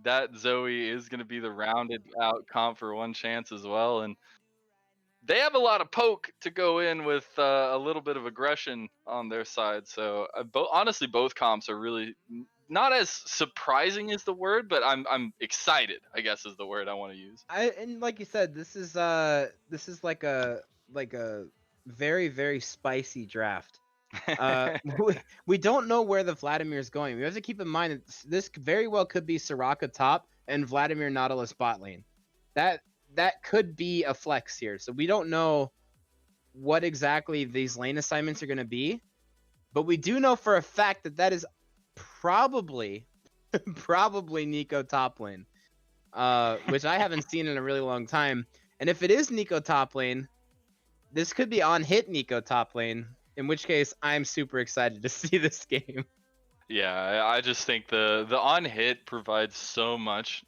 that Zoe is going to be the rounded out comp for one chance as well, and they have a lot of poke to go in with a little bit of aggression on their side. So honestly, both comps are really not as surprising as the word, but I'm excited, I guess is the word I want to use. And like you said, this is like a very very spicy draft. We don't know where the Vladimir is going. We have to keep in mind that this very well could be Soraka top and Vladimir Nautilus bot lane. That that could be a flex here. So we don't know what exactly these lane assignments are going to be, but we do know for a fact that that is probably probably Nico top lane, which I haven't seen in a really long time. And if it is Nico top lane, this could be on hit Nico top lane, in which case I'm super excited to see this game. Yeah, I just think the on hit provides so much,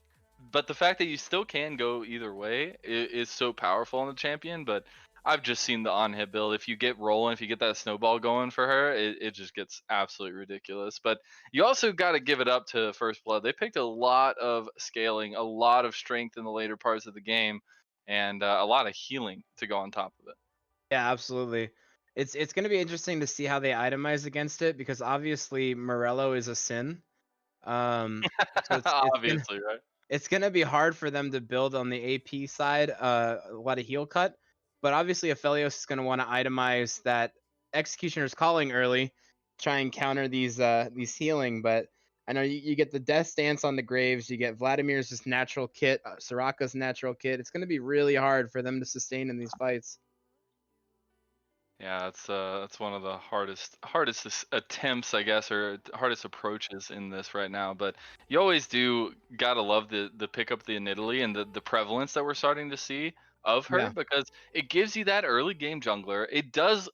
but the fact that you still can go either way is so powerful on the champion. But I've just seen the on hit build. If you get rolling, if you get that snowball going for her, it just gets absolutely ridiculous. But you also got to give it up to First Blood. They picked a lot of scaling, a lot of strength in the later parts of the game, and a lot of healing to go on top of it. Yeah, absolutely. It's going to be interesting to see how they itemize against it because obviously Morello is a sin. So Obviously, right? it's gonna be hard for them to build on the AP side, a lot of heal cut, but obviously Aphelios is gonna want to itemize that Executioner's Calling early, try and counter these healing. But I know you get the Death Stance on the Graves, you get Vladimir's just natural kit, Soraka's natural kit. It's gonna be really hard for them to sustain in these fights. Yeah, that's one of the hardest attempts, I guess, or hardest approaches in this right now. But you always do gotta love the pick up the Nidalee and the prevalence that we're starting to see of her Yeah. because it gives you that early game jungler. It does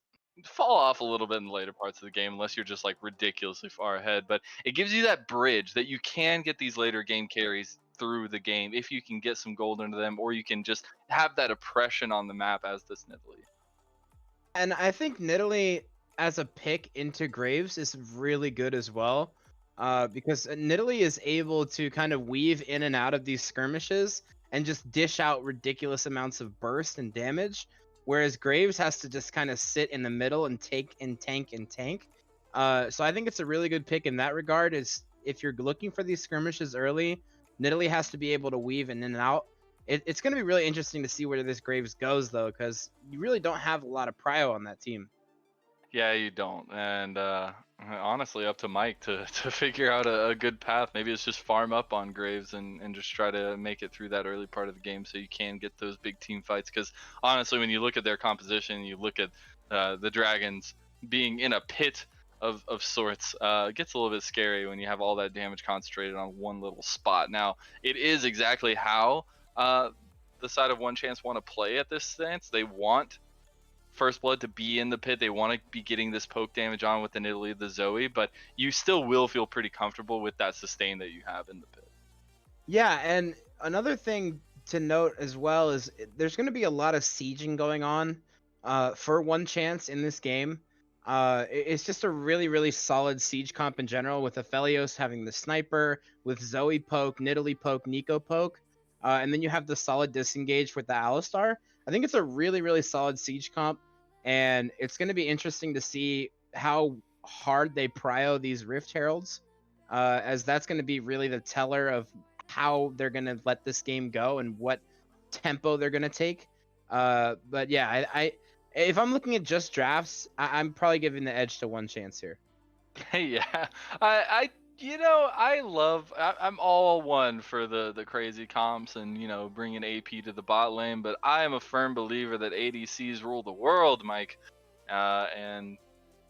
fall off a little bit in the later parts of the game unless you're just like ridiculously far ahead. But it gives you that bridge that you can get these later game carries through the game if you can get some gold into them, or you can just have that oppression on the map as this Nidalee. And I think Nidalee as a pick into Graves is really good as well, because Nidalee is able to kind of weave in and out of these skirmishes and just dish out ridiculous amounts of burst and damage, whereas Graves has to just kind of sit in the middle and take and tank and tank. So I think it's a really good pick in that regard. Is if you're looking for these skirmishes early, Nidalee has to be able to weave in and out. It's going to be really interesting to see where this Graves goes, though, because you really don't have a lot of prio on that team. Yeah, you don't. And honestly, up to Mike to, to figure out a good path. Maybe it's just farm up on Graves and just try to make it through that early part of the game so you can get those big team fights. Because honestly, when you look at their composition, you look at the Dragons being in a pit of sorts, it gets a little bit scary when you have all that damage concentrated on one little spot. Now, it is exactly how the side of One Chance want to play at this stance. They want First Blood to be in the pit. They want to be getting this poke damage on with the Nidalee, the Zoe, but you still will feel pretty comfortable with that sustain that you have in the pit. Yeah, and another thing to note as well is there's going to be a lot of sieging going on for One Chance in this game. It's just a really, really solid siege comp in general, with Aphelios having the sniper, with Zoe poke, Nidalee poke, Nico poke, and then you have the solid disengage with the Alistar. I think it's a really, really solid siege comp, and it's going to be interesting to see how hard they prio these Rift Heralds, as that's going to be really the teller of how they're going to let this game go and what tempo they're going to take. But yeah, I if I'm looking at just drafts, I'm probably giving the edge to One Chance here. Yeah, I I love. I'm all one for the crazy comps and bringing AP to the bot lane, but I am a firm believer that ADCs rule the world, Mike. And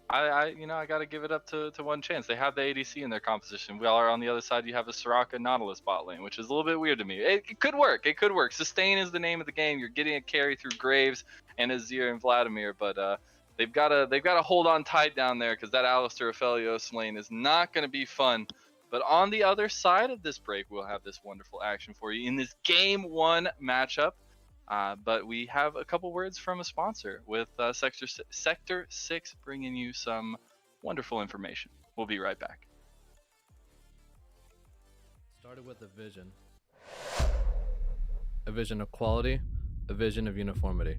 I got to give it up to One Chance. They have the ADC in their composition. While on the other side, you have a Soraka Nautilus bot lane, which is a little bit weird to me. It could work. It could work. Sustain is the name of the game. You're getting a carry through Graves and Azir and Vladimir, but they've got to hold on tight down there because that Alistar Aphelios lane is not going to be fun. But on the other side of this break, we'll have this wonderful action for you in this Game 1 matchup. But we have a couple words from a sponsor with Sector 6 bringing you some wonderful information. We'll be right back. Started with a vision of quality, a vision of uniformity.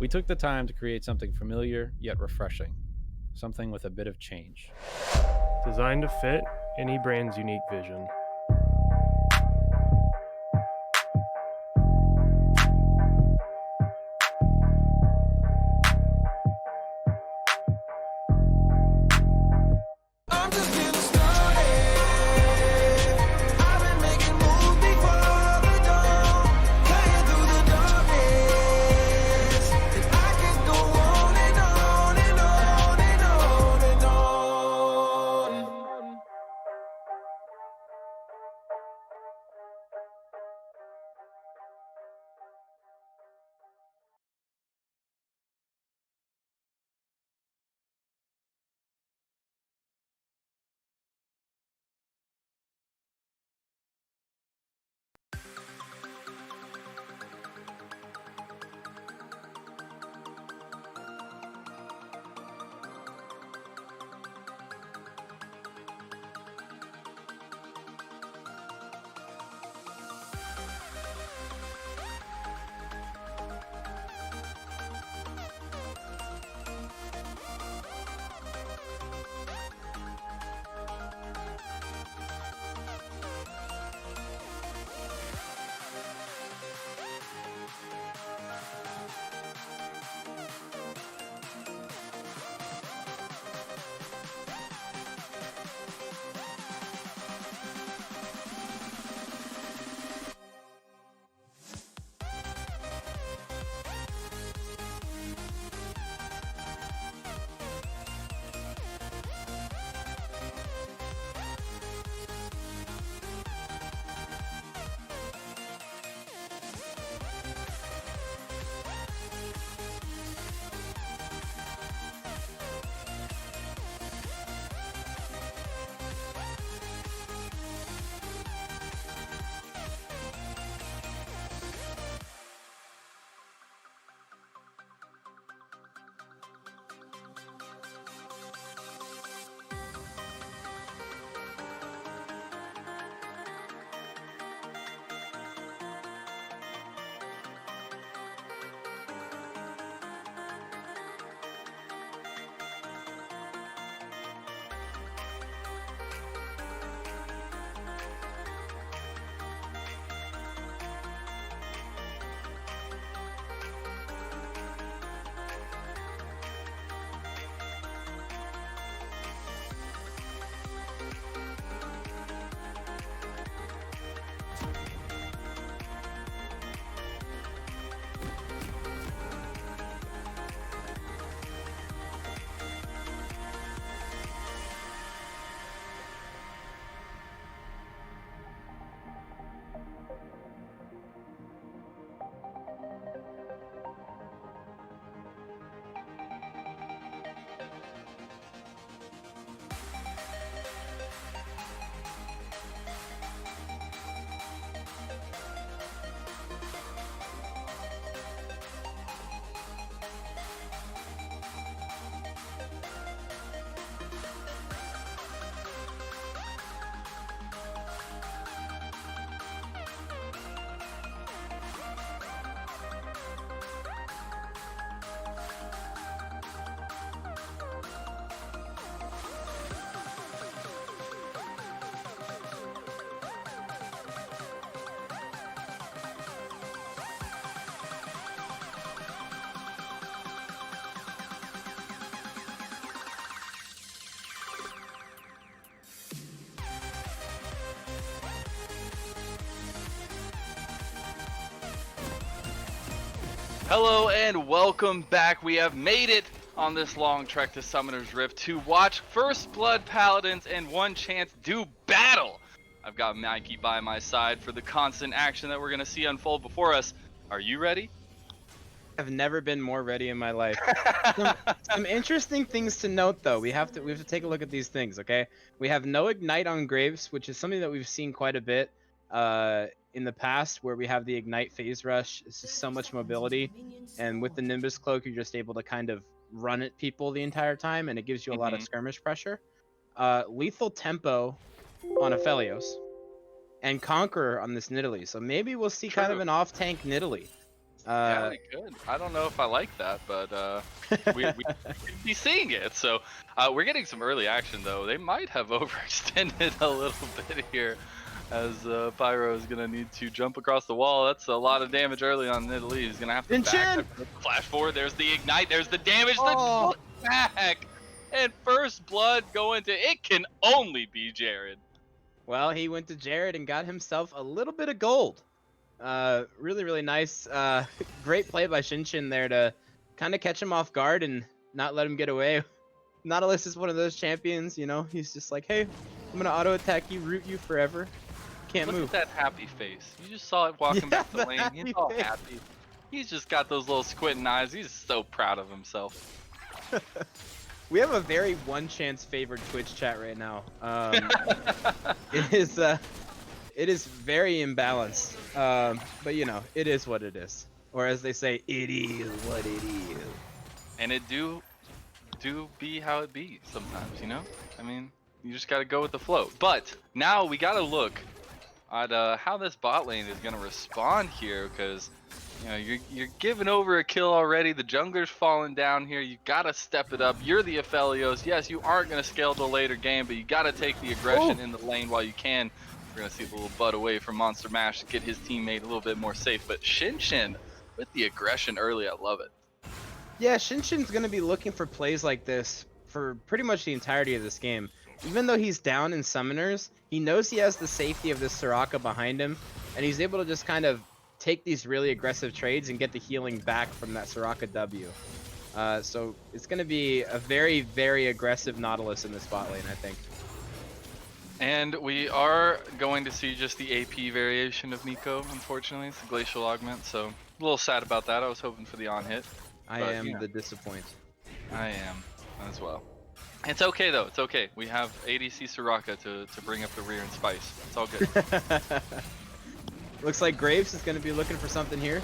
We took the time to create something familiar yet refreshing, something with a bit of change. Designed to fit any brand's unique vision. Hello and welcome back. We have made it on this long trek to Summoner's Rift to watch First Blood Paladins and One Chance do battle. I've got Mikey by my side for the constant action that we're going to see unfold before us. Are you ready? I've never been more ready in my life. Some interesting things to note, though. We have to take a look at these things, okay? We have no ignite on Graves, which is something that we've seen quite a bit in the past, where we have the ignite phase rush. It's just so much mobility, and with the Nimbus cloak, you're just able to kind of run at people the entire time, and it gives you a lot of skirmish pressure. Lethal tempo on Aphelios and Conqueror on this Nidalee. So maybe we'll see kind of True. an off-tank Nidalee. Yeah, they could. I don't know if I like that, but we could be seeing it. So we're getting some early action, though. They might have overextended a little bit here, as Pyro is going to need to jump across the wall. That's a lot of damage early on Nidalee. He's going to have to back. Flash forward. There's the ignite. There's the damage. Oh. The back. And first blood going to, it can only be Jared. Well, he went to Jared and got himself a little bit of gold. Really, really nice. Great play by Shinshin there to kind of catch him off guard and not let him get away. Nautilus is one of those champions, you know, he's just like, hey, I'm gonna auto attack you, root you forever. Can't Look move. at that happy face. You just saw it walking back to lane. happy He's all face. happy. He's just got those little squinting eyes. He's so proud of himself. We have a very one chance favored Twitch chat right now. It is very imbalanced. But you know, it is what it is. Or as they say, it is what it is. And it do be how it be sometimes, you know? I mean, you just gotta go with the flow. But now we gotta look at how this bot lane is gonna respond here, because you know you're giving over a kill already. The jungler's falling down here. You gotta step it up. You're the Aphelios. Yes, you aren't gonna scale to a later game, but you gotta take the aggression in the lane while you can. We're gonna see the little butt away from Monster Mash to get his teammate a little bit more safe. But Shinshin with the aggression early, I love it. Yeah, Shinshin's gonna be looking for plays like this for pretty much the entirety of this game. Even though he's down in summoners, he knows he has the safety of this Soraka behind him, and he's able to just kind of take these really aggressive trades and get the healing back from that Soraka W. So it's gonna be a very, very aggressive Nautilus in this bot lane, I think. And we are going to see just the AP variation of Nico, unfortunately. It's the Glacial Augment, so a little sad about that. I was hoping for the on-hit. I But, am you know. the disappoint. I am as well. It's okay though, it's okay. We have ADC Soraka to bring up the rear and spice. It's all good. Looks like Graves is going to be looking for something here.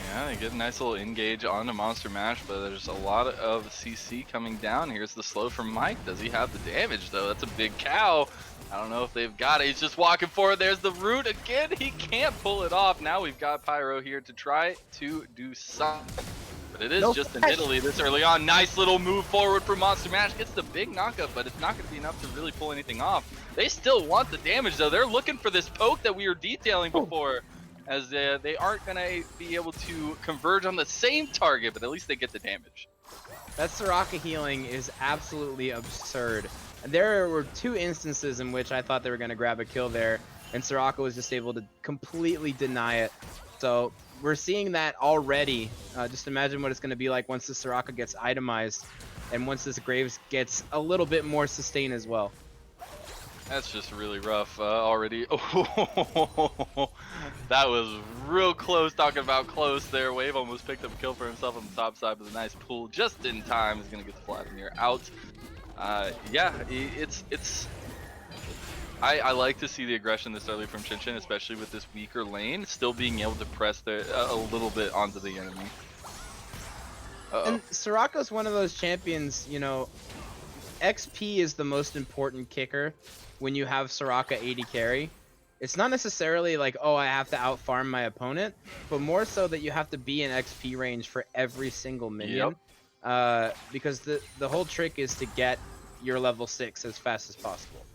Yeah, they get a nice little engage on the Monster Mash, but there's a lot of CC coming down. Here's the slow from Mike. Does he have the damage though? That's a big cow. I don't know if they've got it. He's just walking forward. There's the root again. He can't pull it off. Now we've got Pyro here to try to do something. But it is just in Italy this early on. Nice little move forward from Monster Mash. Gets the big knockup, but it's not going to be enough to really pull anything off. They still want the damage, though. They're looking for this poke that we were detailing before, as they aren't going to be able to converge on the same target, but at least they get the damage. That Soraka healing is absolutely absurd. And there were two instances in which I thought they were going to grab a kill there, and Soraka was just able to completely deny it. So we're seeing that already. Just imagine what it's going to be like once the Soraka gets itemized, and once this Graves gets a little bit more sustain as well. That's just really rough already. Oh, that was real close. Talking about close there. Wave almost picked up a kill for himself on the top side with a nice pull just in time. He's going to get the Vladimir out. Yeah, I like to see the aggression this early from Shinshin, especially with this weaker lane, still being able to press a little bit onto the enemy. And Soraka's one of those champions, you know, XP is the most important kicker when you have Soraka 80 carry. It's not necessarily like, oh, I have to outfarm my opponent, but more so that you have to be in XP range for every single minion. Yep. Because the whole trick is to get your level 6 as fast as possible.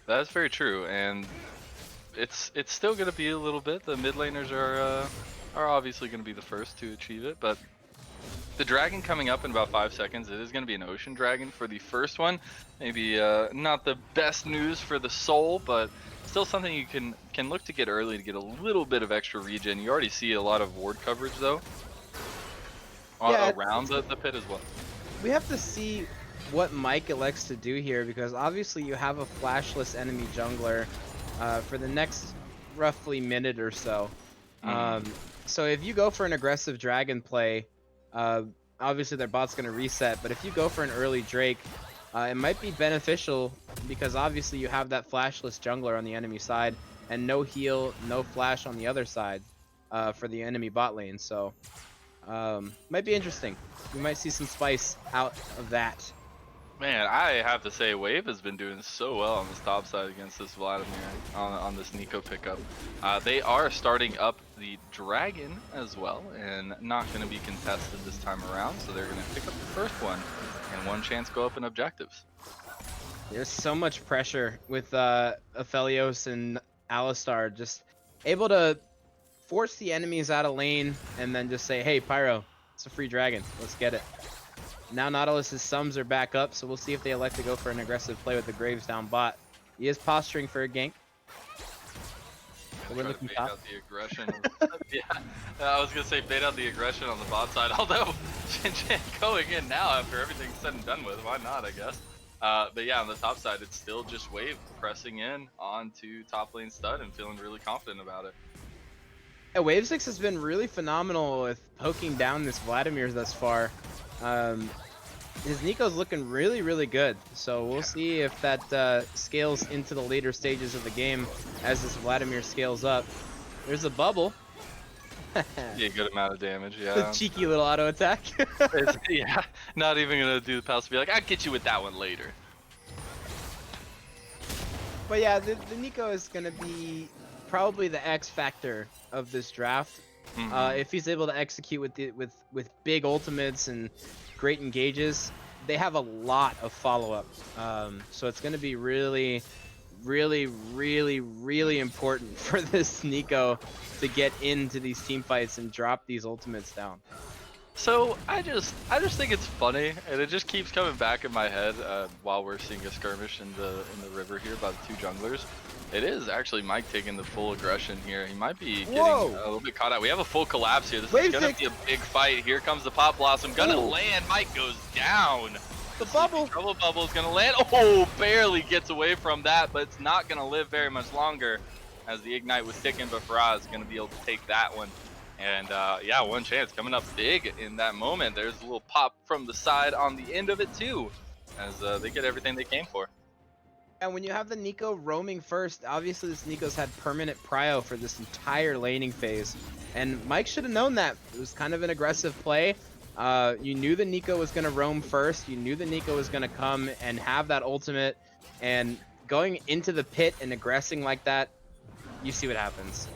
That's very true, and it's still going to be a little bit. The mid laners are obviously going to be the first to achieve it, but the dragon coming up in about 5 seconds, it is going to be an ocean dragon for the first one. Maybe not the best news for the soul, but still something you can look to get early to get a little bit of extra regen. You already see a lot of ward coverage though, around the pit as well. We have to see what Mike elects to do here, because obviously you have a flashless enemy jungler for the next roughly minute or so. So if you go for an aggressive dragon play, obviously their bot's going to reset, but if you go for an early Drake, it might be beneficial, because obviously you have that flashless jungler on the enemy side and no heal, no flash on the other side for the enemy bot lane. So might be interesting. We might see some spice out of that. Man, I have to say, Wave has been doing so well on this top side against this Vladimir on this Nico pickup. They are starting up the Dragon as well, and not going to be contested this time around, so they're going to pick up the first one, and one chance go up in objectives. There's so much pressure with Aphelios and Alistar, just able to force the enemies out of lane and then just say, hey, Pyro, it's a free dragon, let's get it. Now Nautilus's sums are back up, so we'll see if they elect to go for an aggressive play with the Graves down bot. He is posturing for a gank. So we're looking bait top. out the aggression. Yeah, I was gonna say bait out the aggression on the bot side. Although Shin going in now after everything's said and done with, why not? I guess. But yeah, on the top side, it's still just Wave pressing in onto top lane stud and feeling really confident about it. Yeah, Wave 6 has been really phenomenal with poking down this Vladimir thus far. His Nico's looking really, really good. So we'll see if that scales into the later stages of the game as this Vladimir scales up. There's a bubble. Yeah, good amount of damage. A Yeah. cheeky little auto attack. Yeah, not even gonna do the pass. Be like, I'll get you with that one later. But yeah, the Nico is gonna be probably the X factor of this draft. If he's able to execute with big ultimates and great engages, they have a lot of follow-up. So it's going to be really, really, really, really important for this Nico to get into these team fights and drop these ultimates down. So I just think it's funny, and it just keeps coming back in my head while we're seeing a skirmish in the river here by the two junglers. It is actually Mike taking the full aggression here. He might be getting a little bit caught out. We have a full collapse here. This is gonna be a big fight. Here comes the Pop Blossom, gonna land. Mike goes down. The bubble. Trouble bubble is gonna land. Oh, barely gets away from that, but it's not gonna live very much longer as the Ignite was ticking. But Faraz is gonna be able to take that one. And yeah, one chance coming up big in that moment. There's a little pop from the side on the end of it too, as they get everything they came for. And when you have the Nico roaming first, obviously this Nico's had permanent prio for this entire laning phase. And Mike should have known that. It was kind of an aggressive play. You knew the Nico was going to roam first. You knew the Nico was going to come and have that ultimate. And going into the pit and aggressing like that, you see what happens.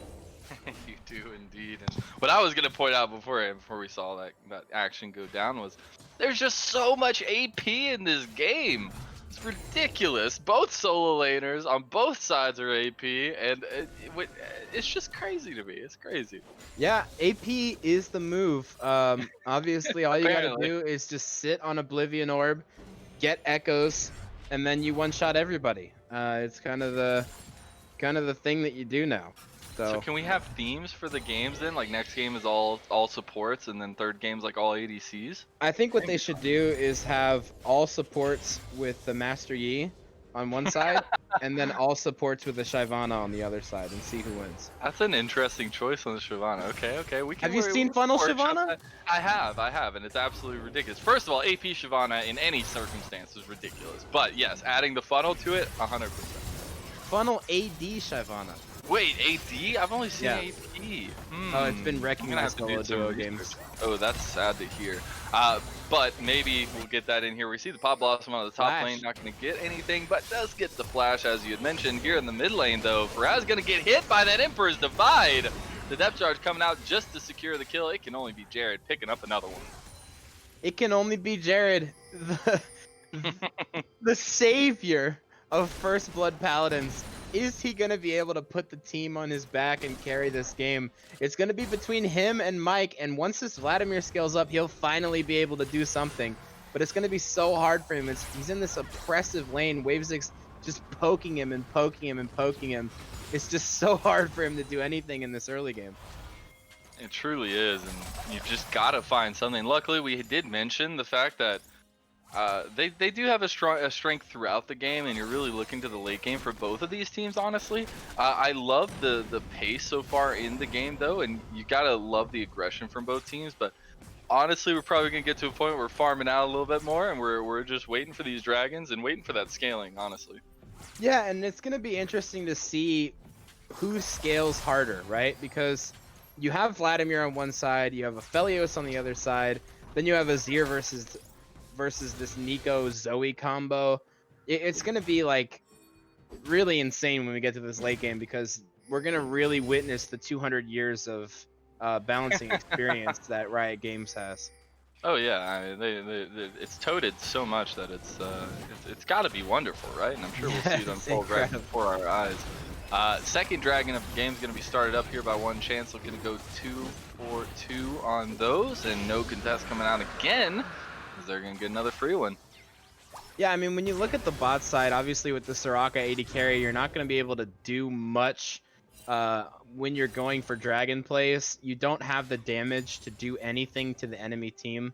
You do indeed. And what I was going to point out before we saw that action go down was there's just so much AP in this game. It's ridiculous. Both solo laners on both sides are AP, and it's just crazy to me. It's crazy. Yeah, AP is the move. Obviously, all you gotta do is just sit on Oblivion Orb, get echoes, and then you one-shot everybody. It's kind of the thing that you do now. So can we have themes for the games then? Like next game is all supports, and then third game's like all ADCs? I think what they should do is have all supports with the Master Yi on one side, and then all supports with the Shyvana on the other side, and see who wins. That's an interesting choice on the Shyvana. Okay, we can. Have you seen Funnel Shyvana? I have, and it's absolutely ridiculous. First of all, AP Shyvana in any circumstance is ridiculous, but yes, adding the funnel to it, 100%. Funnel AD Shyvana. Wait, AD? I've only seen AP. Oh, it's been wrecking my solo duo games. Oh, that's sad to hear. But maybe we'll get that in here. We see the Pop Blossom on the top lane, not going to get anything, but does get the flash, as you had mentioned. Here in the mid lane, though, Faraz going to get hit by that Emperor's Divide. The depth charge coming out just to secure the kill. It can only be Jared picking up another one. It can only be Jared, the savior of First Blood Paladins. Is he going to be able to put the team on his back and carry this game? It's going to be between him and Mike, and once this Vladimir scales up, he'll finally be able to do something. But it's going to be so hard for him. He's in this oppressive lane. Wave6 just poking him and poking him and poking him. It's just so hard for him to do anything in this early game. It truly is, and you just got to find something. Luckily, we did mention the fact that they do have a strength throughout the game, and you're really looking to the late game for both of these teams, honestly. I love the pace so far in the game, though, and you gotta love the aggression from both teams, but honestly, we're probably gonna get to a point where we're farming out a little bit more, and we're just waiting for these dragons and waiting for that scaling, honestly. Yeah, and it's gonna be interesting to see who scales harder, right? Because you have Vladimir on one side, you have Aphelios on the other side, then you have Azir versus versus this Nico Zoe combo. It's gonna be like really insane when we get to this late game, because we're gonna really witness the 200 years of balancing experience that Riot Games has. Oh yeah, I mean, it's toted so much that it's got to be wonderful, right? And I'm sure we'll see it Yes, unfold right incredible. before our eyes. Second dragon of the game is going to be started up here by ONECHANCE. Looking to go 2-for-2 on those, and no contest coming out again, because they're going to get another free one. Yeah, I mean, when you look at the bot side, obviously with the Soraka AD carry, you're not going to be able to do much when you're going for dragon plays. You don't have the damage to do anything to the enemy team,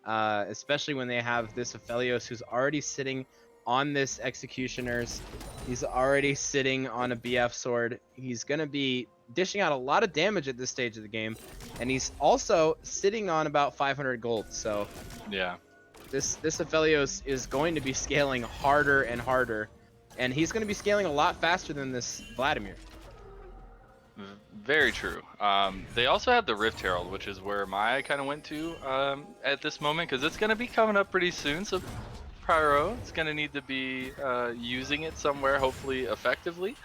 especially when they have this Aphelios who's already sitting on this Executioners. He's already sitting on a BF sword. He's going to be dishing out a lot of damage at this stage of the game, and he's also sitting on about 500 gold. So Yeah. this Aphelios is going to be scaling harder and harder, and he's going to be scaling a lot faster than this Vladimir. Very true. They also have the Rift Herald, which is where my eye kind of went to at this moment, because it's going to be coming up pretty soon. So Pyro, it's going to need to be using it somewhere, hopefully effectively.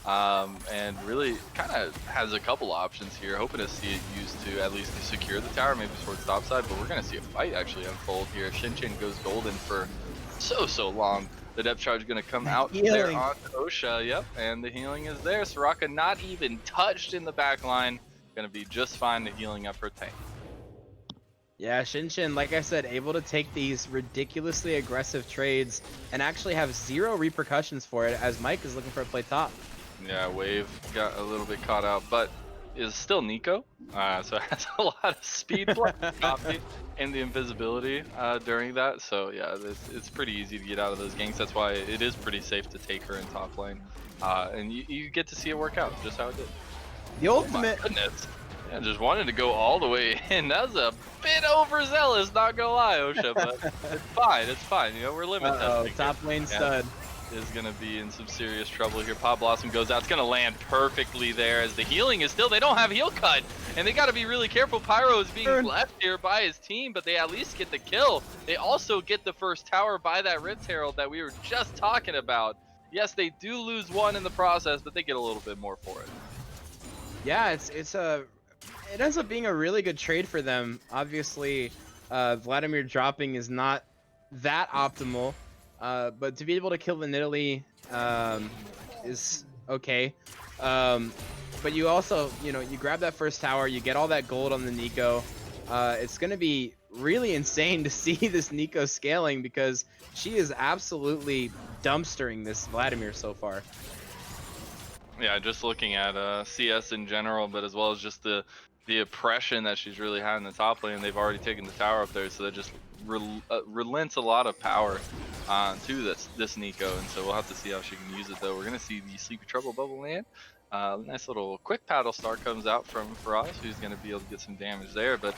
And really kind of has a couple options here, hoping to see it used to at least secure the tower, maybe towards top side, but we're going to see a fight actually unfold here. Shinchin goes golden for so long. The depth charge going to come out there on OSHA, yep, and the healing is there. Soraka not even touched in the back line, going to be just fine to healing up her tank. Yeah, Shinchin, like I said, able to take these ridiculously aggressive trades and actually have zero repercussions for it, as Mike is looking for a play top. Yeah, Wave got a little bit caught out, but is still Nico, so has a lot of speed plus copy and the invisibility during that. So yeah, it's pretty easy to get out of those ganks. That's why it is pretty safe to take her in top lane, and you get to see it work out just how it did. The ultimate. Oh my goodness. Yeah, just wanted to go all the way in. That was a bit overzealous, not gonna lie, OSHA, but it's fine. It's fine. You know, we're limit testing. Top lane stud. Is going to be in some serious trouble here. Pop Blossom goes out. It's going to land perfectly there, as the healing is still, they don't have heal cut, and they got to be really careful. Pyro is being left here by his team, but they at least get the kill. They also get the first tower by that Rift Herald that we were just talking about. Yes, they do lose one in the process, but they get a little bit more for it. Yeah, it ends up being a really good trade for them. Obviously, Vladimir dropping is not that optimal. But to be able to kill the Nidalee is okay. But you also, you grab that first tower, you get all that gold on the Nico. It's going to be really insane to see this Nico scaling, because she is absolutely dumpstering this Vladimir so far. Yeah, just looking at CS in general, but as well as just the oppression that she's really had in the top lane. They've already taken the tower up there, so that just relents a lot of power to this Nico, and so we'll have to see how she can use it. Though we're gonna see the Sleepy Trouble bubble land. Nice little quick paddle star comes out from Faraz, who's gonna be able to get some damage there. But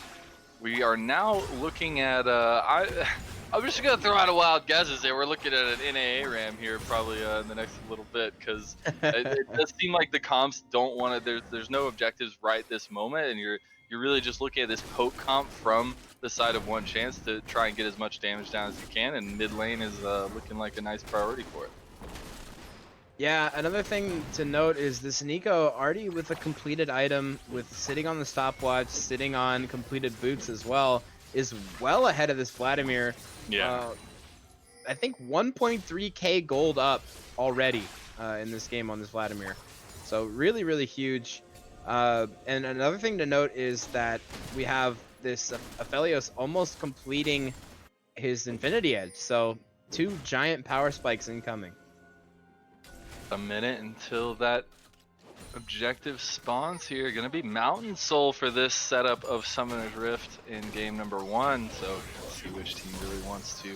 we are now looking at I'm just gonna throw out a wild guess and say we're looking at an NAA ram here probably in the next little bit, because it does seem like the comps don't want to. There's no objectives right this moment, and you're really just looking at this poke comp from the side of ONECHANCE to try and get as much damage down as you can, and mid lane is looking like a nice priority for it. Yeah, another thing to note is this Nico already with a completed item, with sitting on the stopwatch, sitting on completed boots as well, is well ahead of this Vladimir. Yeah. I think 1.3k gold up already in this game on this Vladimir. So really, really huge. And another thing to note is that we have this Aphelios almost completing his Infinity Edge. So 2 giant power spikes incoming. A minute until that objective spawns here. Gonna be Mountain Soul for this setup of Summoner's Rift in game number 1. So let's see which team really wants to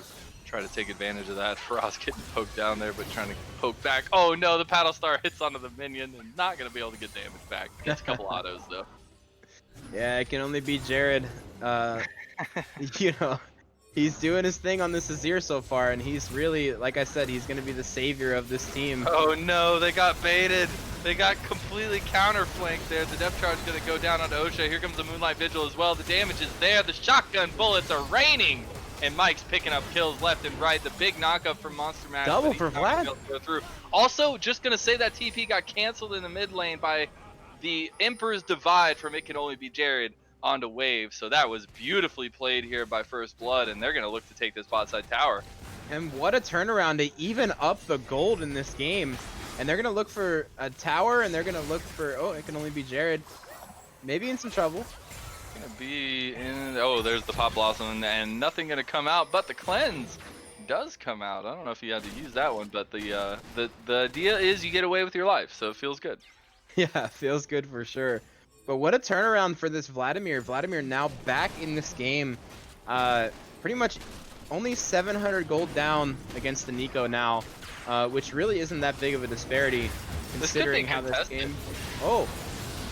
try to take advantage of that. Faraz getting poked down there, but trying to poke back. Oh no, the paddle star hits onto the minion and not gonna be able to get damage back. Gets a couple autos though. Yeah, it can only be Jared. He's doing his thing on this Azir so far, and he's really, like I said, he's gonna be the savior of this team. Oh no, they got baited. They got completely counterflanked there. The depth charge is gonna go down onto OSHA. Here comes the Moonlight Vigil as well. The damage is there. The shotgun bullets are raining and Mike's picking up kills left and right. The big knockup from Monster Mash. Double but he's for not gonna Vlad. be able to go through. Also, just gonna say that TP got canceled in the mid lane by the Emperor's Divide from It Can Only Be Jared onto Wave. So that was beautifully played here by First Blood, and they're gonna look to take this bot side tower. And what a turnaround to even up the gold in this game. And they're gonna look for a tower, and they're gonna look for, oh, It Can Only Be Jared. Maybe in some trouble. Gonna be in, oh, there's the Pop Blossom, and nothing gonna come out, but the cleanse does come out. I don't know if you had to use that one, but the idea is you get away with your life, so it feels good. Yeah, feels good for sure. But what a turnaround for this Vladimir. Vladimir now back in this game. Pretty much only 700 gold down against the Nico now, which really isn't that big of a disparity considering how this game. Oh,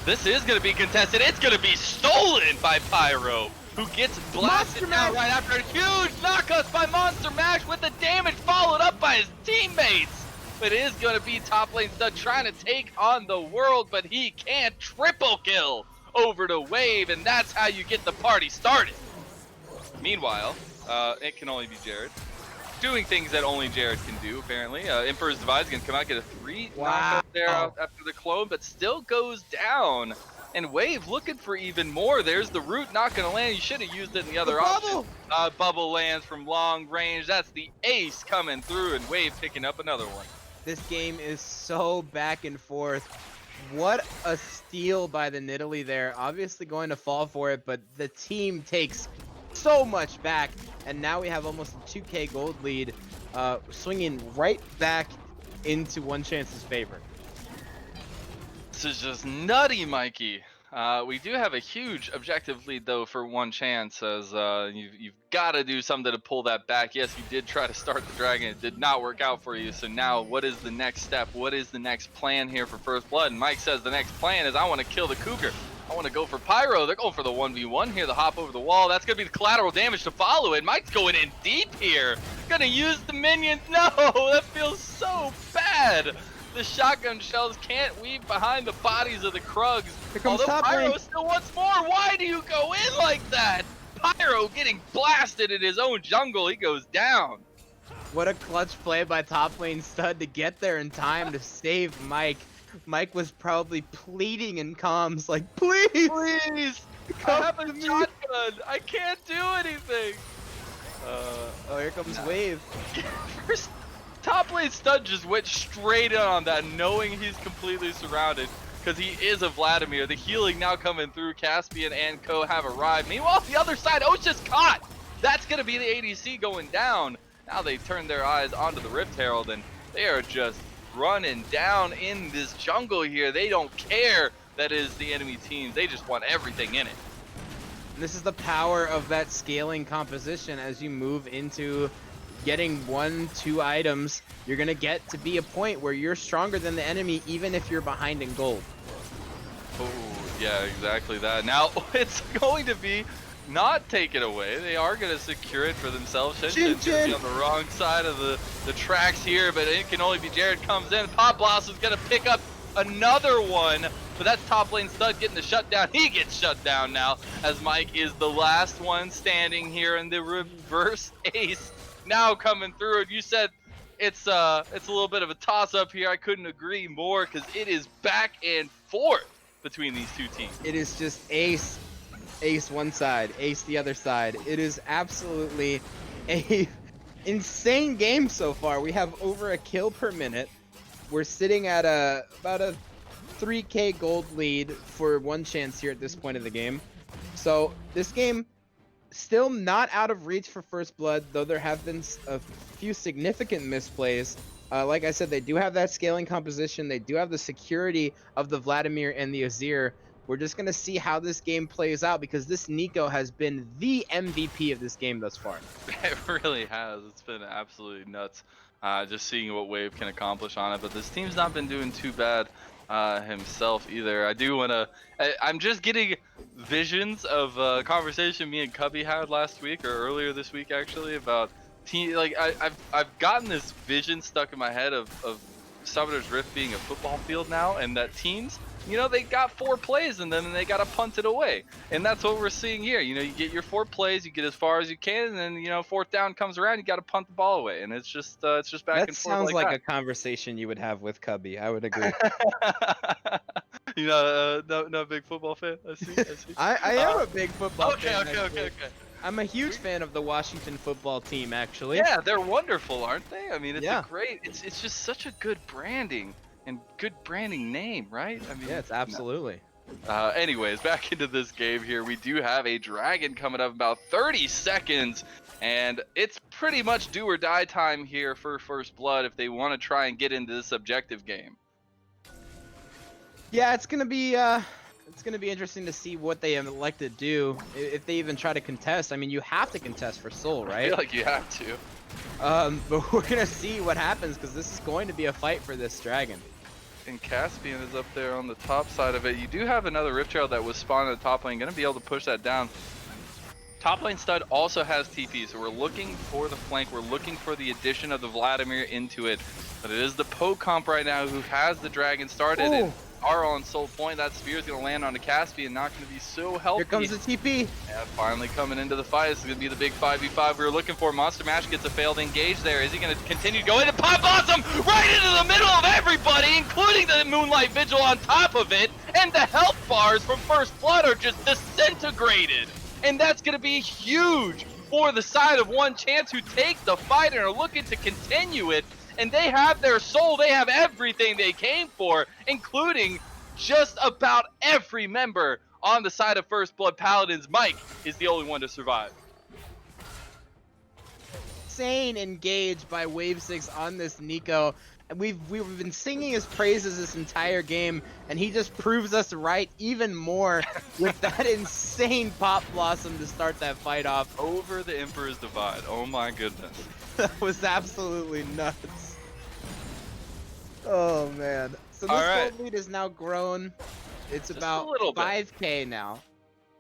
this is gonna be contested. It's gonna be stolen by Pyro, who gets blasted down right after a huge knockup by Monster Mash with the damage followed up by his teammates. But it is gonna be top lane stud trying to take on the world, but he can't. Triple kill over to Wave, and that's how you get the party started. Meanwhile, It Can Only Be Jared doing things that only Jared can do, apparently. Emperor's Divide is going to come out, get a 3 knockup there after the clone, but still goes down. And Wave looking for even more. There's the root not going to land. You should have used it in the other option. Bubble lands from long range. That's the ace coming through, and Wave picking up another one. This game is so back and forth. What a steal by the Nidalee there. Obviously going to fall for it, but the team takes so much back, and now we have almost a 2k gold lead, swinging right back into ONECHANCE's favor. This is just nutty, Mikey. We do have a huge objective lead though for ONECHANCE, as you've got to do something to pull that back. Yes, you did try to start the dragon. It did not work out for you. So now what is the next step? What is the next plan here for First Blood? And Mike says the next plan is I want to kill the Cougar. I want to go for Pyro. They're going for the 1v1 here, the hop over the wall. That's going to be the collateral damage to follow it. Mike's going in deep here. Going to use the minions. No, that feels so bad. The shotgun shells can't weave behind the bodies of the Krugs. Here comes Although top Pyro lane. still wants more. Why do you go in like that? Pyro getting blasted in his own jungle. He goes down. What a clutch play by top lane stud to get there in time to save Mike. Mike was probably pleading in comms like, please, Please, I have a shotgun. I can't do anything. Oh, here comes Wave. First, top lane stud just went straight in on that, knowing he's completely surrounded because he is a Vladimir. The healing now coming through. Caspian and Co have arrived. Meanwhile, the other side, Osha's caught. That's going to be the ADC going down. Now they turn their eyes onto the Rift Herald, and they are just running down in this jungle here. They don't care that is the enemy teams. They just want everything in it. This is the power of that scaling composition. As you move into getting 1-2 items, you're gonna get to be a point where you're stronger than the enemy, even if you're behind in gold. Oh, yeah, exactly that. Now, it's going to be not taken away. They are going to secure it for themselves. Shinshin's going to be on the wrong side of the tracks here, but It Can Only Be Jared comes in. Pop Blossom's going to pick up another one, but that's top lane stud getting the shutdown. He gets shut down now, as Mike is the last one standing here in the reverse ace now coming through. And you said it's a little bit of a toss-up here. I couldn't agree more, because it is back and forth between these two teams. It is just ace one side, ace the other side. It is absolutely a insane game so far. We have over a kill per minute. We're sitting at about a 3k gold lead for ONECHANCE here at this point of the game. So this game still not out of reach for First Blood, though there have been a few significant misplays. Like I said, they do have that scaling composition. They do have the security of the Vladimir and the Azir. We're just going to see how this game plays out, because this Nico has been the MVP of this game thus far. It really has. It's been absolutely nuts just seeing what Wave can accomplish on it. But this team's not been doing too bad himself either. I do want to... I'm just getting visions of a conversation me and Cubby had last week, or earlier this week actually, about... Like I've gotten this vision stuck in my head of Summoner's Rift being a football field now, and that teams you know, they got 4 plays in them and they got to punt it away. And that's what we're seeing here. You know, you get your 4 plays, you get as far as you can, and then, you know, 4th down comes around, you got to punt the ball away. And it's just back That and forth sounds like that. a conversation you would have with Cubby. I would agree. You know, no big football fan. I see. I am a big football fan. Okay. I'm a huge fan of the Washington football team, actually. Yeah, they're wonderful, aren't they? I mean, it's Yeah. a great. It's just such a good branding and good branding name, right? I mean, Yeah, it's absolutely. Anyways, back into this game here. We do have a dragon coming up in about 30 seconds, and it's pretty much do or die time here for First Blood if they want to try and get into this objective game. Yeah, it's gonna be interesting to see what they elect to do if they even try to contest. I mean, you have to contest for soul, I right? feel like you have to. But we're gonna see what happens because this is going to be a fight for this dragon. And Caspian is up there on the top side of it. You do have another Rift Trail that was spawned in the top lane. Going to be able to push that down. Top lane stud also has TP, so we're looking for the flank. We're looking for the addition of the Vladimir into it. But it is the Poke comp right now who has the dragon started. And are on soul point. That spear is going to land on the Caspian, not going to be so helpful. Here comes the TP. Yeah, finally coming into the fight. This is going to be the big 5v5 we were looking for. Monster Mash gets a failed engage there. Is he going to continue to go in and pop awesome right into the middle of everybody, including the Moonlight Vigil on top of it, and the health bars from First Blood are just disintegrated. And that's going to be huge for the side of ONECHANCE, who take the fight and are looking to continue it. And they have their soul, they have everything they came for, including just about every member on the side of First Blood Paladins. Mike is the only one to survive. Insane engage by Wave 6 on this Nico. And we've been singing his praises this entire game, and he just proves us right even more with that insane Pop Blossom to start that fight off. Over the Emperor's Divide. Oh my goodness. That was absolutely nuts. Oh man. So this gold lead is now grown. It's Just about a little bit. 5k now.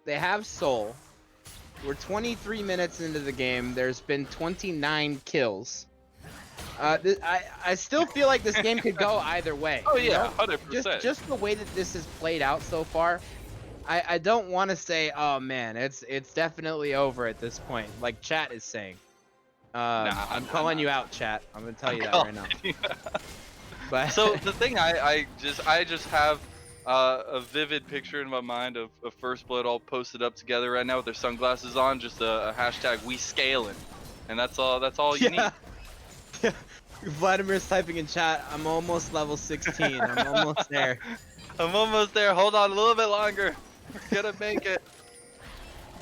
They have soul. We're 23 minutes into the game. There's been 29 kills. I still feel like this game could go either way. Oh you yeah, know? 100%. Just the way that this has played out so far, I don't want to say, oh man, it's definitely over at this point, like chat is saying. I'm calling you out, chat. I'm gonna tell you that right now. But So the thing I just have a vivid picture in my mind of First Blood all posted up together right now with their sunglasses on, just a hashtag we scaling, and that's all you need. Vladimir's typing in chat, I'm almost level 16. I'm almost there. I'm almost there. Hold on a little bit longer. We're gonna make it.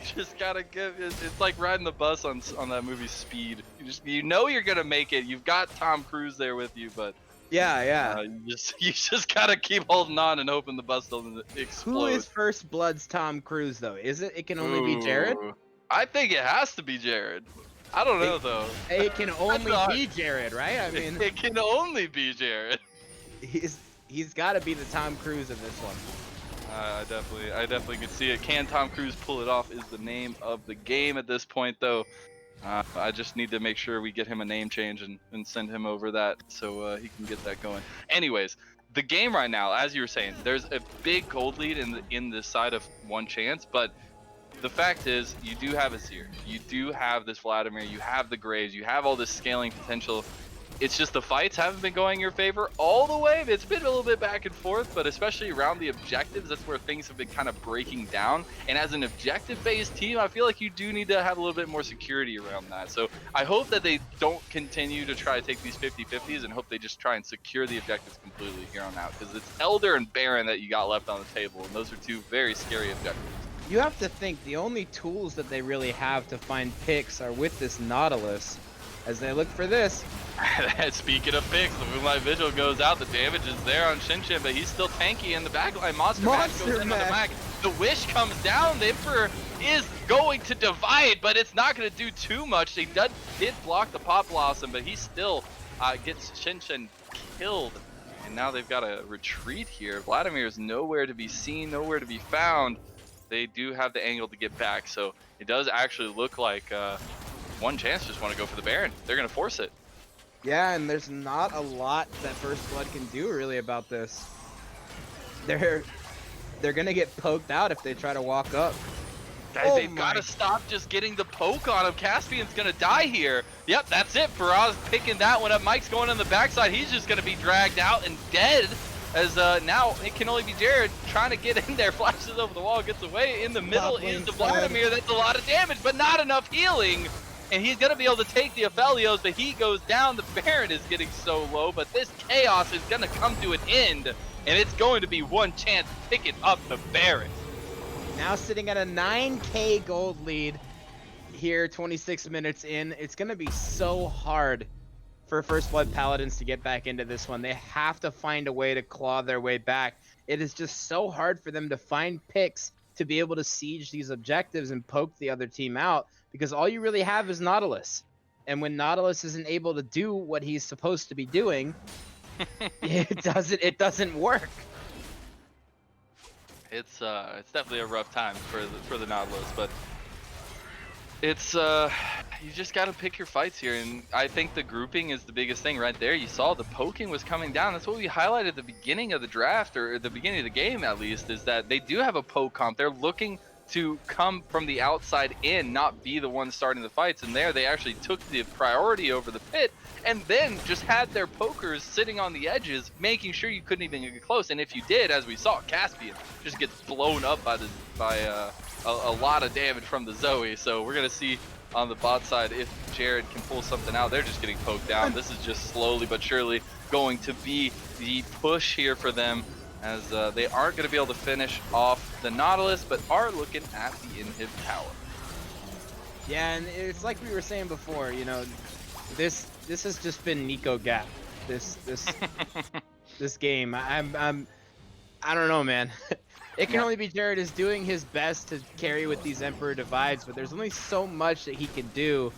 You just gotta give. It's like riding the bus on that movie Speed. You know you're gonna make it. You've got Tom Cruise there with you, but Yeah. you just gotta keep holding on and hoping the bus doesn't explode. Who is First Blood's Tom Cruise though? Is it? It can only be Jared. I think it has to be Jared. I don't know though. It can only be Jared, right? I mean, it can only be Jared. he's got to be the Tom Cruise of this one. I definitely could see it. Can Tom Cruise pull it off is the name of the game at this point, though. I just need to make sure we get him a name change and send him over that so he can get that going. Anyways, the game right now, as you were saying, there's a big gold lead in this side of ONECHANCE, but the fact is, you do have a Seer, you do have this Vladimir, you have the Graves, you have all this scaling potential. It's just the fights haven't been going in your favor all the way. It's been a little bit back and forth, but especially around the objectives, that's where things have been kind of breaking down. And as an objective-based team, I feel like you do need to have a little bit more security around that. So I hope that they don't continue to try to take these 50-50s and hope they just try and secure the objectives completely here on out. Because it's Elder and Baron that you got left on the table, and those are two very scary objectives. You have to think the only tools that they really have to find picks are with this Nautilus. As they look for this. Speaking of picks, the Moonlight Vigil goes out. The damage is there on Shinshin, but he's still tanky in the backline. Monster Mash goes in on the back. The Wish comes down. The Emperor is going to divide, but it's not going to do too much. They did block the Pop Blossom, but he still gets Shinshin killed. And now they've got to retreat here. Vladimir is nowhere to be seen, nowhere to be found. They do have the angle to get back, so it does actually look like ONECHANCE just want to go for the Baron. They're going to force it. Yeah, and there's not a lot that First Blood can do really about this. they're gonna get poked out if they try to walk up. Guys, Oh they've got to my- stop just getting the poke on him. Caspian's going to die here. Yep, that's it. Faraz picking that one up. Mike's going on the backside. He's just going to be dragged out and dead. As now it can only be Jared trying to get in there. Flashes over the wall, gets away. In the middle Top lane is the side. Vladimir. That's a lot of damage, but not enough healing. And he's going to be able to take the Aphelios. The heat goes down. The Baron is getting so low, but this chaos is going to come to an end. And it's going to be one chance picking up the Baron. Now sitting at a 9k gold lead here, 26 minutes in. It's going to be so hard for First Blood Paladins to get back into this one. They have to find a way to claw their way back. It is just so hard for them to find picks to be able to siege these objectives and poke the other team out, because all you really have is Nautilus. And when Nautilus isn't able to do what he's supposed to be doing, it doesn't work. It's definitely a rough time for the Nautilus, but it's you just got to pick your fights here, and I think the grouping is the biggest thing right there. You saw the poking was coming down. That's what we highlighted at the beginning of the draft, or at the beginning of the game at least, is that they do have a poke comp. They're looking to come from the outside in, not be the ones starting the fights. And there they actually took the priority over the pit, and then just had their pokers sitting on the edges, making sure you couldn't even get close. And if you did, as we saw, Caspian just gets blown up by a lot of damage from the Zoe. So we're gonna see on the bot side if Jared can pull something out. They're just getting poked down. This is just slowly but surely going to be the push here for them, as they aren't going to be able to finish off the Nautilus, but are looking at the inhib tower. Yeah, and it's like we were saying before, you know, this has just been Nico Gap. This game. I don't know, man. It can only be Jared is doing his best to carry with these Emperor Divides, but there's only so much that he can do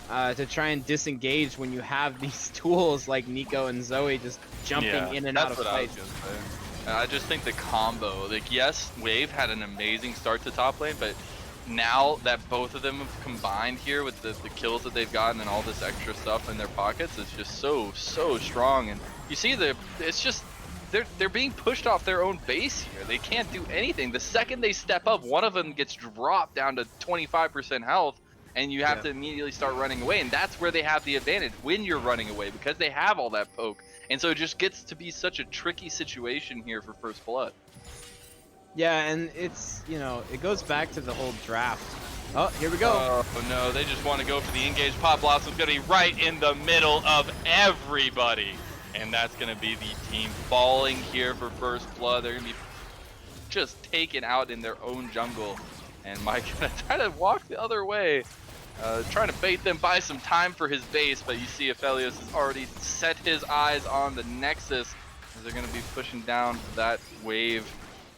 to try and disengage when you have these tools like Nico and Zoe just jumping in and out of fights. I just think the combo, like, yes, Wave had an amazing start to top lane, but now that both of them have combined here with the kills that they've gotten and all this extra stuff in their pockets, it's just so strong. And you see it's just they're being pushed off their own base here. They can't do anything. The second they step up, one of them gets dropped down to 25% health, and you have to immediately start running away. And that's where they have the advantage, when you're running away, because they have all that poke. And so it just gets to be such a tricky situation here for First Blood. Yeah, and it's, you know, it goes back to the whole draft. Oh, here we go. Oh no, they just want to go for the engage. Pot Blossom's going to be right in the middle of everybody. And that's going to be the team falling here for First Blood. They're going to be just taken out in their own jungle. And Mike going to try to walk the other way, trying to bait them, buy some time for his base. But you see Aphelios has already set his eyes on the Nexus, as they're going to be pushing down that wave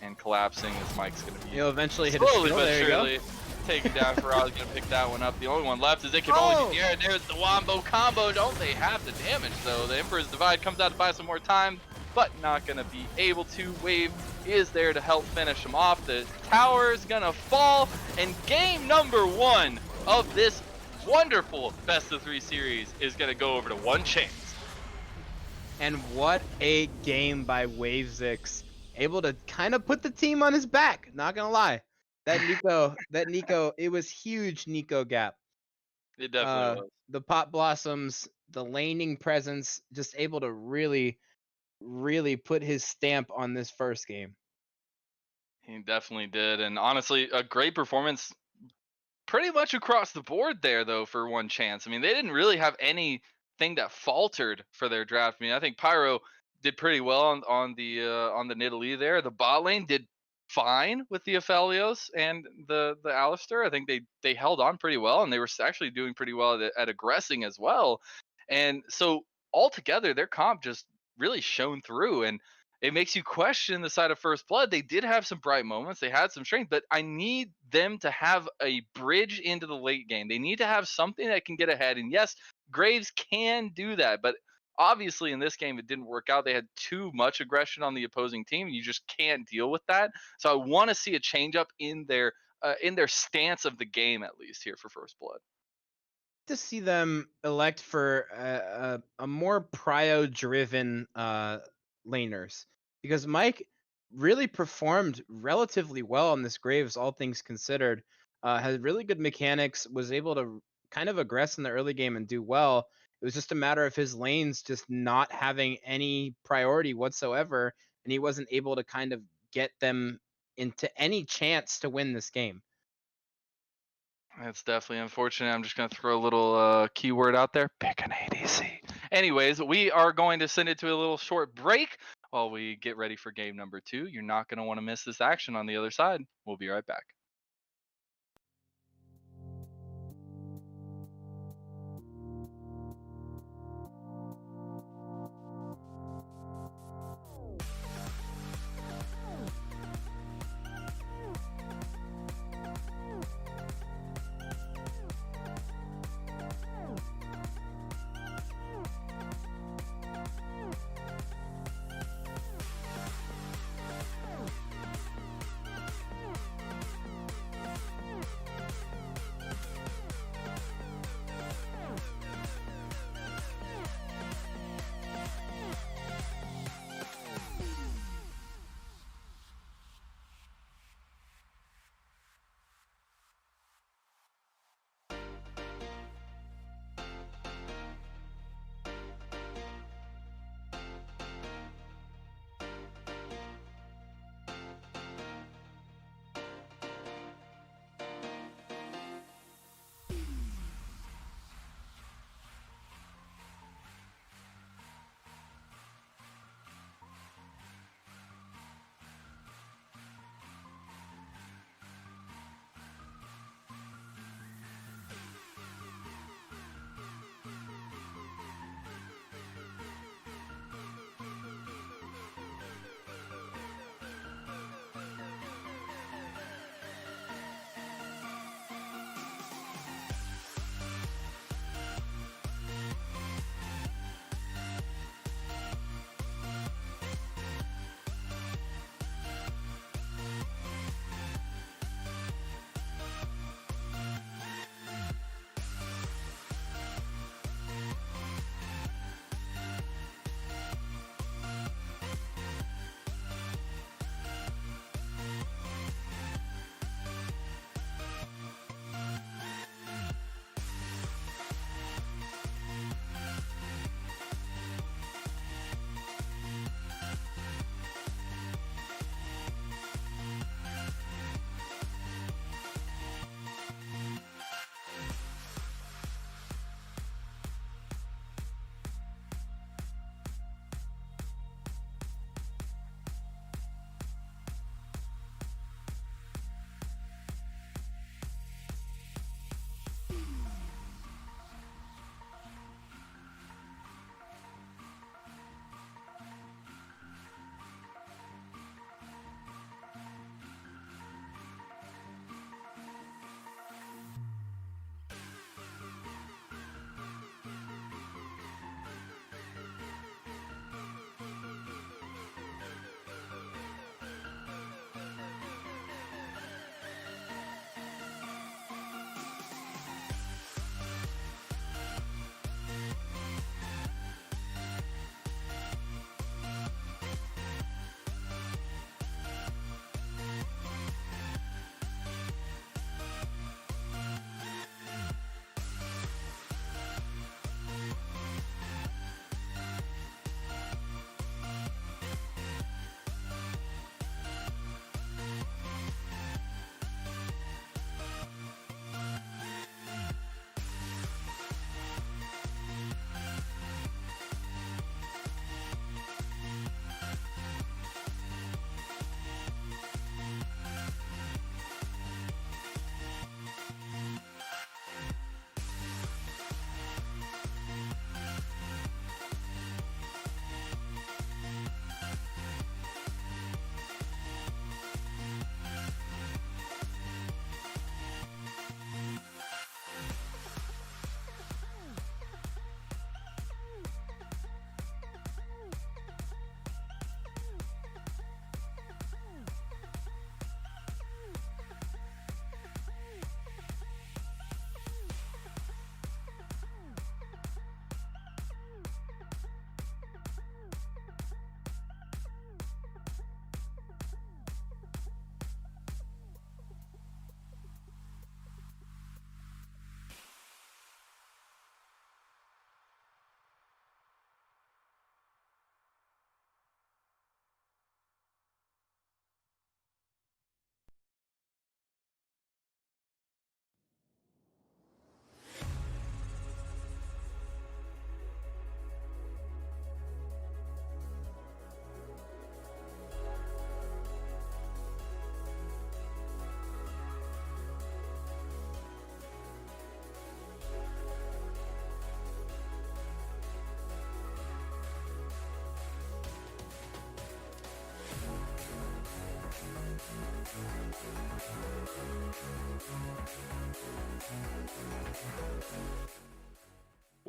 and collapsing, as Mike's going to be He'll eventually hit a slowly shield. but There you go. surely taking down. Faraz going to pick that one up. The only one left is it can only be Jared. There's the Wombo combo. Don't they have the damage, though? The Emperor's Divide comes out to buy some more time, but not going to be able to. Wave is there to help finish him off. The tower is going to fall, and game number 1 of this wonderful best of 3 series is going to go over to ONECHANCE. And what a game by Wavesix. Able to kind of put the team on his back, not gonna lie. That Nico, it was huge Nico Gap. It definitely was. The Pot Blossoms, the laning presence, just able to really put his stamp on this first game. He definitely did, and honestly, a great performance pretty much across the board there, though, for ONECHANCE. I mean, they didn't really have anything that faltered for their draft. I mean, I think Pyro did pretty well on the Nidalee there. The bot lane did fine with the Aphelios and the Alistar. I think they held on pretty well, and they were actually doing pretty well at aggressing as well. And so altogether, their comp just really shone through, and it makes you question the side of First Blood. They did have some bright moments. They had some strength, but I need them to have a bridge into the late game. They need to have something that can get ahead. And yes, Graves can do that, but obviously in this game it didn't work out. They had too much aggression on the opposing team. You just can't deal with that. So I want to see a change up in their stance of the game, at least here for First Blood. To see them elect for a more prio driven laners, because Mike really performed relatively well on this Graves, all things considered. Had really good mechanics, was able to kind of aggress in the early game and do well. It was just a matter of his lanes just not having any priority whatsoever, and he wasn't able to kind of get them into any chance to win this game. That's definitely unfortunate. I'm just going to throw a little keyword out there. Pick an ADC. Anyways, we are going to send it to a little short break while we get ready for game number 2. You're not going to want to miss this action on the other side. We'll be right back.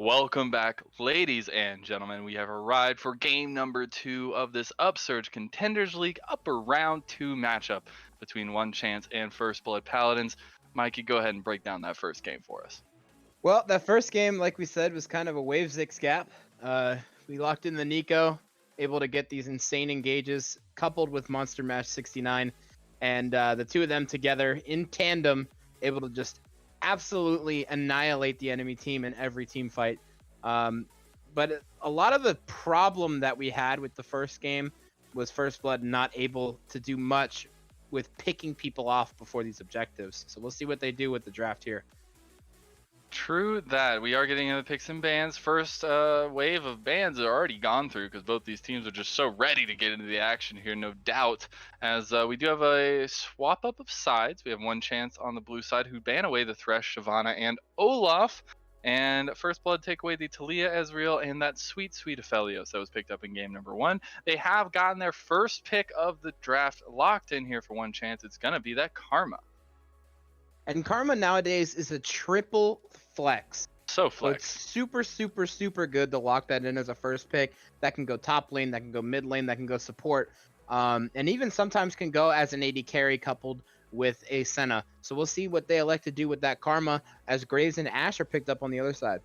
Welcome back, ladies and gentlemen. We have arrived for game number 2 of this Upsurge Contenders League Upper Round 2 matchup between One Chance and First Blood Paladins. Mikey, go ahead and break down that first game for us. Well, that first game, like we said, was kind of a wave zix gap. We locked in the Nico, able to get these insane engages, coupled with Monster Mash 69, and the two of them together in tandem, able to just absolutely annihilate the enemy team in every team fight. But a lot of the problem that we had with the first game was First Blood not able to do much with picking people off before these objectives. So we'll see what they do with the draft here. True that. We are getting into the picks and bans. First wave of bans are already gone through because both these teams are just so ready to get into the action here, no doubt. As we do have a swap up of sides. We have One Chance on the blue side who ban away the Thresh, Shyvana, and Olaf. And First Blood take away the Talia, Ezreal, and that sweet Aphelios that was picked up in game number 1. They have gotten their first pick of the draft locked in here for One Chance. It's going to be that Karma. And Karma nowadays is a triple flex. So So flex. it's super good to lock that in as a first pick. That can go top lane, that can go mid lane, that can go support, and even sometimes can go as an AD carry coupled with a Senna. So we'll see what they elect to do with that Karma as Graves and Ashe are picked up on the other side.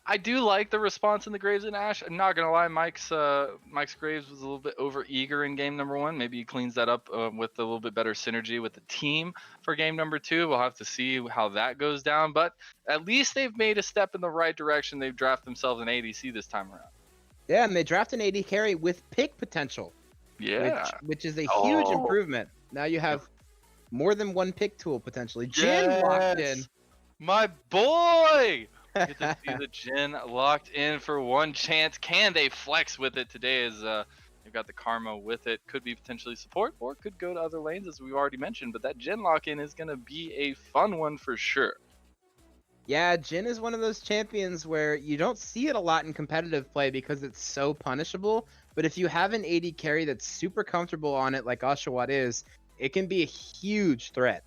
I do like the response in the Graves and Ashe. I'm not gonna lie, Mike's Graves was a little bit over eager in game number 1. Maybe he cleans that up with a little bit better synergy with the team for game number 2. We'll have to see how that goes down. But at least they've made a step in the right direction. They've drafted themselves an ADC this time around. Yeah, and they draft an AD carry with pick potential, Yeah. which is a huge improvement. Now you have more than one pick tool potentially. Jin locked in. My boy! Get to see the Jin locked in for One Chance. Can they flex with it today? As they've got the Karma with it. Could be potentially support or could go to other lanes as we've already mentioned. But that Jin lock in is going to be a fun one for sure. Yeah, Jin is one of those champions where you don't see it a lot in competitive play because it's so punishable. But if you have an AD carry that's super comfortable on it like Oshawott is, it can be a huge threat.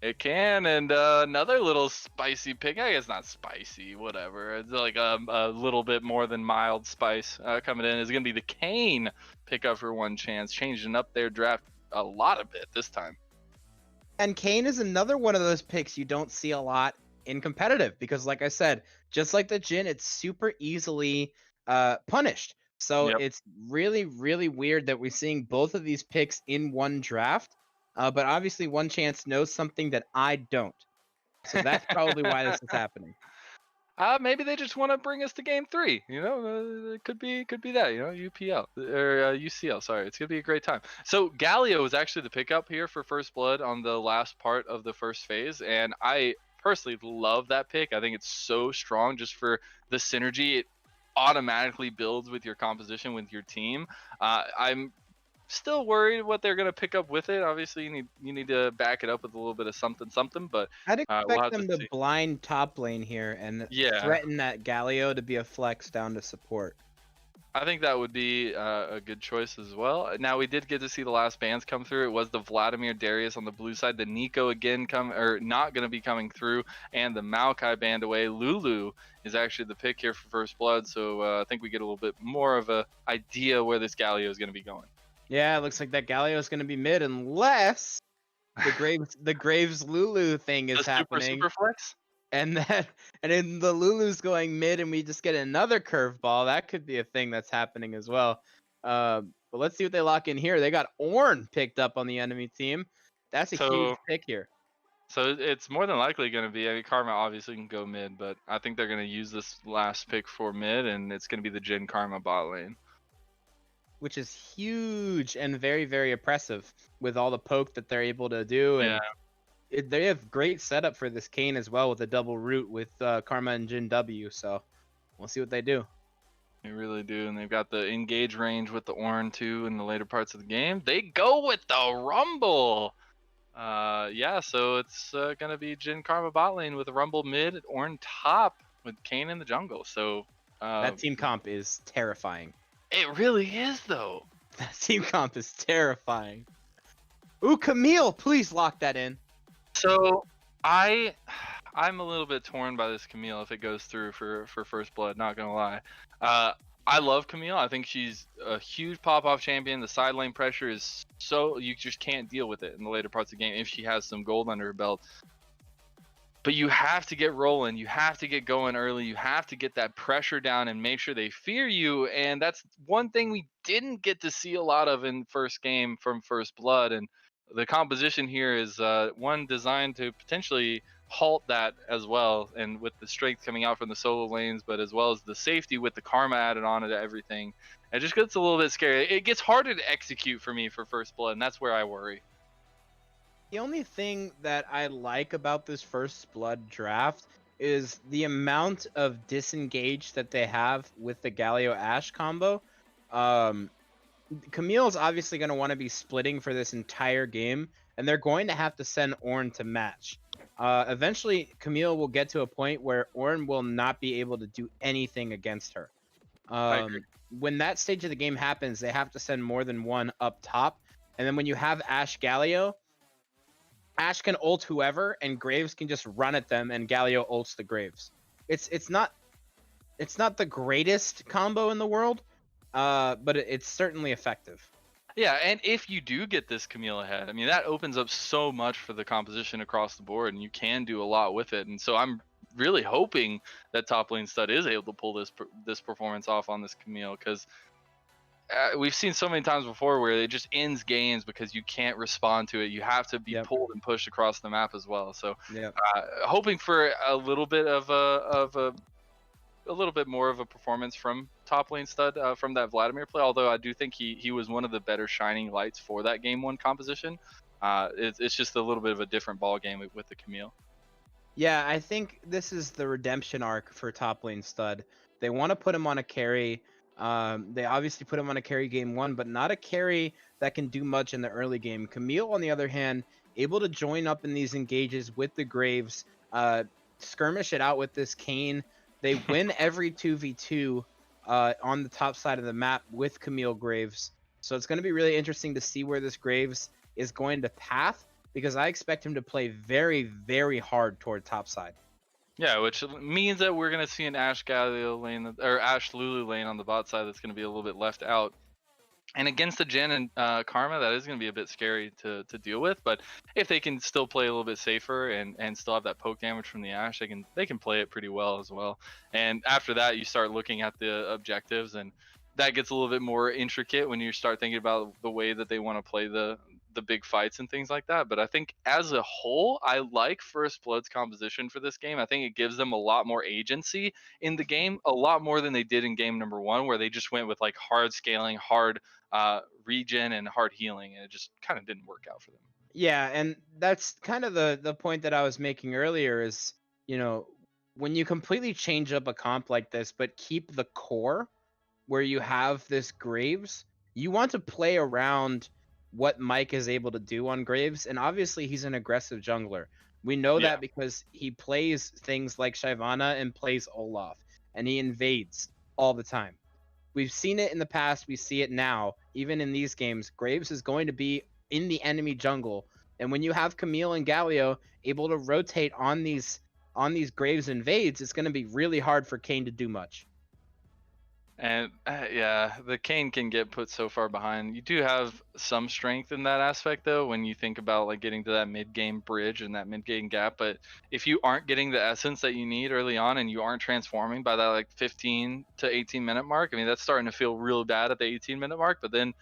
It can, and another little spicy pick. I guess not spicy, whatever. It's like a little bit more than mild spice coming in is going to be the Kayn pickup for One Chance, changing up their draft a lot of it this time. And Kayn is another one of those picks you don't see a lot in competitive because, like I said, just like the Jin, it's super easily punished. So it's really weird that we're seeing both of these picks in one draft. But obviously, One Chance knows something that I don't. So that's probably why this is happening. Maybe they just want to bring us to game 3. You know, it could be that. You know, UPL or UCL. Sorry, it's gonna be a great time. So Galio was actually the pickup here for First Blood on the last part of the first phase, and I personally love that pick. I think it's so strong just for the synergy it automatically builds with your composition with your team. I'm still worried what they're going to pick up with it. Obviously, you need to back it up with a little bit of something. But I'd expect we'll them to blind top lane here and threaten that Galio to be a flex down to support. I think that would be a good choice as well. Now, we did get to see the last bans come through. It was the Vladimir Darius on the blue side. The Nico again not going to be coming through. And the Maokai banned away. Lulu is actually the pick here for First Blood. So I think we get a little bit more of a idea where this Galio is going to be going. Yeah, it looks like that Galio is going to be mid unless the Graves Lulu thing is happening. Super flex? And then the Lulu's going mid and we just get another curveball. That could be a thing that's happening as well. But let's see what they lock in here. They got Ornn picked up on the enemy team. That's a huge pick here. So it's more than likely going to be, I mean, Karma obviously can go mid, but I think they're going to use this last pick for mid, and it's going to be the Jin Karma bot lane. Which is huge and very oppressive with all the poke that they're able to do. And they have great setup for this Kayn as well with a double root with Karma and Jin W. So we'll see what they do. They really do. And they've got the engage range with the Ornn too in the later parts of the game. They go with the Rumble. So it's going to be Jin Karma bot lane with a Rumble mid, Ornn top with Kayn in the jungle. So that team comp is terrifying. It really is, though. That team comp is terrifying. Ooh, Camille, please lock that in. So I I'm a little bit torn by this Camille if it goes through for First Blood. Not gonna lie. Uh, I love Camille. I think she's a huge pop-off champion. The side lane pressure is so you just can't deal with it in the later parts of the game if she has some gold under her belt. But you have to get rolling. You have to get going early. You have to get that pressure down and make sure they fear you. And that's one thing we didn't get to see a lot of in first game from First Blood. And the composition here is one designed to potentially halt that as well. And with the strength coming out from the solo lanes, but as well as the safety with the karma added on to everything, it just gets a little bit scary. It gets harder to execute for me for First Blood, and that's where I worry. The only thing that I like about this First Blood draft is the amount of disengage that they have with the Galio Ash combo. Camille's obviously going to want to be splitting for this entire game, and they're going to have to send Ornn to match. Eventually, Camille will get to a point where Ornn will not be able to do anything against her. I agree. When that stage of the game happens, they have to send more than one up top, and then when you have Ash Galio, Ash can ult whoever, and Graves can just run at them, and Galio ults the Graves. It's not the greatest combo in the world, but it's certainly effective. Yeah, and if you do get this Camille ahead, I mean, that opens up so much for the composition across the board, and you can do a lot with it. And so I'm really hoping that top lane stud is able to pull this performance off on this Camille, because we've seen so many times before where it just ends games because you can't respond to it. You have to be Yep. pulled and pushed across the map as well. So Yeah. hoping for a little bit of a little bit more of a performance from top lane stud from that Vladimir play. Although I do think he was one of the better shining lights for that game one composition. It's just a little bit of a different ball game with the Camille. Yeah, I think this is the redemption arc for top lane stud. They want to put him on a carry. They obviously put him on a carry game one, but not a carry that can do much in the early game. Camille, on the other hand, able to join up in these engages with the Graves, skirmish it out with this Kayn. They win every 2v2 on the top side of the map with Camille Graves. So it's going to be really interesting to see where this Graves is going to path, because I expect him to play very, very hard toward top side. Yeah, which means that we're gonna see an Ash Galio lane or Ash Lulu lane on the bot side that's gonna be a little bit left out. And against the Jen and Karma, that is going to be a bit scary to deal with. But if they can still play a little bit safer and still have that poke damage from the Ashe, they can play it pretty well as well. And after that, you start looking at the objectives, and that gets a little bit more intricate when you start thinking about the way that they want to play the big fights and things like that. But I think as a whole, I like First Blood's composition for this game. I think it gives them a lot more agency in the game, a lot more than they did in game number one, where they just went with like hard scaling, hard regen, and hard healing, and it just kind of didn't work out for them. Yeah, and that's kind of the point that I was making earlier is, when you completely change up a comp like this, but keep the core where you have this Graves, you want to play around what Mike is able to do on Graves, and obviously he's an aggressive jungler. We know Yeah. that because he plays things like Shyvana and plays Olaf, and he invades all the time. We've seen it in the past, we see it now, even in these games. Graves is going to be in the enemy jungle, and when you have Camille and Galio able to rotate on these Graves invades, it's going to be really hard for Kayn to do much. And yeah, the Kayn can get put so far behind. You do have some strength in that aspect, though, when you think about like getting to that mid-game bridge and that mid-game gap. But if you aren't getting the essence that you need early on, and you aren't transforming by that like 15 to 18 minute mark, I mean, that's starting to feel real bad at the 18-minute mark. But then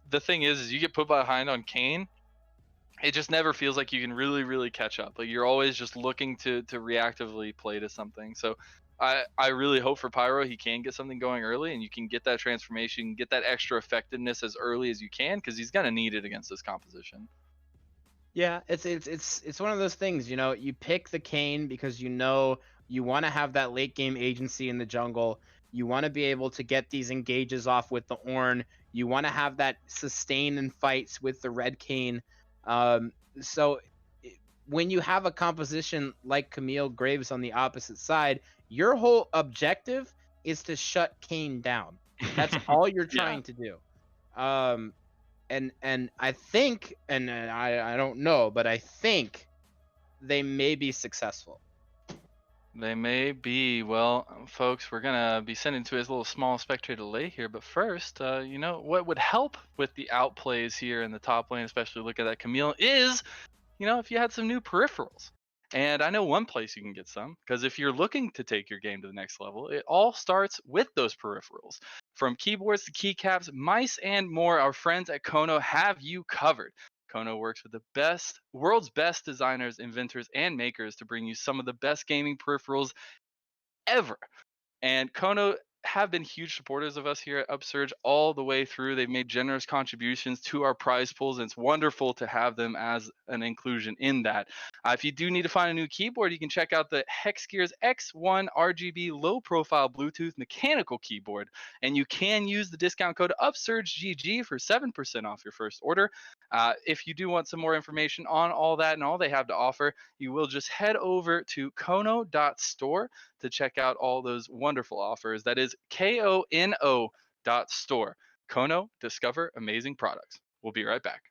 the thing is you get put behind on Kayn, it just never feels like you can really catch up. Like you're always just looking to reactively play to something. So I really hope for Pyro he can get something going early, and you can get that transformation, get that extra effectiveness as early as you can, because he's gonna need it against this composition. Yeah, it's one of those things, you pick the Kayn because you want to have that late game agency in the jungle. You want to be able to get these engages off with the Ornn. You want to have that sustain in fights with the red Kayn. So when you have a composition like Camille Graves on the opposite side, your whole objective is to shut Kayn down. That's all you're trying to do. And I think, and I don't know, but I think they may be successful. They may be. Well, folks, we're gonna be sending to his little small spectator delay here. But first, you know what would help with the outplays here in the top lane, especially look at that Camille, is if you had some new peripherals. And I know one place you can get some, because if you're looking to take your game to the next level, it all starts with those peripherals. From keyboards to keycaps, mice, and more, our friends at Kono have you covered. Kono works with the world's best designers, inventors, and makers to bring you some of the best gaming peripherals ever. And Kono have been huge supporters of us here at Upsurge all the way through. They've made generous contributions to our prize pools, and it's wonderful to have them as an inclusion in that. If you do need to find a new keyboard, you can check out the Hexgears X1 RGB low profile Bluetooth mechanical keyboard, and you can use the discount code UpsurgeGG for 7% off your first order. If you do want some more information on all that and all they have to offer, you will just head over to kono.store to check out all those wonderful offers. That is KONO.store. Kono, discover amazing products. We'll be right back.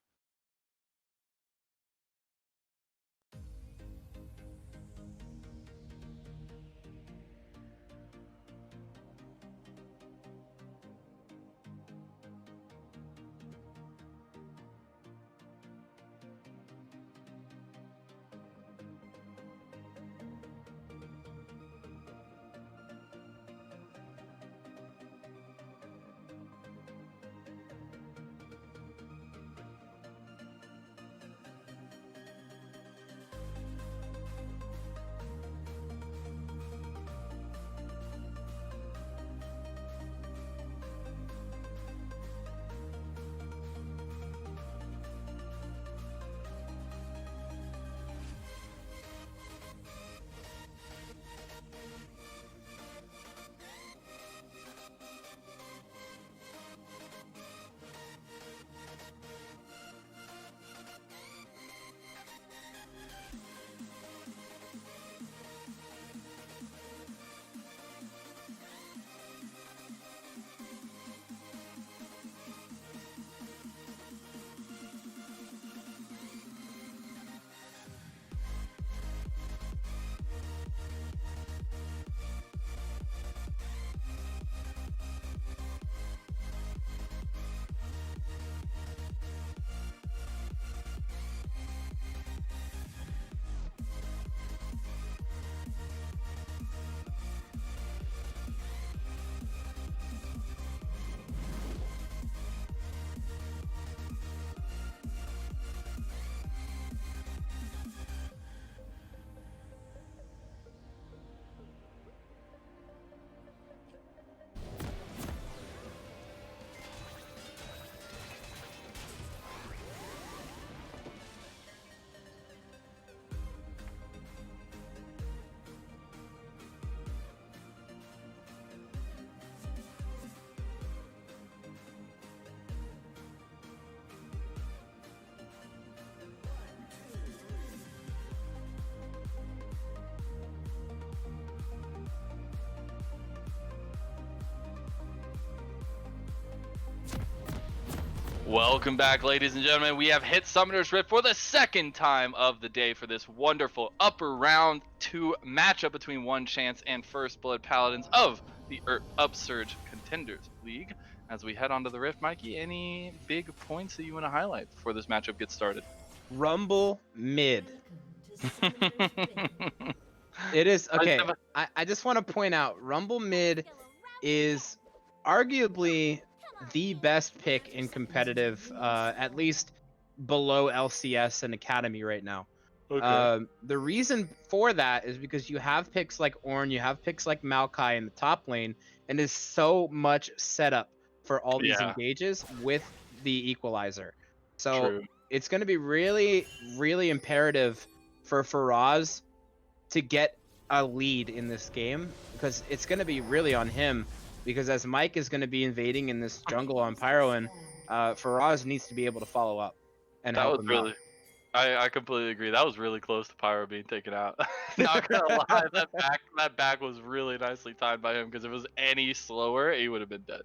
Welcome back, ladies and gentlemen. We have hit Summoner's Rift for the second time of the day for this wonderful upper round 2 matchup between ONECHANCE and First Blood Paladins of the Upsurge Contenders League. As we head onto the Rift, Mikey, any big points that you want to highlight before this matchup gets started? Rumble mid. It is okay. I just want to point out Rumble mid is arguably the best pick in competitive, at least below LCS and Academy right now. Okay. The reason for that is because you have picks like Ornn, you have picks like Maokai in the top lane, and there's so much setup for all these engages with the equalizer. So True. it's going to be really, really imperative for Faraz to get a lead in this game, because it's going to be really on him, because as Mike is going to be invading in this jungle on Pyroan, Faraz needs to be able to follow up and help him out. I completely agree. That was really close to Pyro being taken out. Not gonna lie, that back was really nicely timed by him, because if it was any slower, he would have been dead.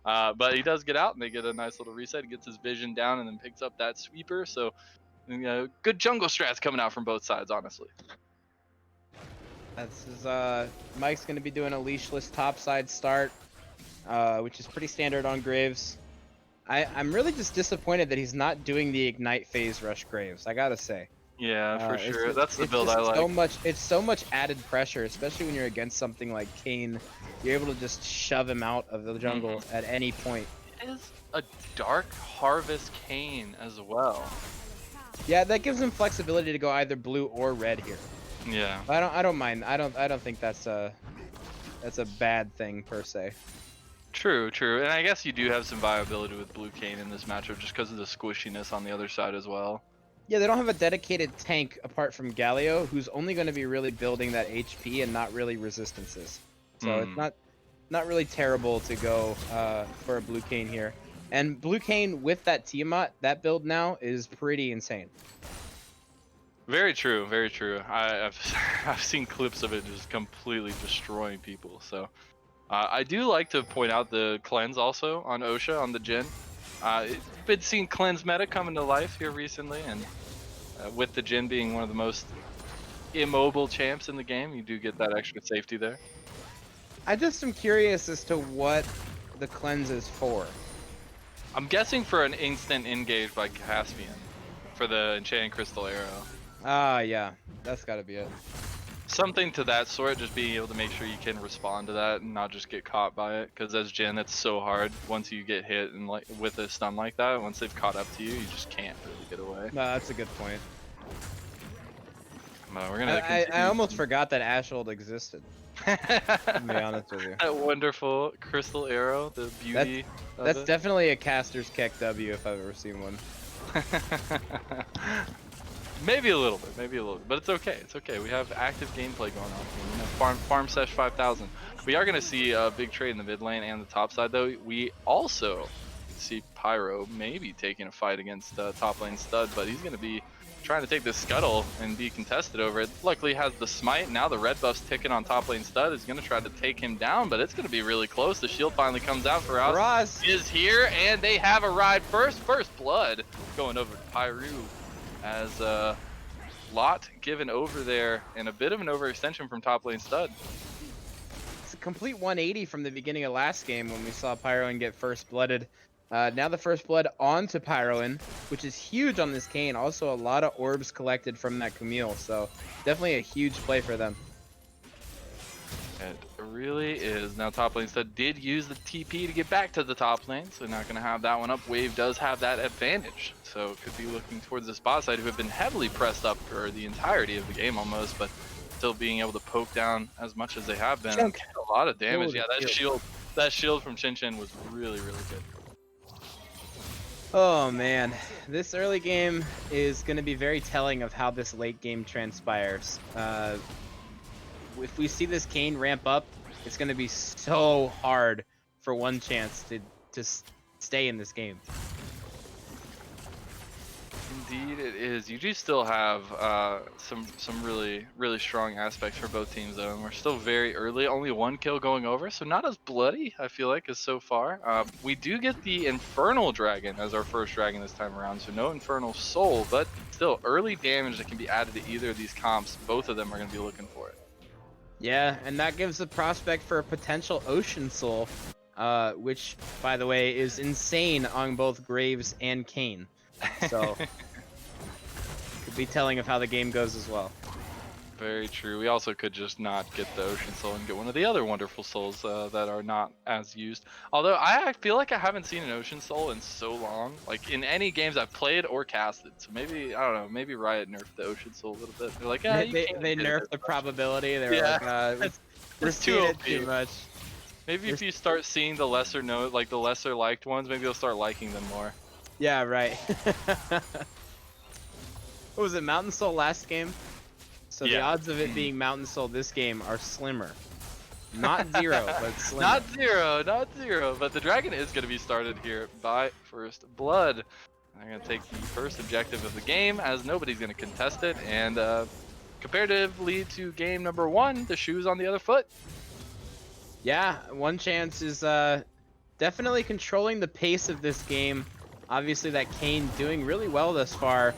But he does get out, and they get a nice little reset. He gets his vision down, and then picks up that sweeper. So, good jungle strats coming out from both sides, honestly. This is Mike's gonna be doing a leashless topside start, which is pretty standard on Graves. I'm really just disappointed that he's not doing the ignite phase rush Graves. I gotta say. Yeah, for It's sure. That's the it's build I just like. it's so much added pressure, especially when you're against something like Kayn. You're able to just shove him out of the jungle at any point. It is a Dark Harvest Kayn as well. Yeah, that gives him flexibility to go either blue or red here. Yeah. I don't mind. I don't think that's a bad thing per se. True, true. And I guess you do have some viability with blue Kayn in this matchup just because of the squishiness on the other side as well. Yeah, they don't have a dedicated tank apart from Galio, who's only going to be really building that HP and not really resistances. So it's not really terrible to go for a blue Kayn here. And blue Kayn with that Tiamat, that build now is pretty insane. Very true, very true. I've seen clips of it just completely destroying people. So I do like to point out the cleanse also on Osha on the Jhin. It's been seeing cleanse meta come into life here recently, and with the Jhin being one of the most immobile champs in the game, you do get that extra safety there. I just am curious as to what the cleanse is for. I'm guessing for an instant engage by Caspian for the Enchanted Crystal Arrow. Ah, yeah, that's got to be it. Something to that sort, just being able to make sure you can respond to that and not just get caught by it. Because as Jhin, it's so hard once you get hit and like with a stun like that. Once they've caught up to you, you just can't really get away. No, that's a good point. We're gonna. I almost forgot that Ashold existed. To be honest with you. That wonderful crystal arrow, the beauty. That's definitely a caster's keck W if I've ever seen one. Maybe a little bit, but it's okay. It's okay. We have active gameplay going on here. You know, farm sesh 5000. We are gonna see a big trade in the mid lane and the top side, though. We also see Pyro maybe taking a fight against top lane Stud, but he's gonna be trying to take this scuttle and be contested over it. Luckily has the smite. Now the red buff's ticking on top lane Stud. Is gonna try to take him down, but it's gonna be really close. The shield finally comes out for us. Roz Is here, and they have arrived first. First blood going over to Pyro. As lot given over there, and a bit of an overextension from top lane Stud. It's a complete 180 from the beginning of last game when we saw Pyroin get first blooded. Now the first blood onto Pyroin, which is huge on this Kayn. Also a lot of orbs collected from that Camille, so definitely a huge play for them. It really is. Now top lane Stud did use the TP to get back to the top lane, so not going to have that one up. Wave does have that advantage, so could be looking towards the bot side, who have been heavily pressed up for the entirety of the game almost, but still being able to poke down as much as they have been. Chunk. A lot of damage. Holy Yeah, that shield from Chin Chin was really, really good. Oh man, this early game is going to be very telling of how this late game transpires. If we see this Kayn ramp up, it's going to be so hard for ONECHANCE to stay in this game. Indeed it is. You do still have some really, really strong aspects for both teams though, and we're still very early. Only one kill going over, so not as bloody, I feel like, as so far. We do get the Infernal Dragon as our first dragon this time around, so no Infernal Soul, but still early damage that can be added to either of these comps. Both of them are going to be looking for it. Yeah, and that gives the prospect for a potential Ocean Soul, which, by the way, is insane on both Graves and Kayn. So, could be telling of how the game goes as well. Very true. We also could just not get the Ocean Soul and get one of the other wonderful souls that are not as used. Although I feel like I haven't seen an Ocean Soul in so long, like in any games I've played or casted. So maybe, I don't know, maybe Riot nerfed the Ocean Soul a little bit. They're like, They nerfed the probability. They were like, we're seeing it too much. Maybe if you start seeing the lesser like the lesser liked ones, maybe you'll start liking them more. Yeah, right. What was it, Mountain Soul last game? So the odds of it being Mountain Soul this game are slimmer. Not zero, but slimmer. Not zero, but the dragon is going to be started here by First Blood. They're going to take the first objective of the game, as nobody's going to contest it, and comparatively to game number 1, the shoe's on the other foot. Yeah, ONECHANCE is definitely controlling the pace of this game. Obviously that Kayn doing really well thus far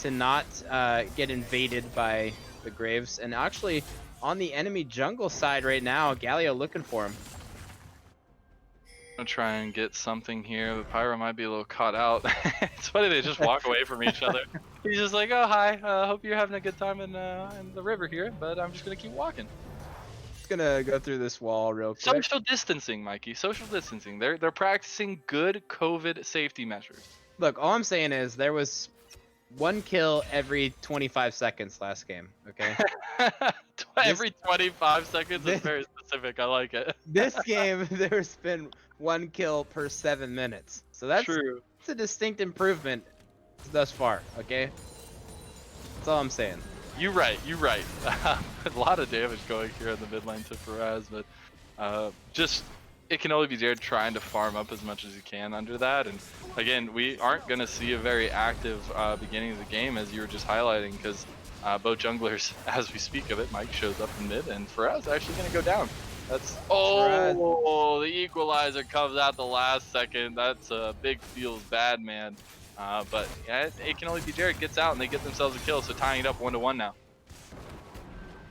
to not get invaded by the Graves, and actually on the enemy jungle side right now. Galio looking for him. I'm gonna try and get something here. The Pyro might be a little caught out. It's funny they just walk away from each other. He's just like, oh hi, hope you're having a good time in the river here, but I'm just gonna keep walking. Just gonna go through this wall real quick. Social distancing, Mikey. Social distancing. They're practicing good COVID safety measures. Look, all I'm saying is there was 1 kill every 25 seconds last game. Okay. Every 25 seconds is very specific. I like it. This game, there's been 1 kill per 7 minutes. So that's True. It's a distinct improvement thus far. Okay. That's all I'm saying. You're right. A lot of damage going here in the mid lane to Faraz, but just it can only be Jared trying to farm up as much as he can under that. And again, we aren't going to see a very active beginning of the game, as you were just highlighting, because both junglers, as we speak of it, Mike shows up in mid, and Faraz actually going to go down. That's the equalizer comes out the last second. That's big feels bad, man. But yeah, it can only be Jared gets out and they get themselves a kill, so tying it up 1-1 now.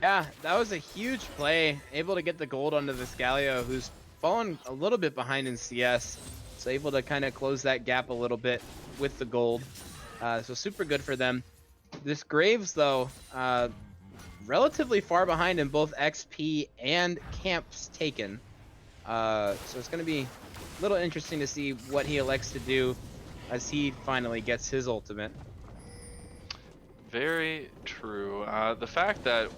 Yeah, that was a huge play. Able to get the gold onto this Galio, who's fallen a little bit behind in CS. So able to kind of close that gap a little bit with the gold. So super good for them. This Graves, though, relatively far behind in both XP and camps taken. So it's going to be a little interesting to see what he elects to do as he finally gets his ultimate. Very true. The fact that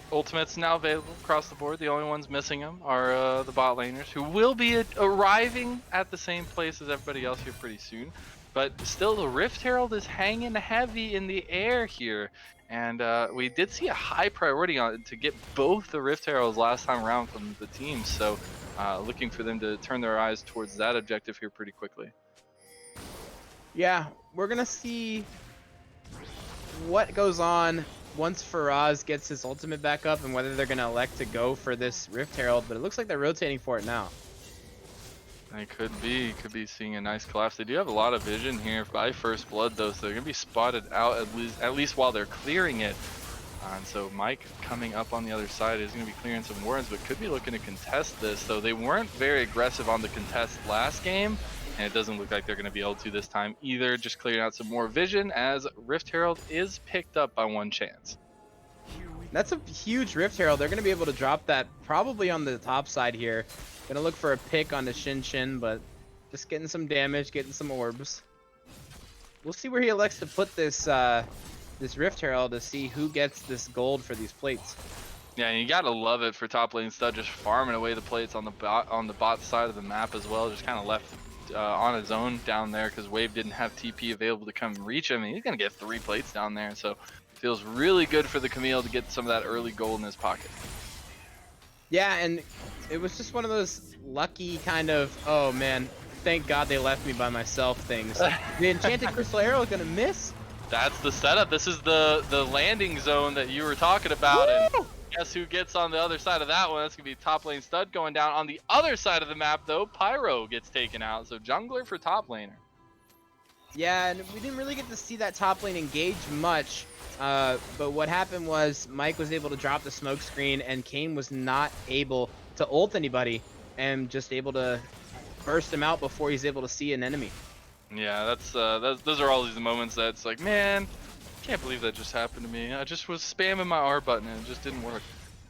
ultimates now available across the board, the only ones missing them are the bot laners, who will be arriving at the same place as everybody else here pretty soon. But still, the Rift Herald is hanging heavy in the air here. And we did see a high priority on it to get both the Rift Heralds last time around from the team. So looking for them to turn their eyes towards that objective here pretty quickly. Yeah, we're going to see what goes on once Faraz gets his ultimate back up and whether they're going to elect to go for this Rift Herald. But it looks like they're rotating for it now. They could be seeing a nice collapse. They do have a lot of vision here by First Blood, though, so they're going to be spotted out at least while they're clearing it. And so Mike coming up on the other side is going to be clearing some wards, but could be looking to contest this. So they weren't very aggressive on the contest last game, and it doesn't look like they're going to be able to this time either. Just clearing out some more vision as Rift Herald is picked up by ONECHANCE. That's a huge Rift Herald. They're going to be able to drop that probably on the top side here. Gonna look for a pick on the Shin, but just getting some damage, getting some orbs. We'll see where he elects to put this this Rift Herald to see who gets this gold for these plates. Yeah, and you gotta love it for top lane Stud just farming away the plates on the bot side of the map as well. Just kind of left on his own down there because Wave didn't have TP available to come reach him. And he's gonna get 3 plates down there, so feels really good for the Camille to get some of that early gold in his pocket. Yeah, and it was just one of those lucky kind of, oh man, thank God they left me by myself things. The Enchanted Crystal Arrow is gonna miss. That's the setup. This is the landing zone that you were talking about. Woo! And guess who gets on the other side of that one? That's gonna be top lane Stud going down. On the other side of the map, though, Pyro gets taken out. So jungler for top laner. Yeah, and we didn't really get to see that top lane engage much. But what happened was Mike was able to drop the smoke screen and Kane was not able to ult anybody and just able to burst him out before he's able to see an enemy. Yeah, those are all these moments that's like, man, can't believe that just happened to me. I just was spamming my R button and it just didn't work.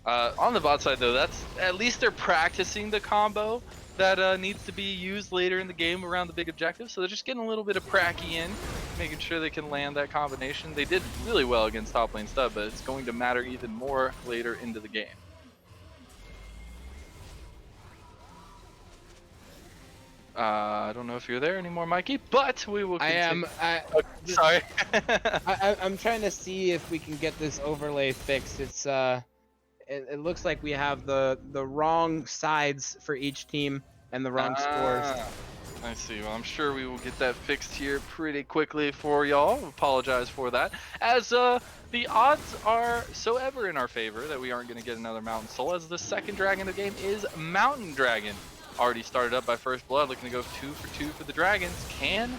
On the bot side though, that's at least they're practicing the combo that needs to be used later in the game around the big objective. So they're just getting a little bit of pracky in, making sure they can land that combination. They did really well against top lane Stud, but it's going to matter even more later into the game. I don't know if you're there anymore, Mikey, but we will continue. Sorry. I'm trying to see if we can get this overlay fixed. It's it looks like we have the wrong sides for each team and the wrong scores. I see. Well, I'm sure we will get that fixed here pretty quickly for y'all. Apologize for that. As the odds are so ever in our favor that we aren't going to get another Mountain Soul, as the second dragon of the game is Mountain Dragon. Already started up by First Blood, looking to go 2 for 2 for the Dragons. Can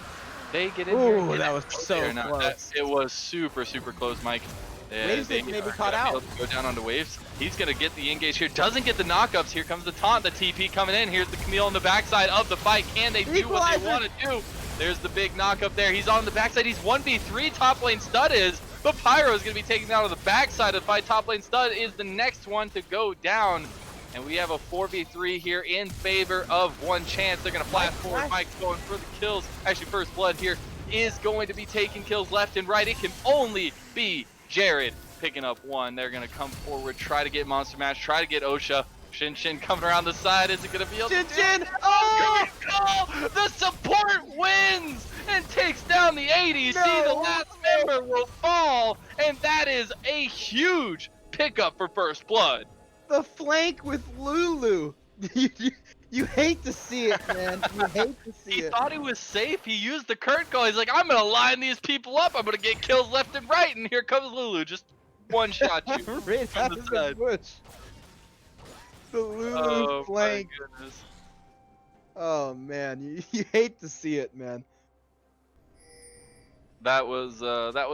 they get in here? Ooh, that was so close. It was super, super close, Mike. Waves they maybe are caught gonna be out. able to go down onto Waves. He's gonna get the engage here. Doesn't get the knockups. Here comes the taunt. The TP coming in. Here's the Camille on the backside of the fight. Can they do what they want to do? There's the big knockup there. He's on the backside. He's 1v3. Top lane Stud is. But Pyro is gonna be taken out of the backside of the fight. Top lane Stud is the next one to go down. And we have a 4v3 here in favor of One Chance. They're gonna flash forward. Mike's going for the kills. Actually, First Blood here is going to be taking kills left and right. It can only be Jared picking up one. They're gonna come forward, try to get Monster Mash, try to get Osha. Shin coming around the side. Is it gonna be able to Shin! Oh, good call! The support wins and takes down the ADC. The last member will fall, and that is a huge pickup for First Blood. The flank with Lulu. You hate to see it, man. You hate to see He it. thought he was safe. He used the current call. He's like, I'm gonna line these people up. I'm gonna get kills left and right. And here comes Lulu, just one shot you Right from out the of side. bush. The Lulu Oh flank. my goodness. Oh man, you hate to see it, man. That was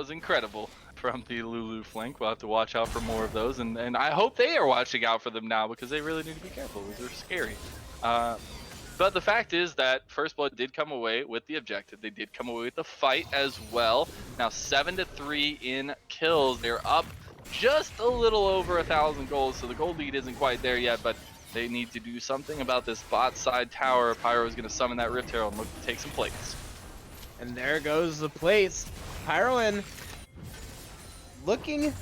incredible from the Lulu flank. We'll have to watch out for more of those, and I hope they are watching out for them now because they really need to be careful. Those are scary. But the fact is that First Blood did come away with the objective. They did come away with the fight as well. Now 7-3 in kills. They're up just a little over 1,000 gold, so the gold lead isn't quite there yet, but they need to do something about this bot side tower. Pyro is going to summon that Rift Herald and look to take some plates. And there goes the plates. Pyroin looking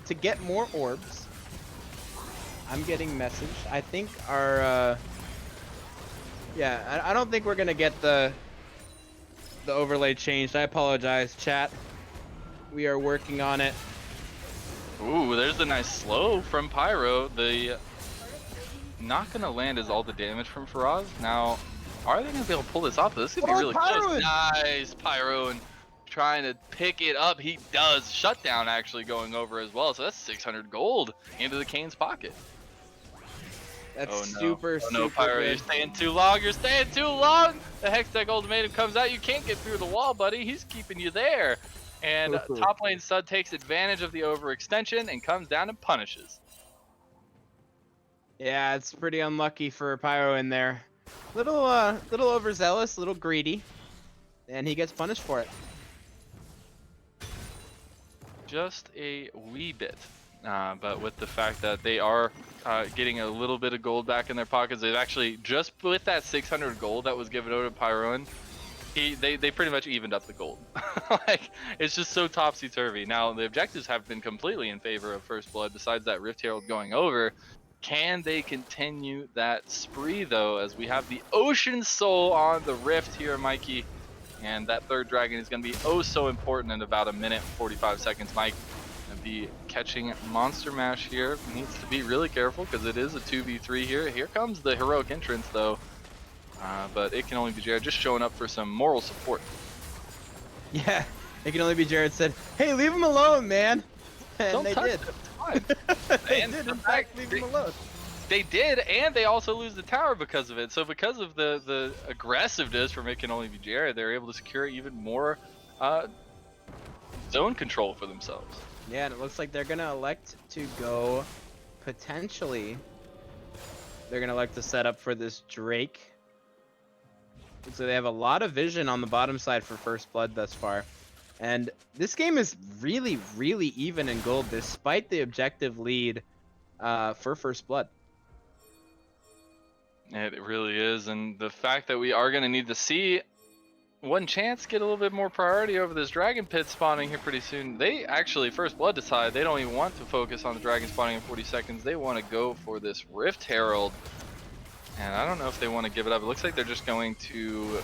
to get more orbs. I'm getting message. I think our yeah, I don't think we're gonna get the overlay changed. I apologize, chat. We are working on it. Ooh, there's a nice slow from Pyro. The not gonna land is all the damage from Faraz. Now, are they gonna be able to pull this off? This could be really close. Nice, Pyro, and trying to pick it up. He does. Shutdown actually going over as well. So that's 600 gold into the Kane's pocket. That's super Pyro, good. you're staying too long. You're staying too long. The Hextech Ultimatum comes out. You can't get through the wall, buddy. He's keeping you there. And top lane Sud takes advantage of the overextension and comes down and punishes. Yeah, it's pretty unlucky for Pyro in there. Little overzealous, little greedy, and he gets punished for it. Just a wee bit. But with the fact that they are getting a little bit of gold back in their pockets, they've actually, just with that 600 gold that was given over to Pyroan, they pretty much evened up the gold. Like, it's just so topsy-turvy. Now, the objectives have been completely in favor of First Blood, besides that Rift Herald going over. Can they continue that spree, though, as we have the Ocean Soul on the Rift here, Mikey? And that third dragon is going to be oh so important in about 1 minute and 45 seconds, Mike. Be catching Monster Mash here. Needs to be really careful because it is a 2v3 here. Here comes the heroic entrance though, but it can only be Jared just showing up for some moral support. Yeah, it can only be Jared said, "Hey, leave him alone, man." And Don't they touch did. it. They And did, in in fact, leave him alone. They did, and they also lose the tower because of it. So because of the aggressiveness from it can only be Jared, they're able to secure even more zone control for themselves. Yeah, and it looks like they're gonna elect to go, potentially, they're gonna elect to set up for this Drake. So they have a lot of vision on the bottom side for First Blood thus far. And this game is really, really even in gold, despite the objective lead for First Blood. It really is, and the fact that we are going to need to see One Chance get a little bit more priority over this Dragon Pit spawning here pretty soon. They actually, First Blood, decide they don't even want to focus on the Dragon spawning in 40 seconds. They want to go for this Rift Herald, and I don't know if they want to give it up. It looks like they're just going to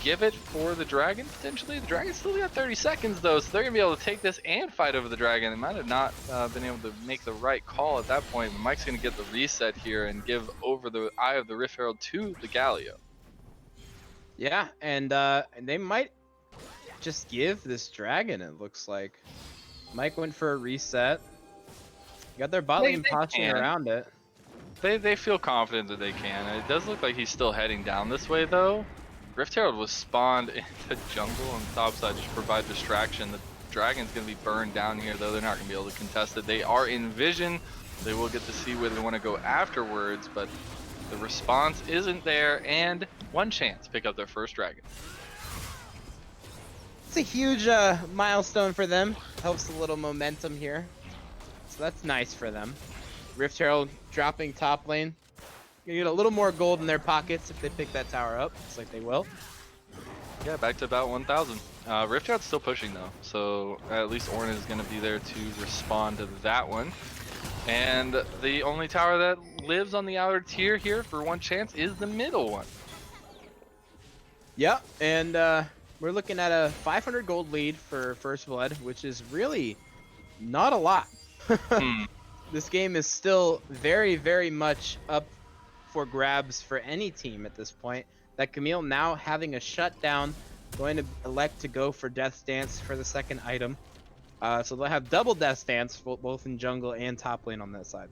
give it for the Dragon, potentially. The Dragon's still got 30 seconds, though, so they're going to be able to take this and fight over the Dragon. They might have not been able to make the right call at that point, but Mike's going to get the reset here and give over the Eye of the Rift Herald to the Galio. Yeah, and they might just give this Dragon, it looks like. Mike went for a reset. Got their bot lane posturing around it. They feel confident that they can. It does look like he's still heading down this way, though. Rift Herald was spawned in the jungle on the top side just to provide distraction. The dragon's going to be burned down here, though. They're not going to be able to contest it. They are in vision. They will get to see where they want to go afterwards, but the response isn't there, and One Chance pick up their first dragon. It's a huge milestone for them. Helps a little momentum here. So that's nice for them. Rift Herald dropping top lane. Gonna get a little more gold in their pockets if they pick that tower up. Looks like they will. Yeah, back to about 1,000. Rift Herald's still pushing, though, so at least Ornn is going to be there to respond to that one. And the only tower that lives on the outer tier here for One Chance is the middle one. Yep, and we're looking at a 500 gold lead for First Blood, which is really not a lot. This game is still very, very much up for grabs for any team at this point. That Camille now having a shutdown, going to elect to go for Death's Dance for the second item. So they'll have double Death's Dance both in jungle and top lane on that side.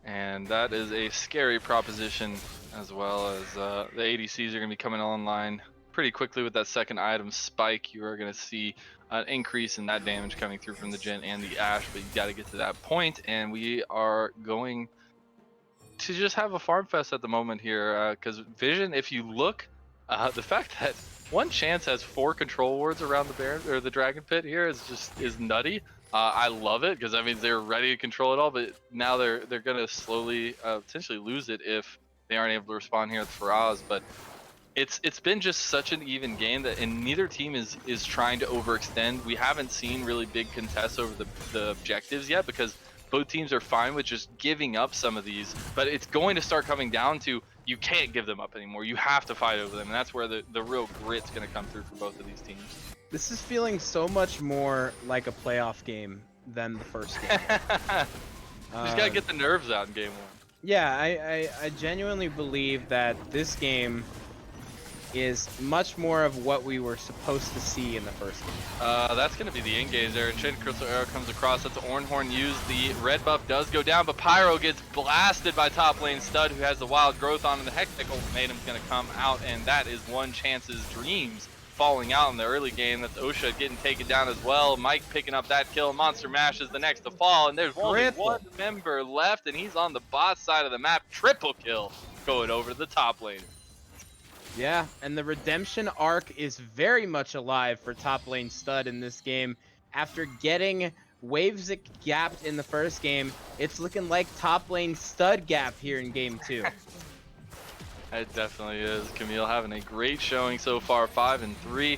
And that is a scary proposition, as well as the ADCs are going to be coming online pretty quickly with that second item spike. You are going to see an increase in that damage coming through from the Jhin and the Ashe, but you got to get to that point, and we are going to just have a farm fest at the moment here, because Vision, if you look, the fact that One Chance has 4 control wards around the Baron or the Dragon Pit here is nutty. I love it, because that means they're ready to control it all, but now they're gonna slowly potentially lose it if they aren't able to respond here with Faraz. But it's been just such an even game that, and neither team is trying to overextend. We haven't seen really big contests over the objectives yet, because both teams are fine with just giving up some of these, but it's going to start coming down to you can't give them up anymore. You have to fight over them, and that's where the real grit's going to come through for both of these teams. This is feeling so much more like a playoff game than the first game. Just got to get the nerves out in game 1. Yeah, I genuinely believe that this game is much more of what we were supposed to see in the first game. That's going to be the engage there. Chain Crystal Arrow comes across. That's Ornhorn used. The red buff does go down, but Pyro gets blasted by top lane Stud, who has the wild growth on, and the Hextech ultimatum's going to come out, and that is One Chance's dreams falling out in the early game. That's Osha getting taken down as well. Mike picking up that kill. Monster Mash is the next to fall, and there's only one member left, and he's on the bot side of the map. Triple kill going over to the top lane. Yeah, and the redemption arc is very much alive for top lane Stud in this game. After getting Waves gapped in the first game, it's looking like top lane Stud gap here in game 2. It definitely is. Camille having a great showing so far, 5-3,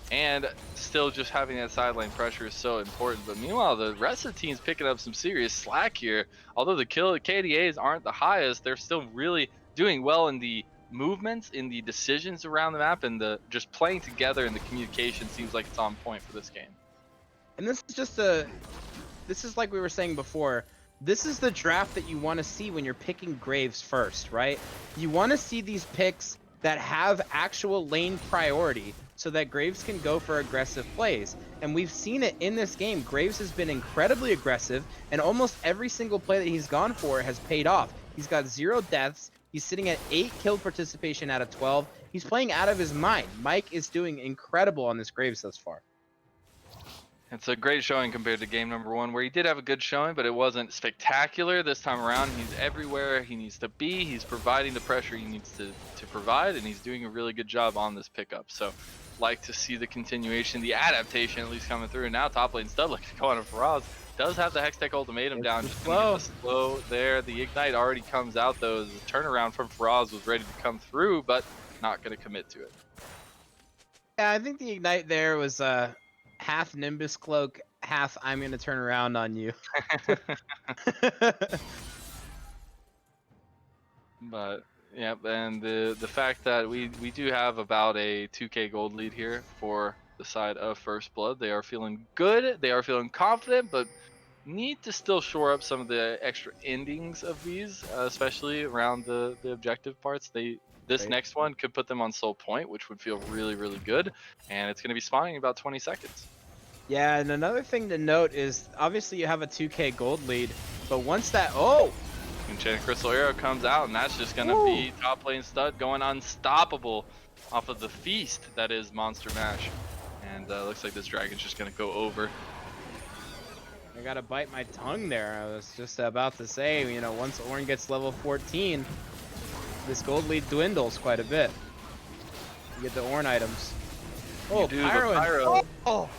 and still just having that sideline pressure is so important. But meanwhile, the rest of the team's picking up some serious slack here. Although the KDAs aren't the highest, they're still really doing well in the movements, in the decisions around the map, and the just playing together, and the communication seems like it's on point for this game. And this is like we were saying before, this is the draft that you want to see when you're picking Graves first, right? You want to see these picks that have actual lane priority so that Graves can go for aggressive plays. And we've seen it in this game. Graves has been incredibly aggressive, and almost every single play that he's gone for has paid off. He's got 0 deaths. He's sitting at 8 kill participation out of 12. He's playing out of his mind. Mike is doing incredible on this Graves thus far. It's a great showing compared to game number 1, where he did have a good showing, but it wasn't spectacular. This time around, he's everywhere he needs to be. He's providing the pressure he needs to provide, and he's doing a really good job on this pickup. So, like to see the continuation, the adaptation at least coming through. And now top lane Stud looking to go on to Faraz. Does have the Hextech ultimatum down, just gonna get the slow there. The Ignite already comes out though. The turnaround from Faraz was ready to come through, but not gonna commit to it. Yeah, I think the Ignite there was half Nimbus Cloak, half I'm gonna turn around on you. But yeah, and the fact that we do have about a 2k gold lead here for the side of First Blood. They are feeling good, they are feeling confident, but need to still shore up some of the extra endings of these, especially around the objective parts. This next one could put them on Soul Point, which would feel really, really good, and it's going to be spawning in about 20 seconds. Yeah, and another thing to note is obviously you have a 2k gold lead, but once that Enchanted Crystal Arrow comes out, and that's just going to be top lane Stud going unstoppable off of the feast that is Monster Mash. And looks like this dragon's just gonna go over. I gotta bite my tongue there. I was just about to say, you know, once Ornn gets level 14, this gold lead dwindles quite a bit. You get the Ornn items. Oh, do, but Pyro. Pyro. Oh,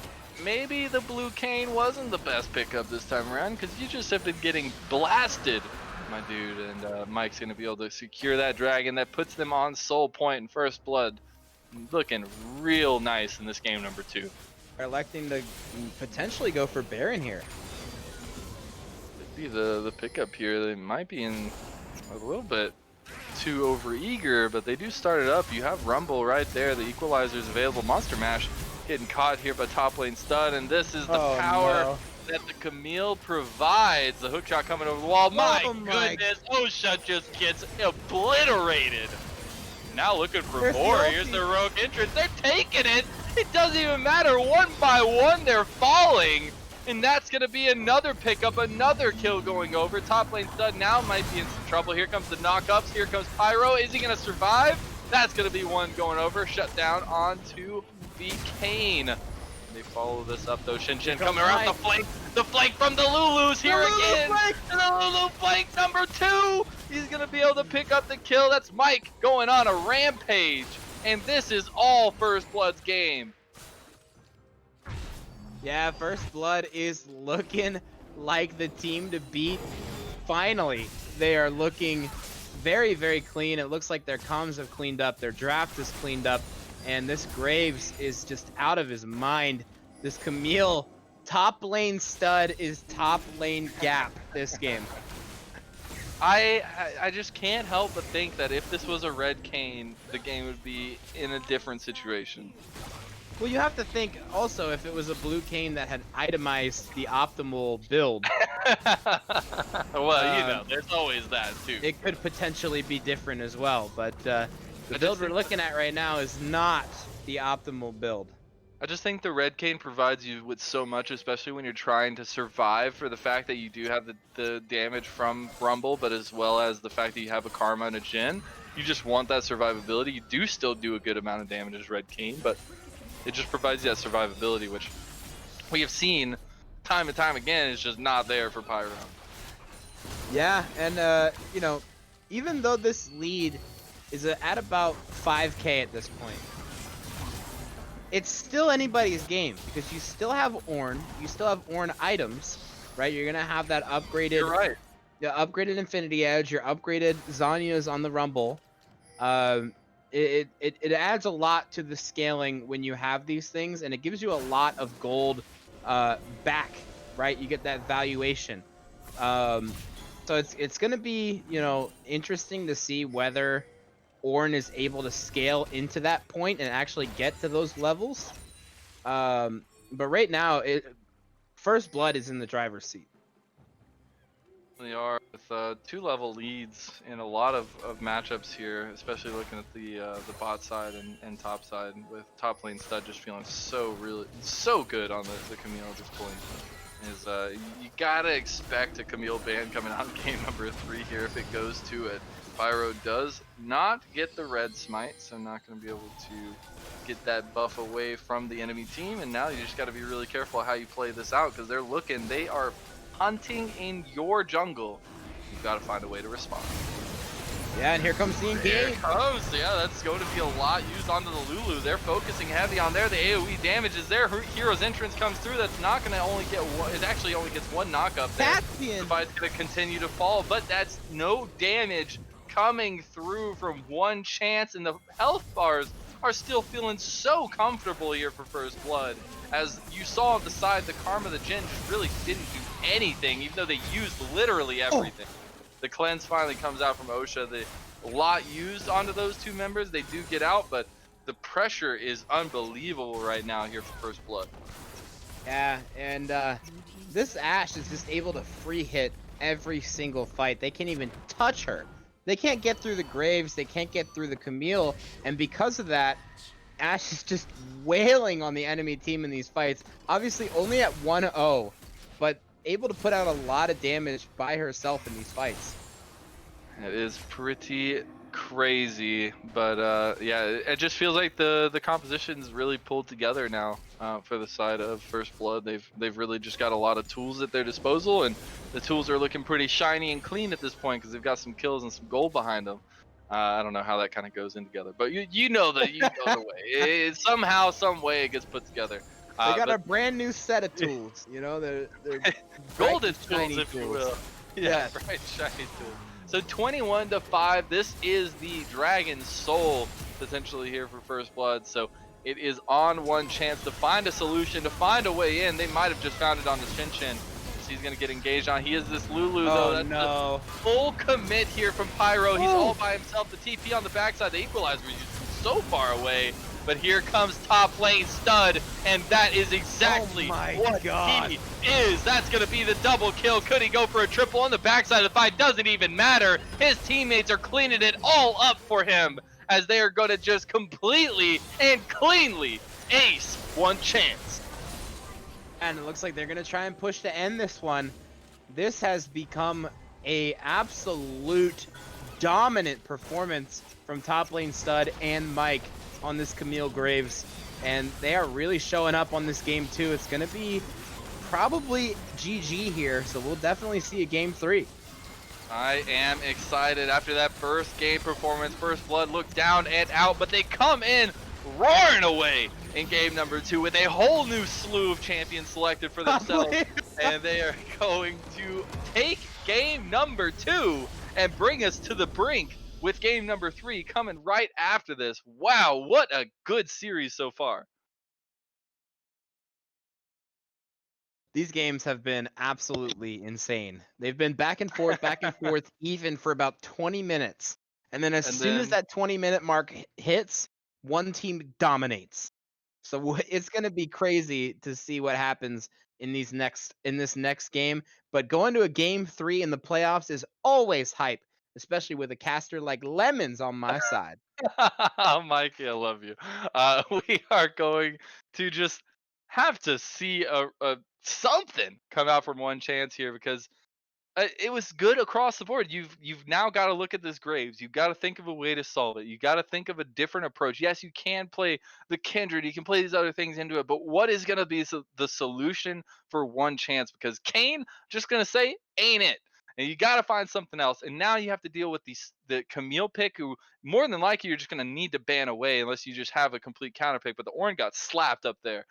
Maybe the blue cane wasn't the best pickup this time around, because you just have been getting blasted, my dude. And Mike's gonna be able to secure that dragon. That puts them on soul point in first blood. Looking real nice in this game number 2. they're electing to potentially go for Baron here. Could be the pickup here. They might be in a little bit too overeager, but they do start it up. You have Rumble right there. The equalizer's available. Monster Mash getting caught here by top lane Stud, and this is the power that the Camille provides. The hook shot coming over the wall. My goodness, OSHA just gets obliterated. Now looking for more. Here's the rogue entrance. They're taking it. It doesn't even matter. One by one, they're falling. And that's going to be another pickup, another kill going over. Top lane Stud now might be in some trouble. Here comes the knockups. Here comes Pyro. Is he going to survive? That's going to be one going over. Shut down onto the Kane. They follow this up though. Shin coming around the flank. The flank from the Lulu's here again. And the Lulu flank number 2. He's going to be able to pick up the kill. That's Mike going on a rampage. And this is all First Blood's game. Yeah, First Blood is looking like the team to beat. Finally, they are looking very, very clean. It looks like their comms have cleaned up. Their draft is cleaned up. And this Graves is just out of his mind. This Camille top lane Stud is top lane Gap this game. I just can't help but think that if this was a red Kane, the game would be in a different situation. Well, you have to think also if it was a blue Kane that had itemized the optimal build. Well, you know, there's always that too. It could potentially be different as well, but the build we're looking at right now is not the optimal build. I just think the red Kane provides you with so much, especially when you're trying to survive, for the fact that you do have the damage from Rumble, but as well as the fact that you have a Karma and a Jhin. You just want that survivability. You do still do a good amount of damage as red Kane, but it just provides you that survivability, which we have seen time and time again is just not there for Pyro. Yeah, and you know, even though this lead is at about 5k at this point, it's still anybody's game because you still have Ornn, you still have Ornn items, right? You're gonna have that upgraded, You're right. The upgraded Infinity Edge, your upgraded Zanya's on the Rumble. It adds a lot to the scaling when you have these things, and it gives you a lot of gold back, right? You get that valuation. So it's gonna be, you know, interesting to see whether Ornn is able to scale into that point and actually get to those levels. But right now, First Blood is in the driver's seat. They are with 2-level leads in a lot of matchups here, especially looking at the bot side and top side, with top lane Stud just feeling so good on the Camille at this point. You gotta expect a Camille ban coming out in game number 3 here if it goes to it. Pyro does not get the red smite, so not going to be able to get that buff away from the enemy team. And now you just got to be really careful how you play this out, because they are hunting in your jungle. You've got to find a way to respond. Yeah, and here comes the engage. Here it comes. Yeah, that's going to be a lot used onto the Lulu. They're focusing heavy on there. The AoE damage is there. Hero's entrance comes through. That's not going to only get one. It actually only gets one knockup there. The fight's going to continue to fall, but that's no damage coming through from ONECHANCE, and the health bars are still feeling so comfortable here for First Blood. As you saw on the side, the Karma, the Jhin just really didn't do anything, even though they used literally everything. The cleanse finally comes out from OSHA. The lot used onto those two members, they do get out, but the pressure is unbelievable right now here for First Blood. Yeah, and this Ashe is just able to free hit every single fight. They can't even touch her. They can't get through the Graves, they can't get through the Camille, and because of that, Ashe is just wailing on the enemy team in these fights. Obviously only at 1-0, but able to put out a lot of damage by herself in these fights. It is pretty crazy, but yeah, it just feels like the composition's really pulled together now for the side of First Blood. They've really just got a lot of tools at their disposal, and the tools are looking pretty shiny and clean at this point because they've got some kills and some gold behind them. I don't know how that kind of goes in together, but you know the way. Somehow, some way, it gets put together. They got But a brand new set of tools. You know, they're bright golden and tools, shiny if you tools. will. Yeah, Yes. bright shiny tools. So 21-5. This is the Dragon Soul potentially here for First Blood. So it is on one chance to find a solution, to find a way in. They might have just found it on the Shin Shin. He's gonna get engaged on. He is this Lulu though. Oh That's no! the full commit here from Pyro. He's Woo. all by himself. The TP on the backside. The equalizer is so far away. But here comes top lane Stud, and that is exactly what God. he is. That's going to be the double kill. Could he go for a triple on the backside of the fight? Doesn't even matter. His teammates are cleaning it all up for him as they are going to just completely and cleanly ace one chance. And it looks like they're gonna try and push to end this one. This has become a absolute dominant performance from top lane Stud and Mike on this Camille Graves, and they are really showing up on this game too. It's gonna be probably GG here, so we'll definitely see a game 3. I am excited after that first game performance. First Blood looked down and out, but they come in roaring away in game number 2 with a whole new slew of champions selected for themselves. And they are going to take game number 2 and bring us to the brink with game number 3 coming right after this. Wow, what a good series so far. These games have been absolutely insane. They've been back and forth, even for about 20 minutes. And then as soon as that 20-minute mark hits, one team dominates. So it's going to be crazy to see what happens in this next game. But going to a game 3 in the playoffs is always hype, especially with a caster like Lemons on my side. Mikey, I love you. We are going to just have to see a something come out from one chance here because it was good across the board. You've now got to look at this Graves. You've got to think of a way to solve it. You got to think of a different approach. Yes, you can play the Kindred. You can play these other things into it. But what is going to be the solution for one chance? Because Kane, just going to say, ain't it. And you got to find something else. And now you have to deal with the Camille pick, who more than likely you're just going to need to ban away unless you just have a complete counter pick. But the Ornn got slapped up there.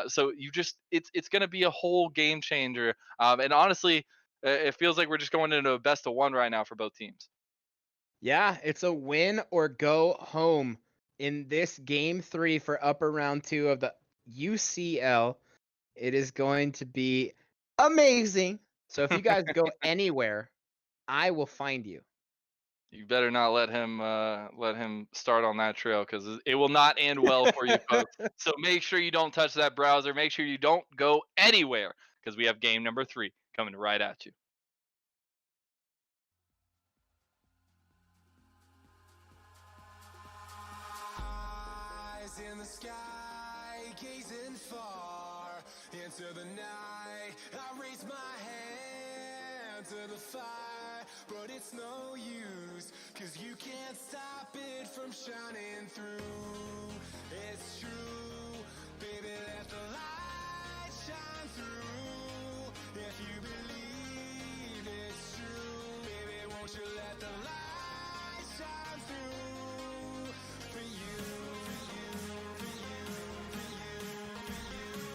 So it's going to be a whole game changer. And honestly, it feels like we're just going into a best of one right now for both teams. Yeah, it's a win or go home in this game 3 for upper round 2 of the UCL. It is going to be amazing. So if you guys go anywhere, I will find you. You better not let him start on that trail because it will not end well for you folks. So make sure you don't touch that browser. Make sure you don't go anywhere because we have game number 3 coming right at you. Eyes in the sky, gazing far into the night. I raise my hand to the fire, but it's no use, 'cause you can't stop it from shining through. It's true, baby, let the light shine through. If you believe it's true, baby, won't you let the light shine through for you, for you, for you, for you, for you.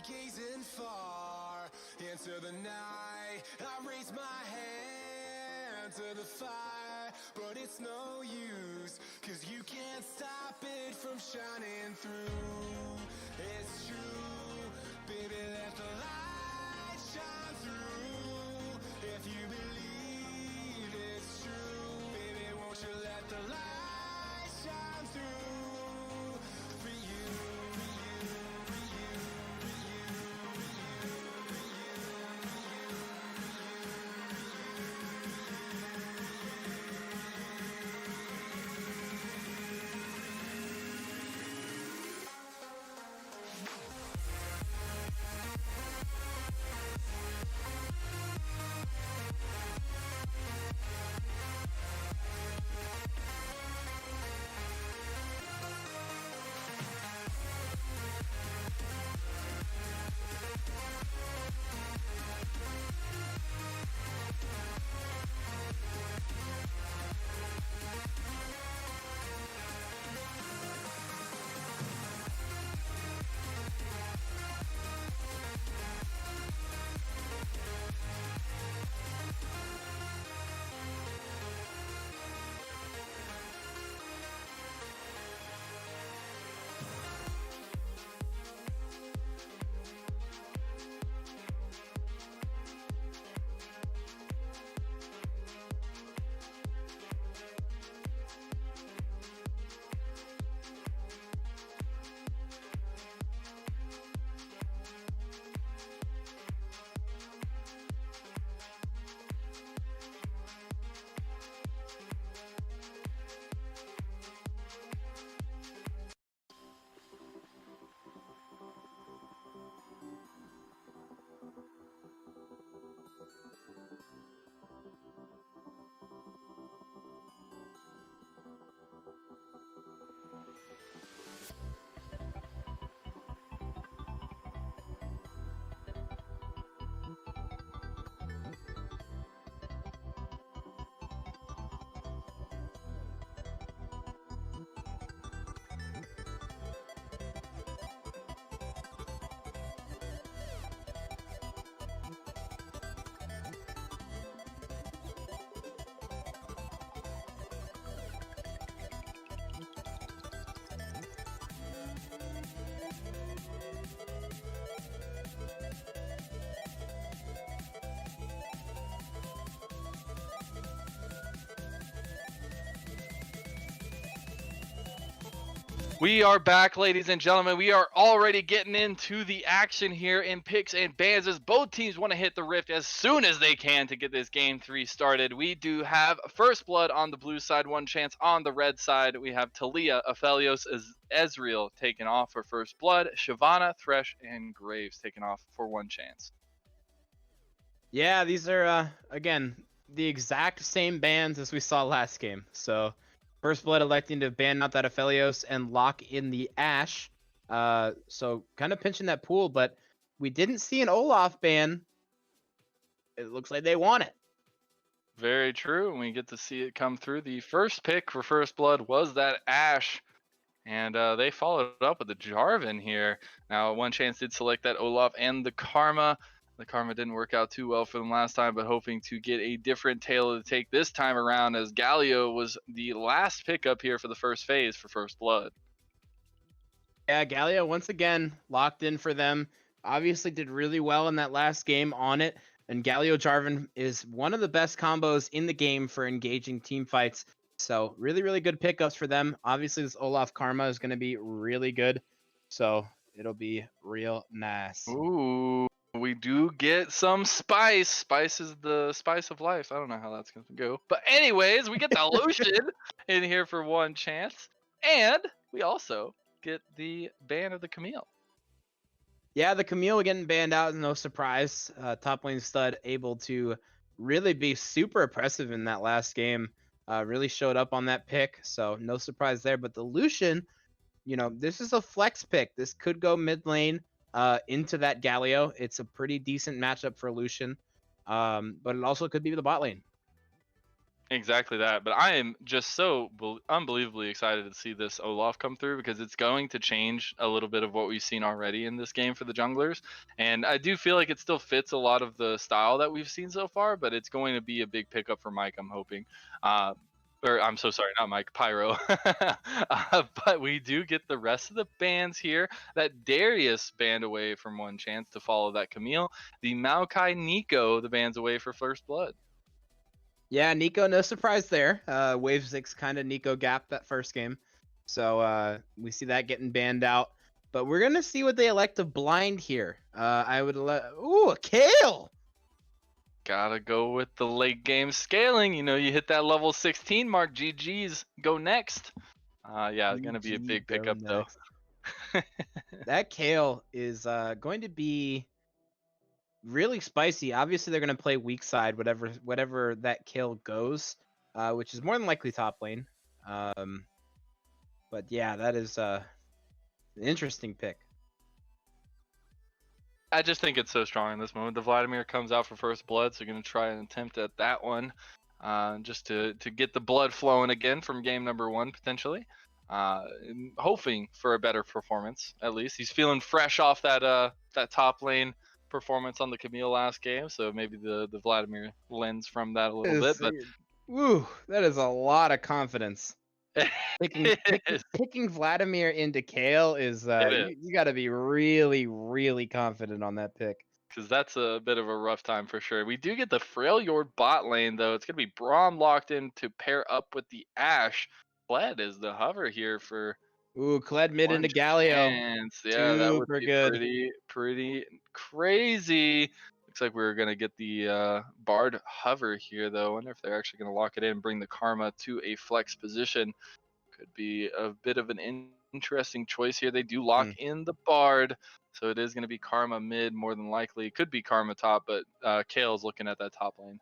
gazing far into the night. I raise my hand to the fire, but it's no use, 'cause you can't stop it from shining through. It's true, baby, let the light shine through. If you believe it's true, baby, won't you let the light shine through for you, for you, for you, for you, for you, for you, We are back, ladies and gentlemen. We are already getting into the action here in picks and bans as both teams want to hit the rift as soon as they can to get this game 3 started. We do have First Blood on the blue side, One Chance on the red side. We have Talia, Aphelios, Ezreal taking off for First Blood, Shyvana, Thresh, and Graves taking off for One Chance. Yeah, these are, again, the exact same bans as we saw last game. So, First Blood electing to ban out that Aphelios and lock in the Ashe. So, kind of pinching that pool, but we didn't see an Olaf ban. It looks like they want it. Very true, and we get to see it come through. The first pick for First Blood was that Ashe, and they followed up with the Jarvan here. Now, One Chance did select that Olaf and the Karma. The Karma didn't work out too well for them last time, but hoping to get a different tail to take this time around, as Galio was the last pickup here for the first phase for First Blood. Yeah, Galio once again locked in for them. Obviously did really well in that last game on it. And Galio Jarvan is one of the best combos in the game for engaging team fights. So really, really good pickups for them. Obviously, this Olaf Karma is going to be really good. So it'll be real nice. Ooh, we do get some spice. Spice is the spice of life. I don't know how that's going to go. But anyways, we get the Lucian in here for One Chance. And we also get the ban of the Camille. Yeah, the Camille getting banned out, no surprise. Top lane stud able to really be super impressive in that last game. Really showed up on that pick, so no surprise there. But the Lucian, you know, this is a flex pick. This could go mid lane into that Galio. It's a pretty decent matchup for Lucian, but it also could be the bot lane. Exactly that. But I am just so unbelievably excited to see this Olaf come through because it's going to change a little bit of what we've seen already in this game for the junglers. And I do feel like it still fits a lot of the style that we've seen so far, but it's going to be a big pickup for Mike, I'm hoping. Or I'm so sorry, not Mike, Pyro. But we do get the rest of the bands here. That Darius band away from One Chance to follow that Camille. The Maokai Nico, the band's away for First Blood. Yeah, Nico, no surprise there. Wave 6 kind of Nico gap that first game. So we see that getting banned out. But we're going to see what they elect to blind here. I would ooh, a Kale! Gotta go with the late game scaling. You know, you hit that level 16 mark. GG's. Go next. Yeah, it's gonna be a GG, big go pickup though. next. That Kale is going to be really spicy. Obviously, they're going to play weak side, whatever that Kale goes, which is more than likely top lane. But yeah, that is an interesting pick. I just think it's so strong in this moment. The Vladimir comes out for First Blood, so you're gonna try and attempt at that one, just to get the blood flowing again from game number 1 potentially. Hoping for a better performance at least. He's feeling fresh off that top lane performance on the Camille last game, so maybe the Vladimir lens from that a little bit. But Woo, that is a lot of confidence. it is. Picking Vladimir into Kale is you got to be really, really confident on that pick. Because that's a bit of a rough time for sure. We do get the Freljord bot lane though. It's gonna be Braum locked in to pair up with the Ashe. Kled is the hover here for Ooh, Kled mid into Galio. ONECHANCE. Yeah, that would Super be good. pretty crazy. Looks like we're gonna get the Bard hover here though. I wonder if they're actually gonna lock it in, bring the Karma to a flex position. Could be a bit of an interesting choice here. They do lock in the Bard, so it is going to be Karma mid more than likely. Could be Karma top, but Kale's looking at that top lane.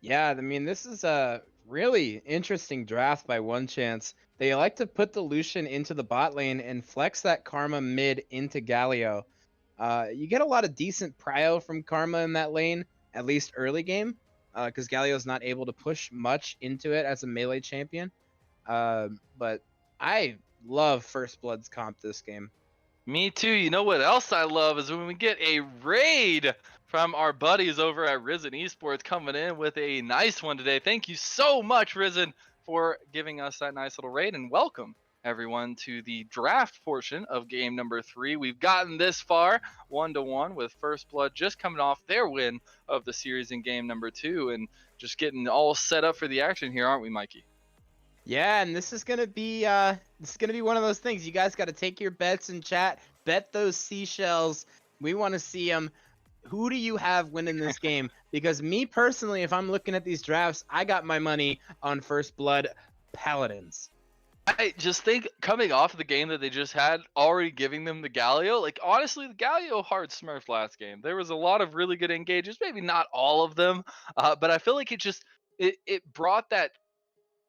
Yeah, I mean, this is a really interesting draft by One Chance. They like to put the Lucian into the bot lane and flex that Karma mid into Galio. You get a lot of decent prio from Karma in that lane, at least early game, because Galio's not able to push much into it as a melee champion. But I love First Blood's comp this game. Me too. You know what else I love is when we get a raid from our buddies over at Risen Esports coming in with a nice one today. Thank you so much, Risen, for giving us that nice little raid, and welcome everyone to the draft portion of game number 3. We've gotten this far 1-1 with First Blood just coming off their win of the series in game number 2 and just getting all set up for the action here, aren't we, Mikey? Yeah, and this is gonna be one of those things. You guys got to take your bets in chat. Bet those seashells. We want to see them. Who do you have winning this game? Because me personally, if I'm looking at these drafts, I got my money on First Blood Paladins. I just think coming off of the game that they just had, already giving them the Galio, like honestly, the Galio hard smurf last game. There was a lot of really good engages, maybe not all of them, but I feel like it brought that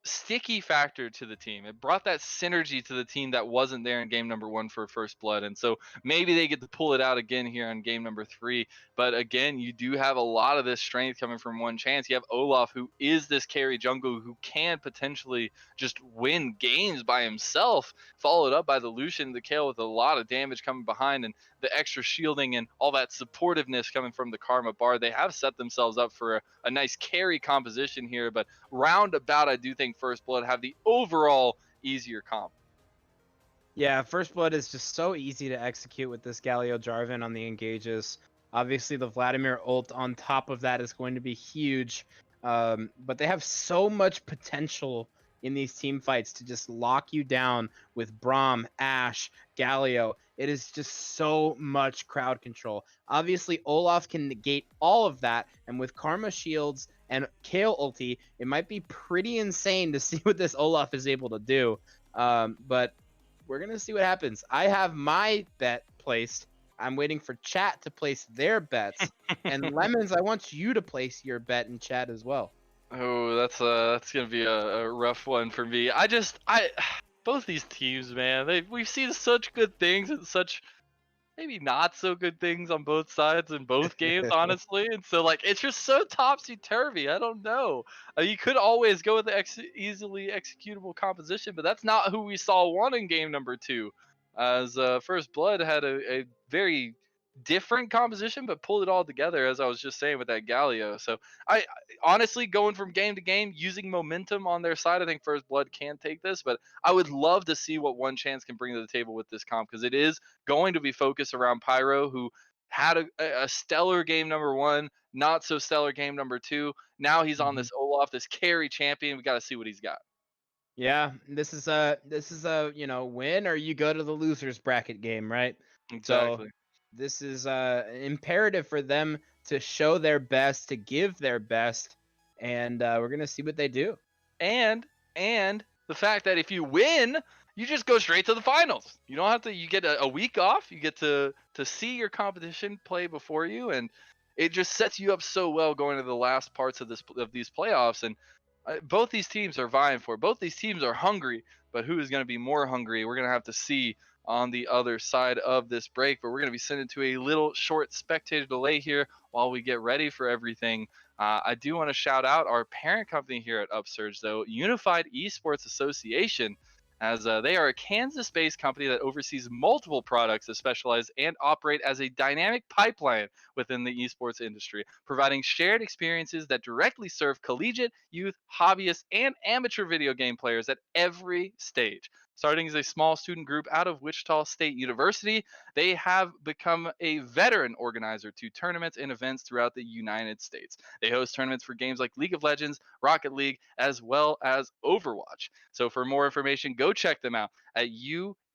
sticky factor to the team. It brought that synergy to the team that wasn't there in game number 1 for First Blood, and so maybe they get to pull it out again here in game number 3. But again, you do have a lot of this strength coming from One Chance. You have Olaf, who is this carry jungle who can potentially just win games by himself, followed up by the Lucian, the Kale with a lot of damage coming behind, and the extra shielding and all that supportiveness coming from the Karma Bard. They have set themselves up for a nice carry composition here, but roundabout, I do think First Blood have the overall easier comp. Yeah, First Blood is just so easy to execute with this Galio Jarvan on the engages. Obviously, the Vladimir ult on top of that is going to be huge, but they have so much potential in these team fights to just lock you down with Braum, Ashe, Galio. It is just so much crowd control. Obviously, Olaf can negate all of that, and with Karma shields and Kale ulti, it might be pretty insane to see what this Olaf is able to do. But we're going to see what happens. I have my bet placed. I'm waiting for chat to place their bets. And Lemons, I want you to place your bet in chat as well. Oh, that's gonna be a rough one for me. Both these teams, man, we've seen such good things and such maybe not so good things on both sides in both games, honestly. And so like it's just so topsy turvy. I don't know. You could always go with the easily executable composition, but that's not who we saw won in game number 2. As First Blood had a very different composition, but pulled it all together, as I was just saying with that Galio. So I honestly, going from game to game, using momentum on their side, I think First Blood can take this, but I would love to see what One Chance can bring to the table with this comp, because it is going to be focused around Pyro, who had a stellar game number 1, not so stellar game number 2. Now he's on this Olaf, this carry champion. We got to see what he's got. Yeah, this is a, you know, win or you go to the losers bracket game, right? So Exactly. this is imperative for them to show their best, to give their best, and we're gonna see what they do. And the fact that if you win, you just go straight to the finals. You don't have to. You get a week off. You get to see your competition play before you, and it just sets you up so well going to the last parts of these playoffs. And both these teams are vying for it. Both these teams are hungry, but who is going to be more hungry? We're going to have to see on the other side of this break. But we're going to be sent into a little short spectator delay here while we get ready for everything. I do want to shout out our parent company here at Upsurge, though, Unified Esports Association, as they are a Kansas-based company that oversees multiple products that specialize and operate as a dynamic pipeline within the esports industry, providing shared experiences that directly serve collegiate, youth, hobbyists, and amateur video game players at every stage. Starting as a small student group out of Wichita State University, they have become a veteran organizer to tournaments and events throughout the United States. They host tournaments for games like League of Legends, Rocket League, as well as Overwatch. So for more information, go check them out at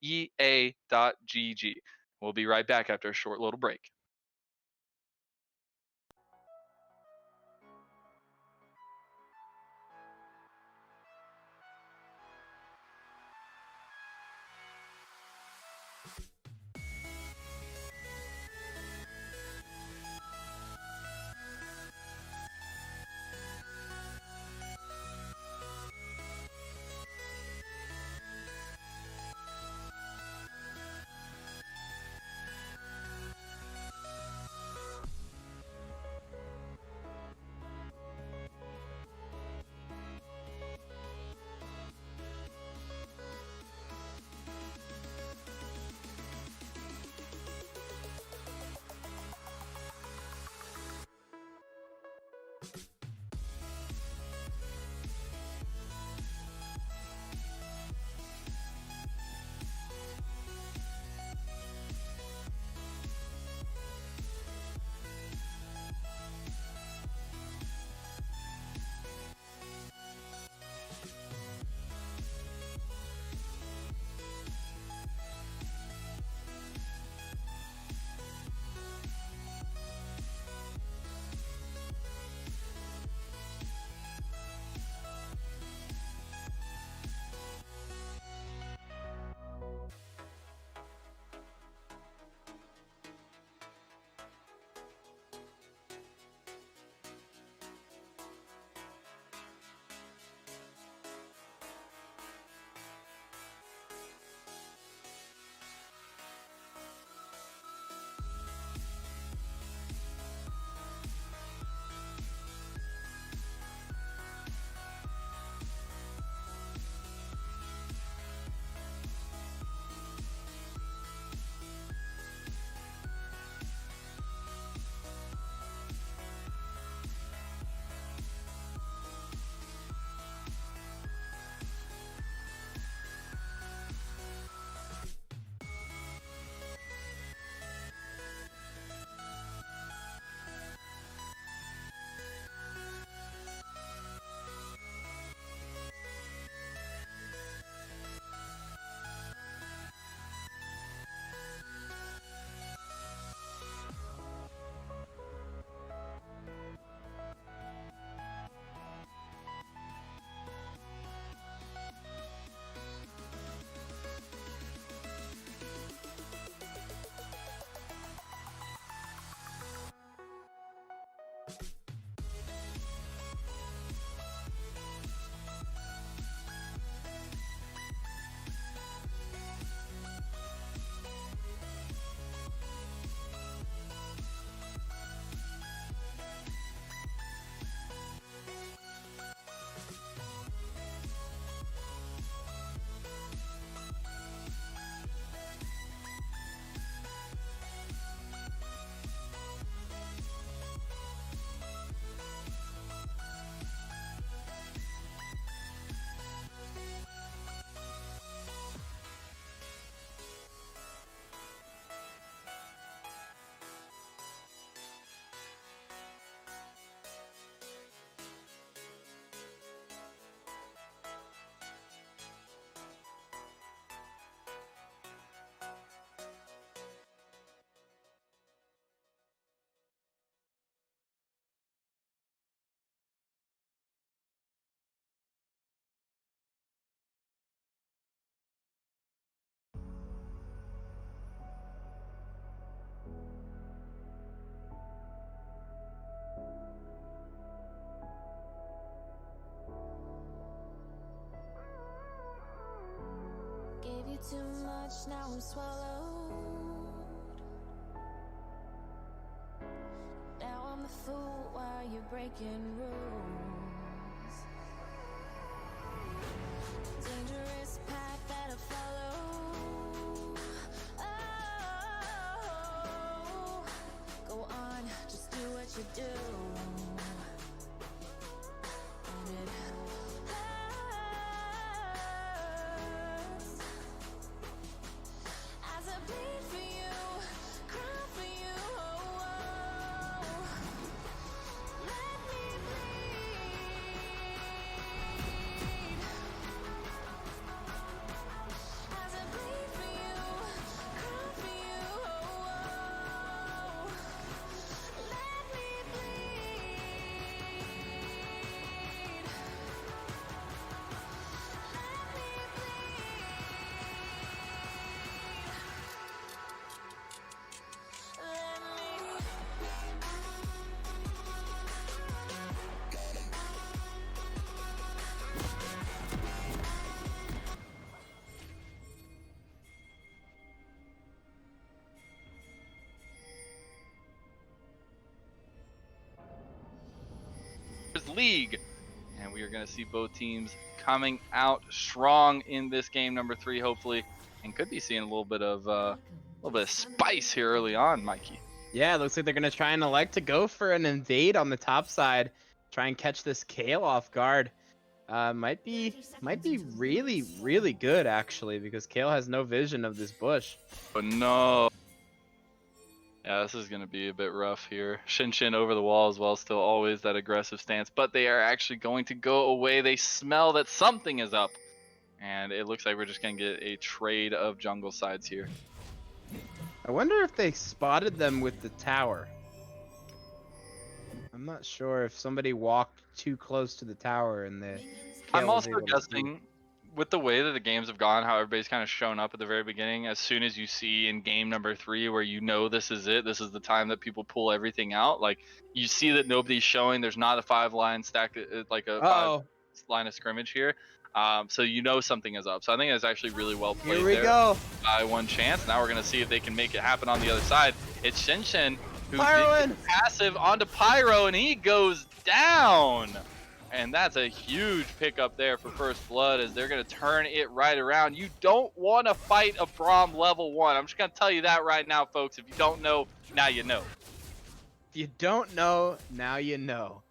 uea.gg. We'll be right back after a short little break. you too much, now I'm swallowed. Now I'm the fool while you're breaking rules. Dangerous path that I follow. Oh, go on, just do what you do. And it hurts as I bleed for you, cry for you. Let me bleed as I bleed for you, cry for you. Let me bleed. League, and we are going to see both teams coming out strong in this game number 3, hopefully, and could be seeing a little bit of spice here early on, Mikey. Yeah, it looks like they're gonna try and elect to go for an invade on the top side, try and catch this Kale off guard. Might be really, really good actually, because Kale has no vision of this bush. But no. Yeah, this is going to be a bit rough here. Shin over the wall as well, still always that aggressive stance, but they are actually going to go away. They smell that something is up, and it looks like we're just going to get a trade of jungle sides here. I wonder if they spotted them with the tower. I'm not sure if somebody walked too close to the tower and the Kale I'm was also able to see. guessing, with the way that the games have gone, how everybody's kind of shown up at the very beginning, as soon as you see in game number 3 where you know this is it, this is the time that people pull everything out, like you see that nobody's showing, there's not a 5-line stack, like a 5-line of scrimmage here, so you know something is up. So I think it's actually really well played. Here we there go. By ONECHANCE. Now we're going to see if they can make it happen on the other side. It's Shin who Pyro did passive onto Pyro, and he goes down. And that's a huge pickup there for First Blood, as they're going to turn it right around. You don't want to fight a Braum level 1. I'm just going to tell you that right now, folks. If you don't know, now you know. If you don't know, now you know.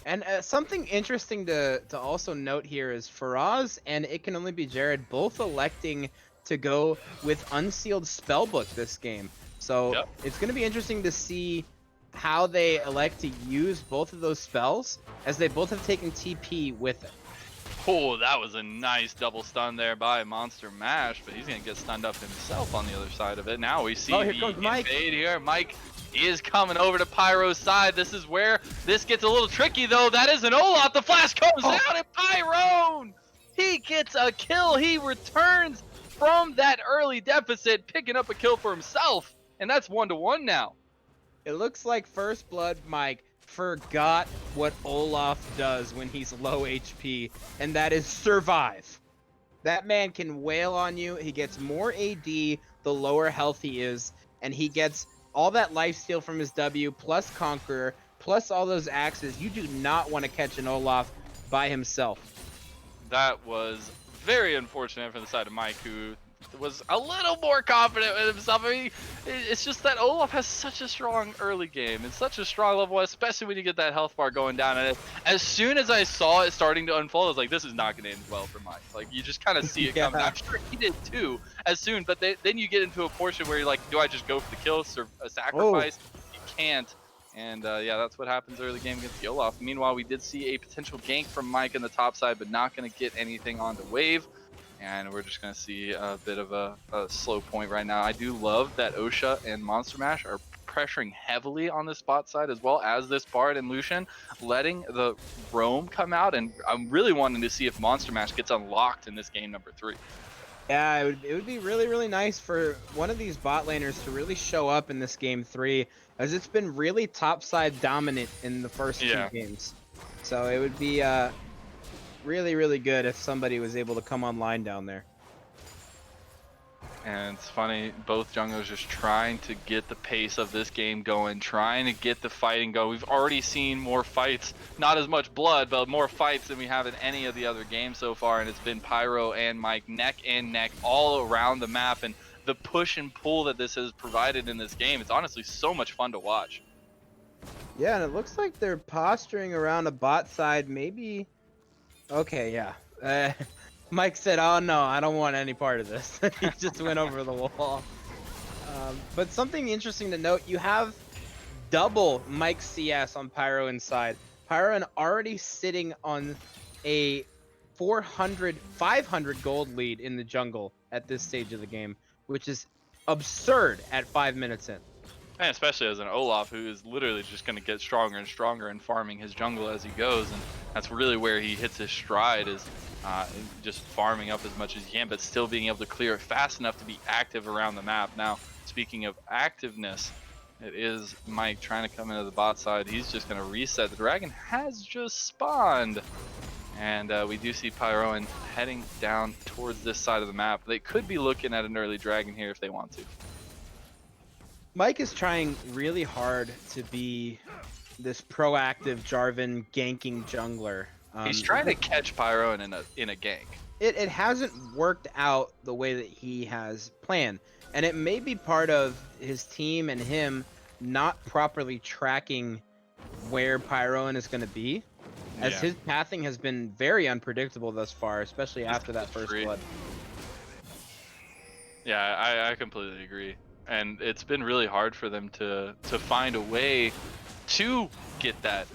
And something interesting to also note here is Faraz and It Can Only Be Jared both electing to go with Unsealed Spellbook this game. So Yep. It's going to be interesting to see how they elect to use both of those spells, as they both have taken TP with it. Oh, that was a nice double stun there by Monster Mash, but he's going to get stunned up himself on the other side of it. Now we see Here the comes Mike. invade here. Mike is coming over to Pyro's side. This is where this gets a little tricky, though. That is an Olaf. The flash comes out, and Pyro, he gets a kill. He returns from that early deficit, picking up a kill for himself, and that's 1-1 now. It looks like First Blood Mike forgot what Olaf does when he's low HP, and that is survive. That man can wail on you. He gets more AD the lower health he is, and he gets all that lifesteal from his W, plus Conqueror, plus all those axes. You do not want to catch an Olaf by himself. That was very unfortunate from the side of Mike, who was a little more confident with himself. I mean, it's just that Olaf has such a strong early game. It's such a strong level, especially when you get that health bar going down. And as soon as I saw it starting to unfold, I was like, this is not going to end well for Mike. Like, you just kind of see it coming. I'm sure he did too, as soon. But then you get into a portion where you're like, do I just go for the kill or a sacrifice? You can't. And yeah, that's what happens early game against the Olaf. Meanwhile, we did see a potential gank from Mike on the top side, but not going to get anything on the wave. And we're just going to see a bit of a slow point right now. I do love that Osha and Monster Mash are pressuring heavily on the spot side, as well as this Bard and Lucian, letting the roam come out. And I'm really wanting to see if Monster Mash gets unlocked in this game number 3. Yeah, it would be really, really nice for one of these bot laners to really show up in this game 3, as it's been really topside dominant in the first 2 games. So it would be really, really good if somebody was able to come online down there. And it's funny, both junglers just trying to get the pace of this game going, trying to get the fighting going. We've already seen more fights, not as much blood, but more fights than we have in any of the other games so far. And it's been Pyro and Mike neck and neck all around the map. And the push and pull that this has provided in this game, it's honestly so much fun to watch. Yeah, and it looks like they're posturing around a bot side, maybe. Okay, yeah. Mike said, "Oh no, I don't want any part of this." He just went over the wall. But something interesting to note: you have double Mike CS on Pyro inside. Pyro already sitting on a 500 gold lead in the jungle at this stage of the game, which is absurd at 5 minutes in. And especially as an Olaf who is literally just going to get stronger and stronger and farming his jungle as he goes. And that's really where he hits his stride, is just farming up as much as he can, but still being able to clear it fast enough to be active around the map. Now, speaking of activeness, it is Mike trying to come into the bot side. He's just going to reset. The dragon has just spawned. And we do see Pyroan heading down towards this side of the map. They could be looking at an early dragon here if they want to. Mike is trying really hard to be this proactive Jarvan ganking jungler. He's trying to catch Pyro in a gank. It hasn't worked out the way that he has planned, and it may be part of his team and him not properly tracking where Pyroan is going to be, as his pathing has been very unpredictable thus far, especially after that first blood. Yeah, I completely agree. And it's been really hard for them to find a way to get that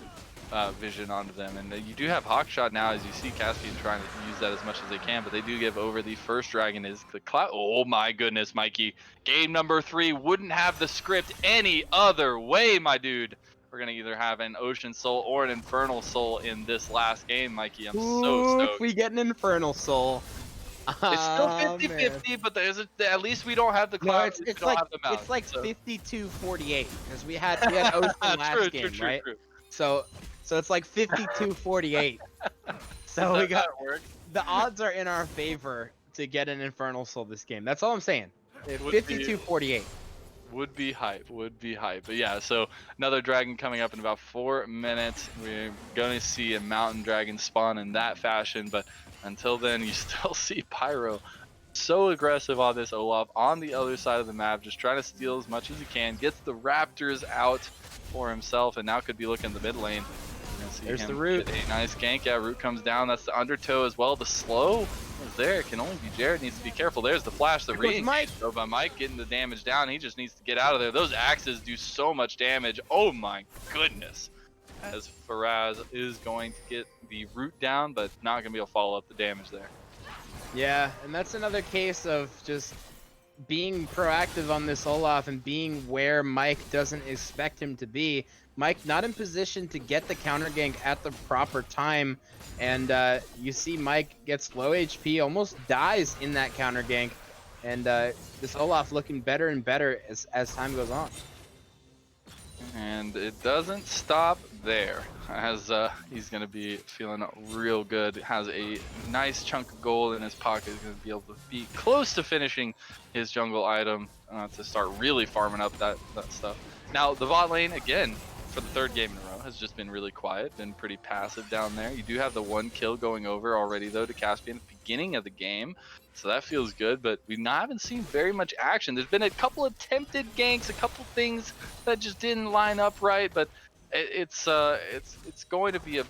vision onto them. And you do have Hawkshot now, as you see Caspian trying to use that as much as they can, but they do give over the first dragon. Is the cloud. Oh my goodness, Mikey. Game number 3 wouldn't have the script any other way, my dude. We're going to either have an Ocean Soul or an Infernal Soul in this last game, Mikey. I'm so stoked. If we get an Infernal Soul. It's still 50-50, but at least we don't have the cloud. No, it's like 52-48, because we had Ocean last game, right? True. So it's like 52-48. So we got the odds are in our favor to get an Infernal Soul this game. That's all I'm saying. 52-48. Would be hype. But yeah, so another dragon coming up in about 4 minutes. We're going to see a mountain dragon spawn in that fashion, but until then, you still see Pyro so aggressive on this Olaf on the other side of the map, just trying to steal as much as he can. Gets the Raptors out for himself, and now could be looking the mid lane. There's the root. A nice gank. Yeah, root comes down. That's the undertow as well. The slow is there. It can only be Jared. Needs to be careful. There's the flash. The re-engage though by Mike, getting the damage down. He just needs to get out of there. Those axes do so much damage. Oh my goodness. As Faraz is going to get the root down, but not going to be able to follow up the damage there. Yeah, and that's another case of just being proactive on this Olaf and being where Mike doesn't expect him to be. Mike not in position to get the counter gank at the proper time, and you see Mike gets low HP, almost dies in that counter gank, and this Olaf looking better and better as time goes on. And it doesn't stop there, as he's going to be feeling real good. Has a nice chunk of gold in his pocket. He's going to be able to be close to finishing his jungle item to start really farming up that stuff. Now, the bot lane, again, for the 3rd game in a row, has just been really quiet, been pretty passive down there. You do have the 1 kill going over already, though, to Caspian at the beginning of the game. So that feels good, but we haven't seen very much action. There's been a couple attempted ganks, a couple things that just didn't line up right, but it's going to be a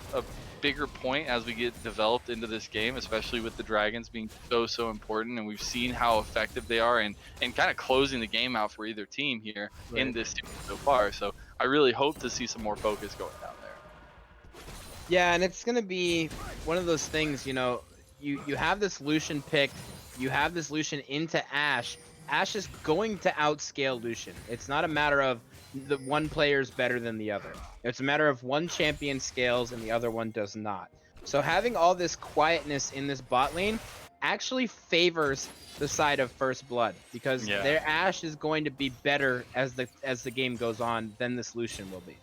bigger point as we get developed into this game, especially with the dragons being so important, and we've seen how effective they are in kind of closing the game out for either team here in this series so far. So I really hope to see some more focus going down there. Yeah, and it's gonna be one of those things, you know, you have this Lucian pick, you have this Lucian into Ashe. Ashe is going to outscale Lucian. It's not a matter of the one player is better than the other. It's a matter of one champion scales and the other one does not. So having all this quietness in this bot lane actually favors the side of First Blood, because their Ashe is going to be better as the game goes on than this Lucian will be.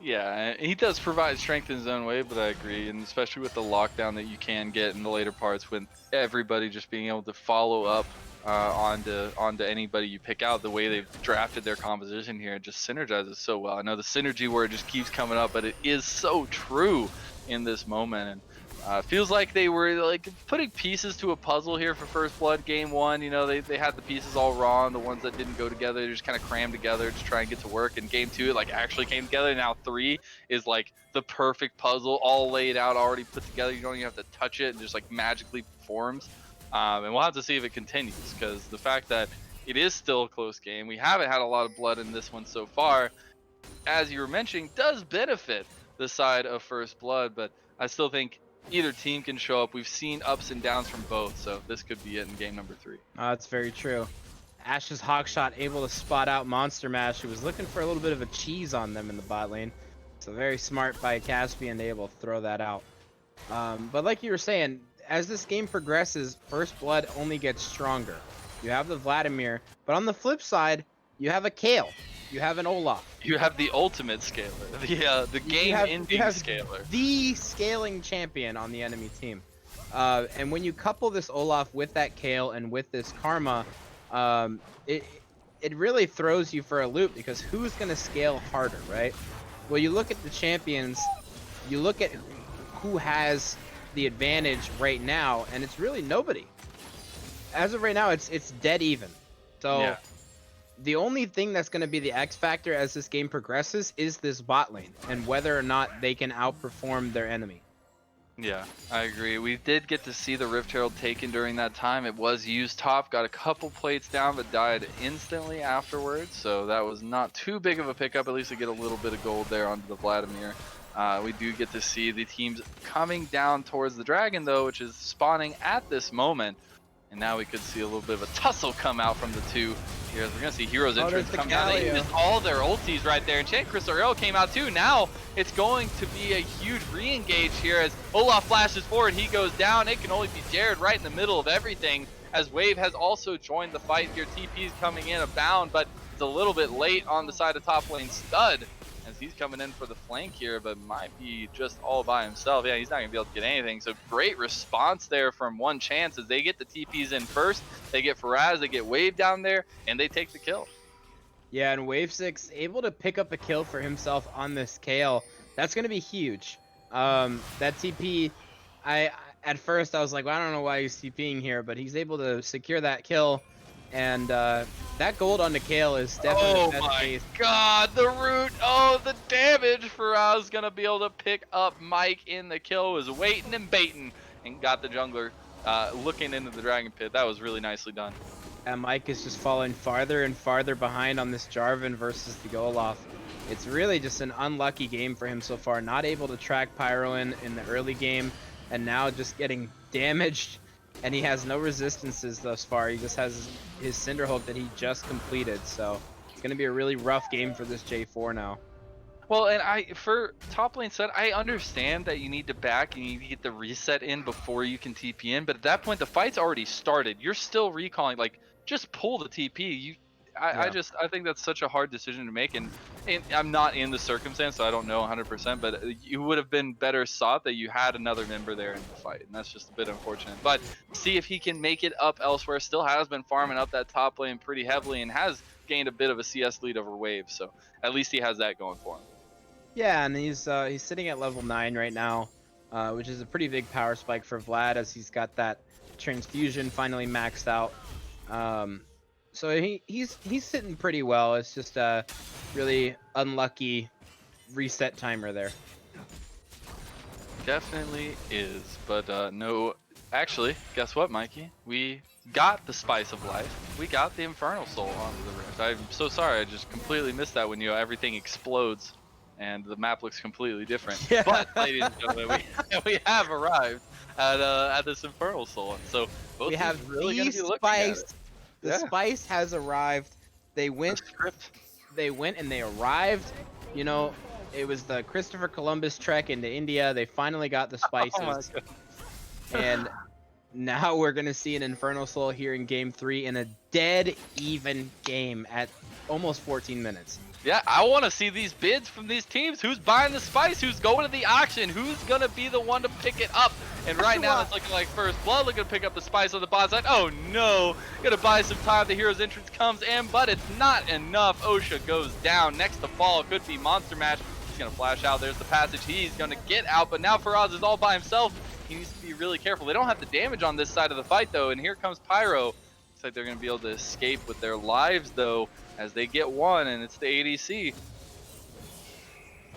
Yeah, and he does provide strength in his own way, but I agree, and especially with the lockdown that you can get in the later parts, when everybody just being able to follow up onto anybody you pick out, the way they've drafted their composition here, it just synergizes so well. I know the synergy word just keeps coming up, but it is so true in this moment, and feels like they were like putting pieces to a puzzle here for First Blood Game 1. You know, they had the pieces all wrong, the ones that didn't go together, they just kind of crammed together to try and get to work. And Game 2, it like actually came together. Now 3 is like the perfect puzzle, all laid out, already put together. You don't even have to touch it, and just like magically performs. And we'll have to see if it continues, because the fact that it is still a close game, we haven't had a lot of blood in this one so far, as you were mentioning, does benefit the side of First Blood, but I still think either team can show up. We've seen ups and downs from both, so this could be it in game number 3. That's very true. Ash's Hawkshot able to spot out Monster Mash, who was looking for a little bit of a cheese on them in the bot lane. So very smart by Caspian to able to throw that out. But like you were saying, as this game progresses, First Blood only gets stronger. You have the Vladimir, but on the flip side, you have a Kale. You have an Olaf. You have the ultimate scaler, the game-ending scaler. The scaling champion on the enemy team. And when you couple this Olaf with that Kale and with this Karma, it really throws you for a loop, because who's going to scale harder, right? Well, you look at the champions, you look at who has the advantage right now, and it's really nobody. As of right now, it's dead even. So Yeah. the only thing that's going to be the X factor as this game progresses is this bot lane, and whether or not they can outperform their enemy. Yeah, I agree. We did get to see the Rift Herald taken during that time. It was used top, got a couple plates down, but died instantly afterwards. So that was not too big of a pickup. At least we get a little bit of gold there onto the Vladimir. We do get to see the teams coming down towards the Dragon, though, which is spawning at this moment. And now we could see a little bit of a tussle come out from the two here. We're going to see Heroes entrance come down. They used all their ultis right there. And Chant Crystal Arrow came out too. Now it's going to be a huge re-engage here as Olaf flashes forward. He goes down. It can only be Jared right in the middle of everything, as Wave has also joined the fight here. TP's coming in abound, but it's a little bit late on the side of top lane Stud, as he's coming in for the flank here, but might be just all by himself. Yeah, he's not going to be able to get anything. So great response there from ONECHANCE as they get the TPs in first. They get Faraz, they get Wave down there, and they take the kill. Yeah, and Wave 6 able to pick up a kill for himself on this Kale. That's going to be huge. That TP, at first I was like, well, I don't know why he's TPing here, but he's able to secure that kill. And that gold on the Kale is definitely the best case. God, the root, the damage. Faraz gonna be able to pick up Mike in the kill, was waiting and baiting, and got the jungler looking into the Dragon Pit. That was really nicely done. And Mike is just falling farther and farther behind on this Jarvan versus the Olaf. It's really just an unlucky game for him so far. Not able to track Pyro in the early game, and now just getting damaged. And he has no resistances thus far. He just has his Cinderhulk that he just completed. So it's going to be a really rough game for this J4 now. Well, and for top lane set, I understand that you need to back, you need to get the reset in before you can TP in. But at that point, the fight's already started. You're still recalling. Like, just pull the TP. I think that's such a hard decision to make, and I'm not in the circumstance, so I don't know 100%, but you would have been better sought that you had another member there in the fight, and that's just a bit unfortunate. But see if he can make it up elsewhere. Still has been farming up that top lane pretty heavily and has gained a bit of a CS lead over Wave, so at least he has that going for him. Yeah, and he's sitting at level 9 right now, which is a pretty big power spike for Vlad, as he's got that transfusion finally maxed out. So he's sitting pretty well. It's just a really unlucky reset timer there. Definitely is, but no. Actually, guess what, Mikey? We got the Spice of Life. We got the Infernal Soul onto the Rift. I'm so sorry, I just completely missed that when everything explodes and the map looks completely different. Yeah. But, ladies and gentlemen, we have arrived at this Infernal Soul, and so both We have really the gonna be looking at Spice. it. The Yeah. Spice has arrived. They went and they arrived. You know, it was the Christopher Columbus trek into India. They finally got the spices. Oh my God. And now we're going to see an Infernal Soul here in game 3 in a dead even game at almost 14 minutes. Yeah, I want to see these bids from these teams. Who's buying the spice? Who's going to the auction? Who's going to be the one to pick it up? And right now, it's looking like First Blood looking to pick up the spice on the bot side. Oh no, gonna buy some time. The hero's entrance comes in, but it's not enough. OSHA goes down. Next to fall could be Monster Mash. He's gonna flash out. There's the passage. He's gonna get out, but now Faraz is all by himself. He needs to be really careful. They don't have the damage on this side of the fight though, and here comes Pyro. Looks like they're gonna be able to escape with their lives though, as they get one, and it's the ADC.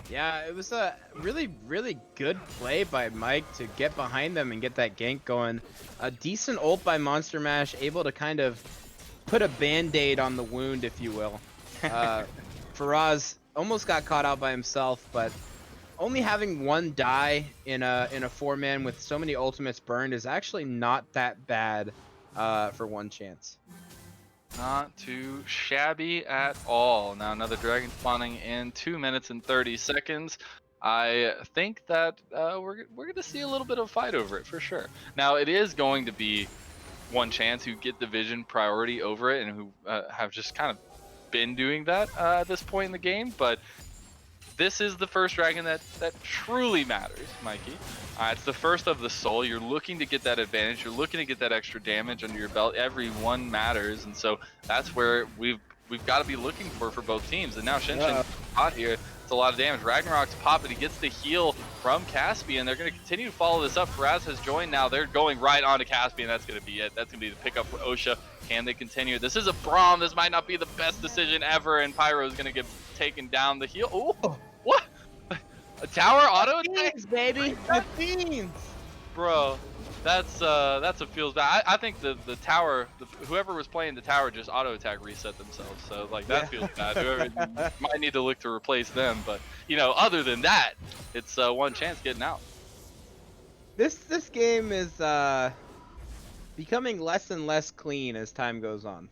Yeah, it was a really, really good play by Mike to get behind them and get that gank going. A decent ult by Monster Mash, able to kind of put a band-aid on the wound, if you will. Faraz almost got caught out by himself, but only having one die in a 4-man with so many ultimates burned is actually not that bad for one chance. Not too shabby at all. Now another dragon spawning in 2 minutes and 30 seconds. I think that we're going to see a little bit of a fight over it for sure. Now it is going to be one chance who get division priority over it and who have just kind of been doing that at this point in the game. But this is the first dragon that truly matters, Mikey. It's the first of the soul. You're looking to get that advantage. You're looking to get that extra damage under your belt. Every one matters, and so that's where we've got to be looking for both teams. And now Shinshin hot here. It's a lot of damage. Ragnarok's popping. He gets the heal from Caspian. They're going to continue to follow this up. Faraz has joined now. They're going right onto Caspian. That's going to be it. That's going to be the pickup for OSHA. Can they continue? This is a Braum. This might not be the best decision ever, and Pyro is going to get taken down the heal. Oh, what? A tower auto attack, baby. The fiends. Bro, that's a feels bad. I think the tower, whoever was playing the tower just auto attack reset themselves. So like that feels bad. Whoever might need to look to replace them. But you know, other than that, it's one chance getting out. This game is becoming less and less clean as time goes on.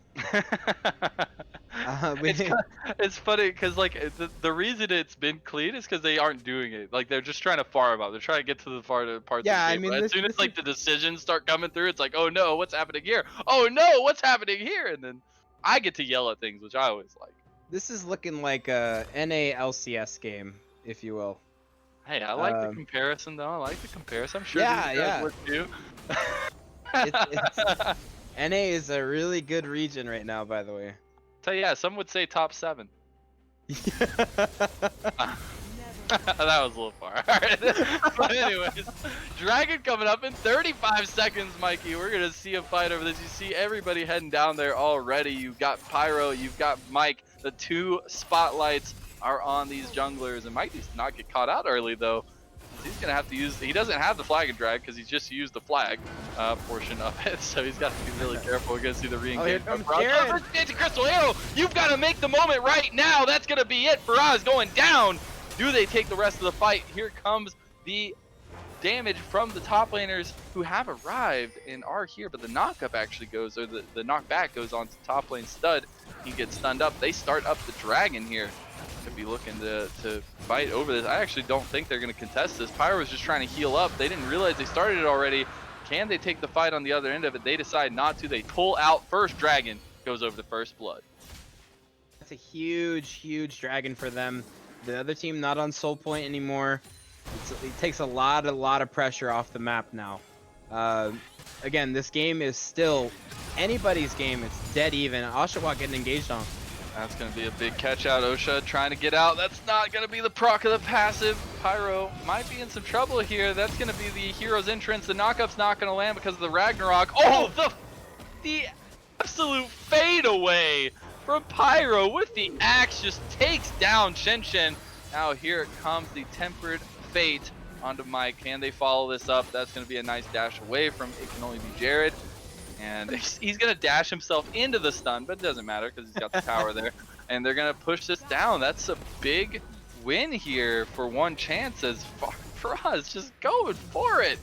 It's funny because like the reason it's been clean is because they aren't doing it. Like they're just trying to farm out. They're trying to get to the parts of the game. I mean, as soon as like the decisions start coming through, it's like, oh no, what's happening here? Oh no, what's happening here? And then I get to yell at things, which I always like. This is looking like a NA LCS game, if you will. Hey, I like the comparison though. I like the comparison. I'm sure yeah, these guys would too. NA is a really good region right now, by the way. So yeah, some would say top 7. That was a little far. Alright. But anyways, Dragon coming up in 35 seconds, Mikey. We're gonna see a fight over this. You see everybody heading down there already. You've got Pyro, you've got Mike. The 2 spotlights are on these junglers, and Mike needs to not get caught out early though. He's gonna have to use. He doesn't have the flag and drag because he's just used the flag portion of it, so he's got to be really careful. We're gonna see the re-engage. Crystal Arrow, you've got to make the moment right now. That's gonna be it. Faraz going down. Do they take the rest of the fight? Here comes the damage from the top laners who have arrived and are here, but the knockup actually goes, or the knockback goes on to top lane Stud. He gets stunned up. They start up the dragon here. Could be looking to fight over this. I actually don't think they're going to contest this. Pyro was just trying to heal up. They didn't realize they started it already. Can they take the fight on the other end of it? They decide not to. They pull out. First dragon goes over to First Blood. That's a huge, huge dragon for them. The other team not on soul point anymore. It takes a lot of pressure off the map now. Again, this game is still anybody's game. It's dead even. Oshawott getting engaged on. That's going to be a big catch out. OSHA trying to get out. That's not going to be the proc of the passive. Pyro might be in some trouble here. That's going to be the hero's entrance. The knockup's not going to land because of the Ragnarok. Oh, the absolute fade away from Pyro with the axe just takes down Shinshin. Now here comes the tempered fate onto Mike. Can they follow this up? That's going to be a nice dash away from it can only be Jared. And he's going to dash himself into the stun, but it doesn't matter because he's got the tower there. And they're going to push this down. That's a big win here for one chance as for us. Just going for it.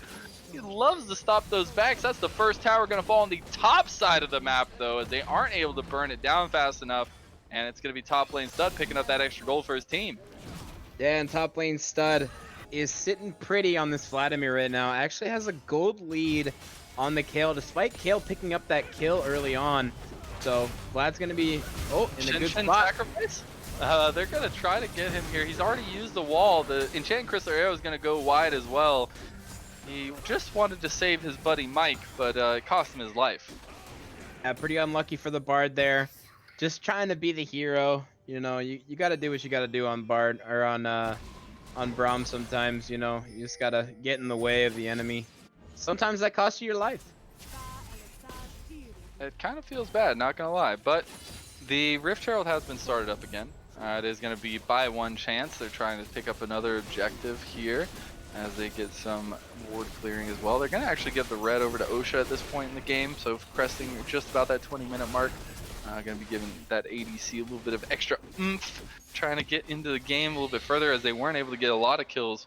He loves to stop those backs. That's the first tower going to fall on the top side of the map, though, as they aren't able to burn it down fast enough. And it's going to be top lane Stud picking up that extra gold for his team. Yeah, and top lane Stud is sitting pretty on this Vladimir right now. Actually has a gold lead on the Kale, despite Kale picking up that kill early on. So Vlad's gonna be in a good spot. Sacrifice? They're gonna try to get him here. He's already used the wall. The Enchanted Crystal Arrow is gonna go wide as well. He just wanted to save his buddy Mike, but it cost him his life. Yeah, pretty unlucky for the Bard there. Just trying to be the hero. You know, you gotta do what you gotta do on Bard or on Braum sometimes. You know, you just gotta get in the way of the enemy. Sometimes that costs you your life. It kind of feels bad, not gonna lie, but the Rift Herald has been started up again. It is going to be by one chance. They're trying to pick up another objective here as they get some ward clearing as well. They're going to actually give the red over to OSHA at this point in the game, so cresting just about that 20-minute mark. Going to be giving that ADC a little bit of extra oomph, trying to get into the game a little bit further as they weren't able to get a lot of kills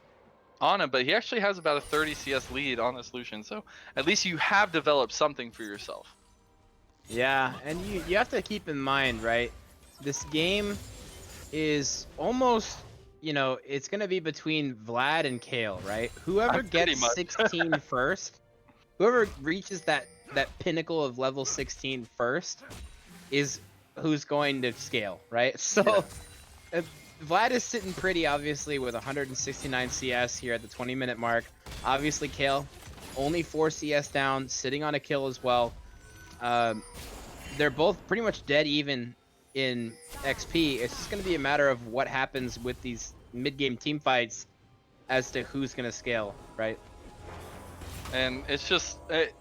on him, but he actually has about a 30 CS lead on this Lucian, so at least you have developed something for yourself. Yeah, and you have to keep in mind, right? This game is almost, you know, it's going to be between Vlad and Kale, right? Whoever gets 16 first, whoever reaches that pinnacle of level 16 first is who's going to scale, right? So Vlad is sitting pretty obviously with 169 CS here at the 20-minute mark. Obviously Kale only 4 CS down, sitting on a kill as well. They're both pretty much dead even in XP. It's just going to be a matter of what happens with these mid-game team fights as to who's going to scale, right? And it's just,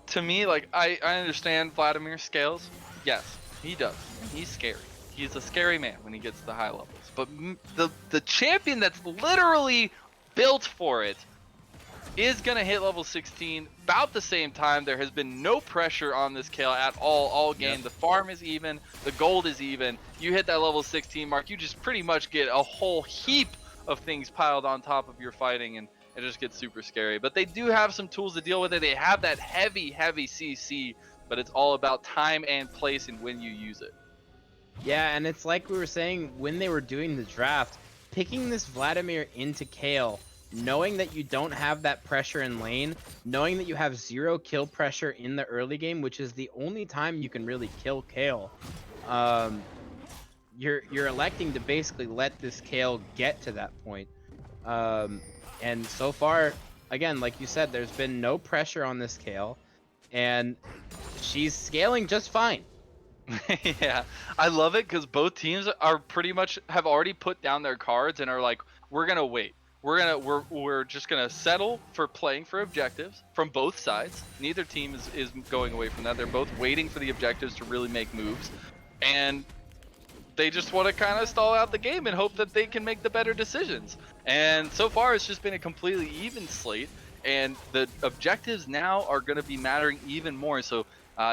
to me, like, I understand Vladimir scales. Yes, he does. He's scary. He's a scary man when he gets to the high levels. But the champion that's literally built for it is going to hit level 16 about the same time. There has been no pressure on this Kale at all game. The farm is even, the gold is even. You hit that level 16 mark, you just pretty much get a whole heap of things piled on top of your fighting, and it just gets super scary. But they do have some tools to deal with it. They have that heavy CC, but it's all about time and place and when you use it. Yeah, and it's like we were saying when they were doing the draft, picking this Vladimir into Kale, knowing that you don't have that pressure in lane, knowing that you have 0 kill pressure in the early game, which is the only time you can really kill Kale, you're electing to basically let this Kale get to that point. And so far, again, like you said, there's been no pressure on this Kale, and she's scaling just fine. Yeah, I love it because both teams are pretty much have already put down their cards and are like, we're gonna wait. We're just gonna settle for playing for objectives from both sides. Neither team is going away from that. They're both waiting for the objectives to really make moves, and they just want to kind of stall out the game and hope that they can make the better decisions. And so far, it's just been a completely even slate, and the objectives now are going to be mattering even more. So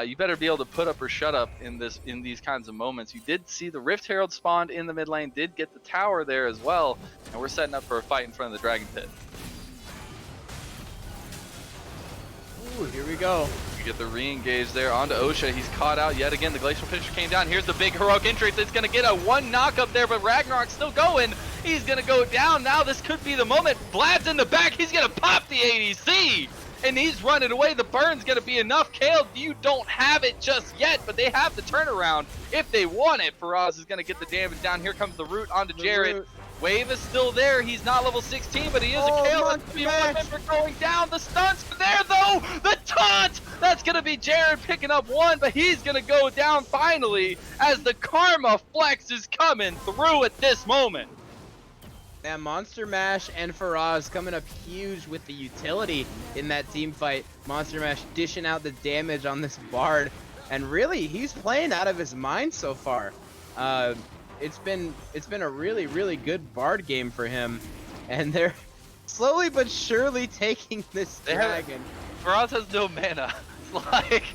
you better be able to put up or shut up in these kinds of moments. You did see the Rift Herald spawned in the mid lane, did get the tower there as well, and we're setting up for a fight in front of the Dragon Pit. Ooh, here we go. You get the re-engage there onto OSHA. He's caught out yet again. The Glacial Pitcher came down. Here's the big heroic entrance. It's going to get a 1 knock up there, but Ragnarok's still going. He's going to go down. Now this could be the moment. Vlad's in the back. He's going to pop the ADC. And he's running away. The burn's going to be enough. Kale, you don't have it just yet, but they have the turnaround if they want it. Faraz is going to get the damage down. Here comes the root onto Jared. Wave is still there. He's not level 16, but he is a Kale. That's going to be one member going down. The stun's there, though. The taunt! That's going to be Jared picking up 1, but he's going to go down finally as the Karma Flex is coming through at this moment. Yeah, Monster Mash and Faraz coming up huge with the utility in that team fight. Monster Mash dishing out the damage on this Bard, and really, he's playing out of his mind so far. It's been a really good Bard game for him, and they're slowly but surely taking this dragon. Faraz has no mana. It's like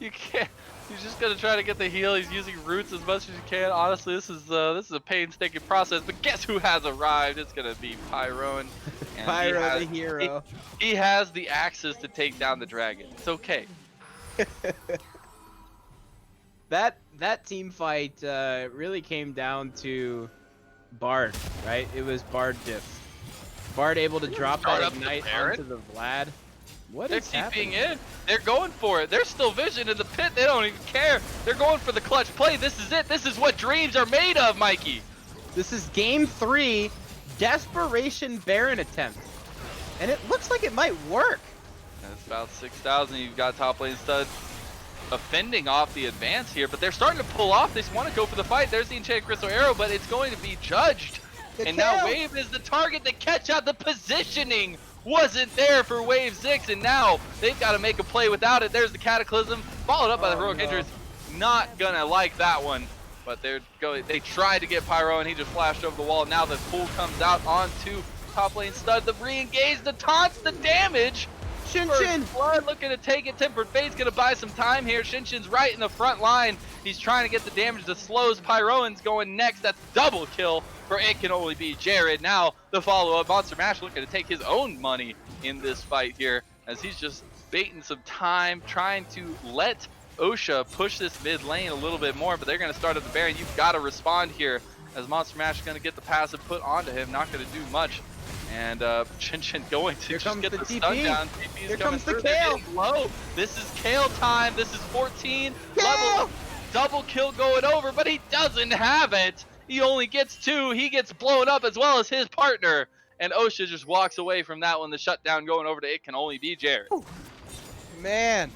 you can't. He's just gonna try to get the heal. He's using roots as much as you can. Honestly, this is a painstaking process. But guess who has arrived? It's gonna be Pyroan. Pyro the hero. He has the axes to take down the dragon. It's okay. That team fight really came down to Bard, right? It was Bard diff. Bard able to drop that ignite onto the Vlad. What is happening? They're TPing in. They're going for it. They're still vision in the pit. They don't even care. They're going for the clutch play. This is it. This is what dreams are made of, Mikey. This is game 3, Desperation Baron attempt. And it looks like it might work. It's about 6,000. You've got top lane stud fending off the advance here, but they're starting to pull off. They want to go for the fight. There's the Enchanted Crystal Arrow, but it's going to be judged. And now Wave is the target to catch out. The positioning wasn't there for Wave 6, and now they've got to make a play without it. There's the Cataclysm, followed up by the Heroic Interest. Not gonna like that one, but they tried to get Pyro, and he just flashed over the wall. Now the pull comes out onto top lane stud. The re-engage, the taunts, the damage. Shinshin! Blood looking to take it. Tempered Fate's gonna buy some time here. Shinshin's right in the front line. He's trying to get the damage that slows. Pyroan's going next. That's double kill for It Can Only Be Jared. Now the follow-up. Monster Mash looking to take his own money in this fight here, as he's just baiting some time, trying to let OSHA push this mid lane a little bit more, but they're gonna start at the Baron. You've got to respond here, as Monster Mash is gonna get the passive put onto him. Not gonna do much. And Shinshin going to just get the stun down. TP's Here coming comes the through. They're Kale. getting low. This is Kale time. This is 14. Kale! Double kill going over, but he doesn't have it. He only gets 2. He gets blown up as well as his partner. And OSHA just walks away from that one. The shutdown going over to It Can Only Be Jared. Man,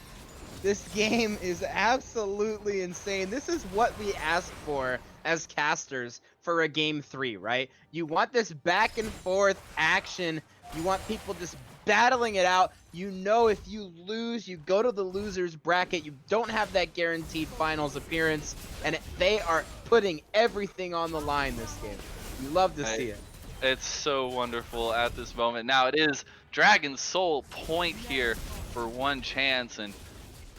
this game is absolutely insane. This is what we ask for as casters for a game 3, right? You want this back and forth action. You want people just battling it out. You know, if you lose, you go to the losers bracket. You don't have that guaranteed finals appearance, and they are putting everything on the line this game. You love to see it. It's so wonderful at this moment. Now it is Dragon Soul point here for one chance, and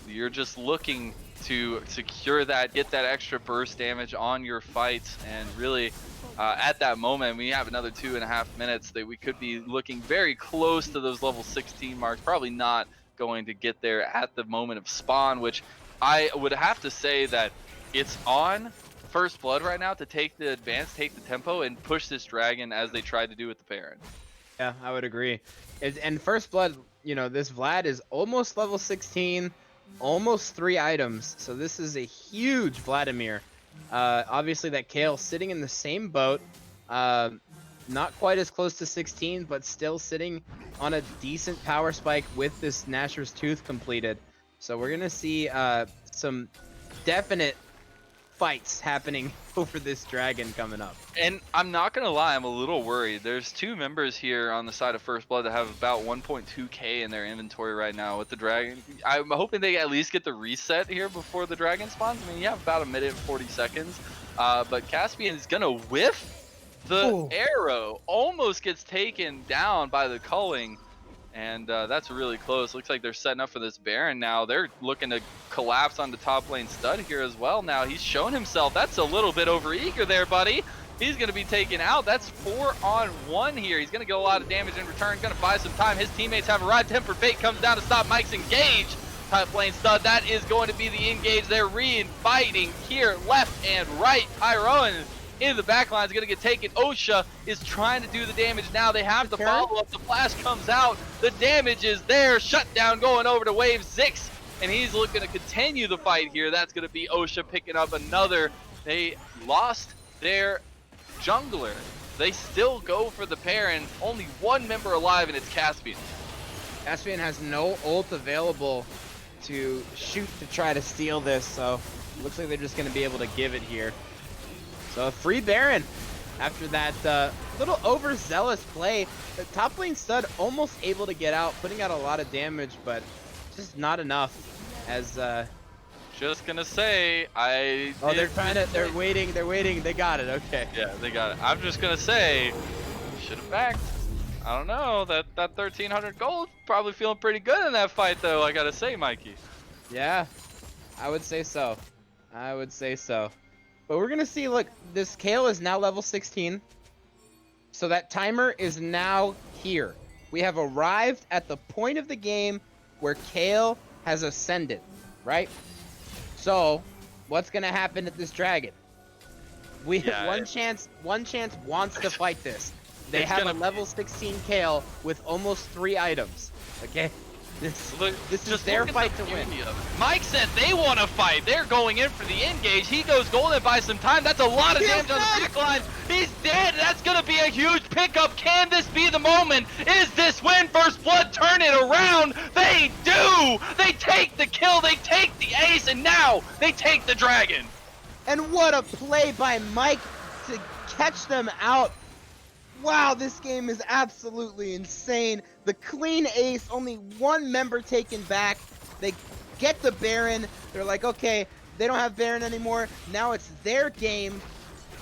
you're just looking to secure that, get that extra burst damage on your fights, and really at that moment we have another 2.5 minutes that we could be looking very close to those level 16 marks. Probably not going to get there at the moment of spawn, which I would have to say that it's on First Blood right now to take the advance, take the tempo, and push this dragon as they tried to do with the Baron. Yeah, I would agree. And First Blood, you know, this Vlad is almost level 16, almost 3 items. So this is a huge Vladimir. Obviously that Kale sitting in the same boat, not quite as close to 16, but still sitting on a decent power spike with this Gnasher's Tooth completed. So we're gonna see some definite fights happening over this dragon coming up. And I'm not gonna lie, I'm a little worried. There's 2 members here on the side of First Blood that have about 1.2k in their inventory right now with the dragon. I'm hoping they at least get the reset here before the dragon spawns. I mean, you have about 1 minute and 40 seconds, but Caspian is gonna whiff the arrow. Almost gets taken down by the culling. And that's really close. Looks like they're setting up for this Baron now. They're looking to collapse on the top lane stud here as well now. He's shown himself. That's a little bit overeager there, buddy. He's going to be taken out. That's 4-on-1 here. He's going to get a lot of damage in return. Going to buy some time. His teammates have arrived. Tempered Fate comes down to stop Mike's engage. Top lane stud. That is going to be the engage. They're re-inviting here left and right. Pyroan in the back line is going to get taken. OSHA is trying to do the damage now. They have the follow-up. The flash comes out. The damage is there. Shutdown going over to Wave 6. And he's looking to continue the fight here. That's going to be OSHA picking up another. They lost their jungler. They still go for the Baron. Only 1 member alive, and it's Caspian. Caspian has no ult available to shoot to try to steal this, so looks like they're just going to be able to give it here. So a free Baron after that little overzealous play. The top lane stud almost able to get out, putting out a lot of damage, but just not enough. As just gonna say, they're waiting, they got it, okay. Yeah, they got it. I'm just gonna say, should have backed. I don't know, that 1300 gold probably feeling pretty good in that fight though, I gotta say, Mikey. Yeah, I would say so. But we're gonna see, look, this Kale is now level 16. So that timer is now here. We have arrived at the point of the game where Kale has ascended, right? So, what's gonna happen at this dragon? One chance wants to fight this. They have a level 16 Kale with almost 3 items, okay? Look, This is just their look at fight the to win. beauty of it. Mike said they want to fight. They're going in for the engage. He goes golden by some time. That's a lot of He's damage on the dead. back line. He's dead. That's going to be a huge pickup. Can this be the moment? Is this when First Blood turn it around? They do. They take the kill. They take the ace. And now they take the dragon. And what a play by Mike to catch them out. Wow, this game is absolutely insane. The clean ace, only one member taken back. They get the Baron. They're like, okay, they don't have Baron anymore. Now it's their game.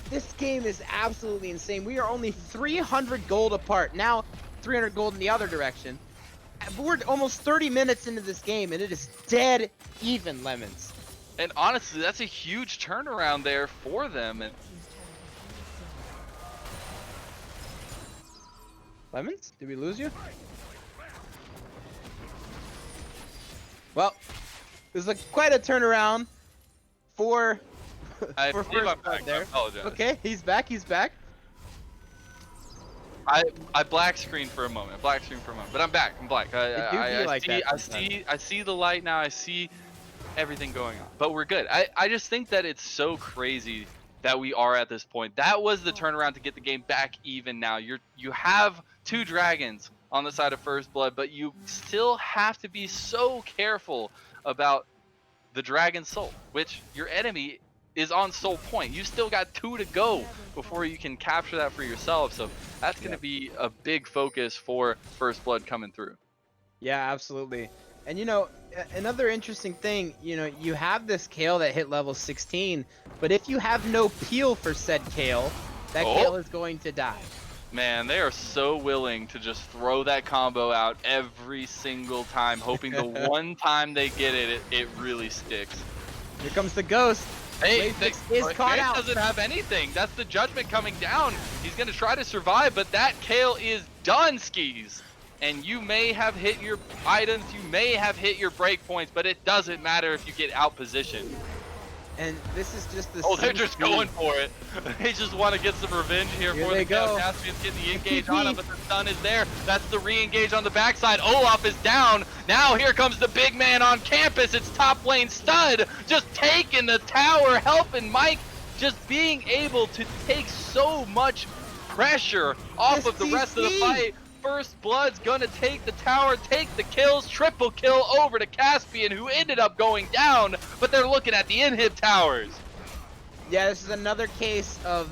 This game is absolutely insane. We are only 300 gold apart. Now 300 gold in the other direction. We're almost 30 minutes into this game, and it is dead even, Lemons. And honestly, that's a huge turnaround there for them. And Lemons, did we lose you? Well, it was quite a turnaround for I for believe I'm First Blood back. I there. apologize. Okay, he's back. He's back. I black screened for a moment. But I'm back. I'm black. It do be like that I see the light now. I see everything going on. But we're good. I just think that it's so crazy that we are at this point. That was the turnaround to get the game back even now. You have 2 dragons on the side of First Blood, but you still have to be so careful about the dragon soul, which your enemy is on soul point. You still got 2 to go before you can capture that for yourself. So that's going to be a big focus for First Blood coming through. Yeah, absolutely. And you know, another interesting thing, you know, you have this Kale that hit level 16, but if you have no peel for said Kale, that Kale is going to die. Man, they are so willing to just throw that combo out every single time, hoping the one time they get it, it really sticks. Here comes the ghost. Hey, is caught Man out. doesn't have anything. That's the judgment coming down. He's going to try to survive, but that Kale is done, skis. And you may have hit your items, you may have hit your breakpoints, but it doesn't matter if you get out positioned. And this is just the. Oh, they're just going for it. They just want to get some revenge here for they the go. Caspians getting the engage on him, but the stun is there. That's the re-engage on the backside. Olaf is down. Now here comes the big man on campus. It's top lane Stud just taking the tower, helping Mike, just being able to take so much pressure off of the rest of the fight. First Blood's gonna take the tower, take the kills, triple kill over to Caspian, who ended up going down, but they're looking at the inhib towers. Yeah, this is another case of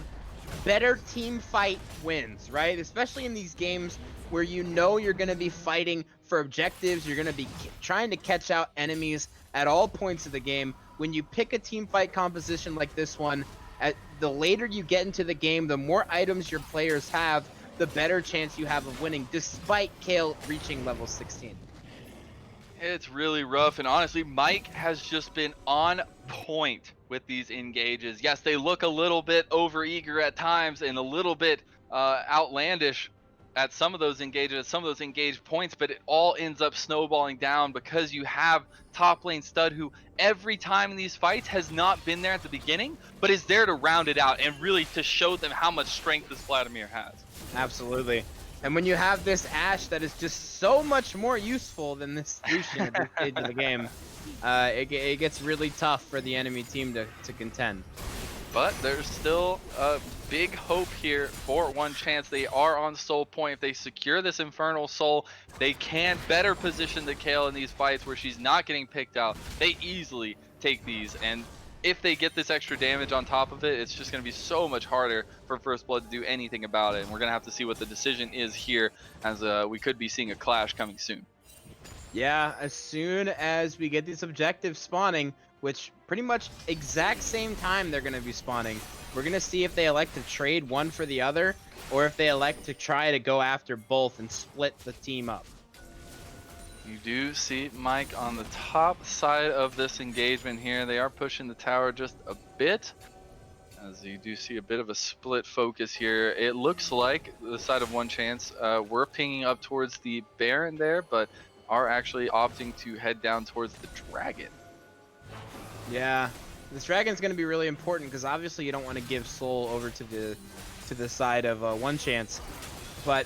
better team fight wins, right? Especially in these games where you know you're gonna be fighting for objectives, you're gonna be trying to catch out enemies at all points of the game. When you pick a team fight composition like this one, the later you get into the game, the more items your players have, the better chance you have of winning, despite Kale reaching level 16. It's really rough, and honestly, Mike has just been on point with these engages. Yes, they look a little bit overeager at times and a little bit outlandish at some of those engages, some of those engaged points, but it all ends up snowballing down because you have top lane Stud, who every time in these fights has not been there at the beginning, but is there to round it out and really to show them how much strength this Vladimir has. Absolutely. And when you have this Ashe that is just so much more useful than this Lucian at this stage of the game, it gets really tough for the enemy team to contend. But there's still a big hope here for ONECHANCE. They are on soul point. If they secure this Infernal Soul, they can better position the Kale in these fights where she's not getting picked out. They easily take these, and if they get this extra damage on top of it, it's just going to be so much harder for First Blood to do anything about it. And we're going to have to see what the decision is here, as we could be seeing a clash coming soon. Yeah, as soon as we get these objectives spawning, which pretty much exact same time they're going to be spawning, we're going to see if they elect to trade one for the other, or if they elect to try to go after both and split the team up. You do see Mike on the top side of this engagement here. They are pushing the tower just a bit, as you do see a bit of a split focus here. It looks like the side of ONECHANCE, we're pinging up towards the Baron there, but are actually opting to head down towards the Dragon. Yeah, this Dragon's going to be really important because obviously you don't want to give Soul over to the side of ONECHANCE, but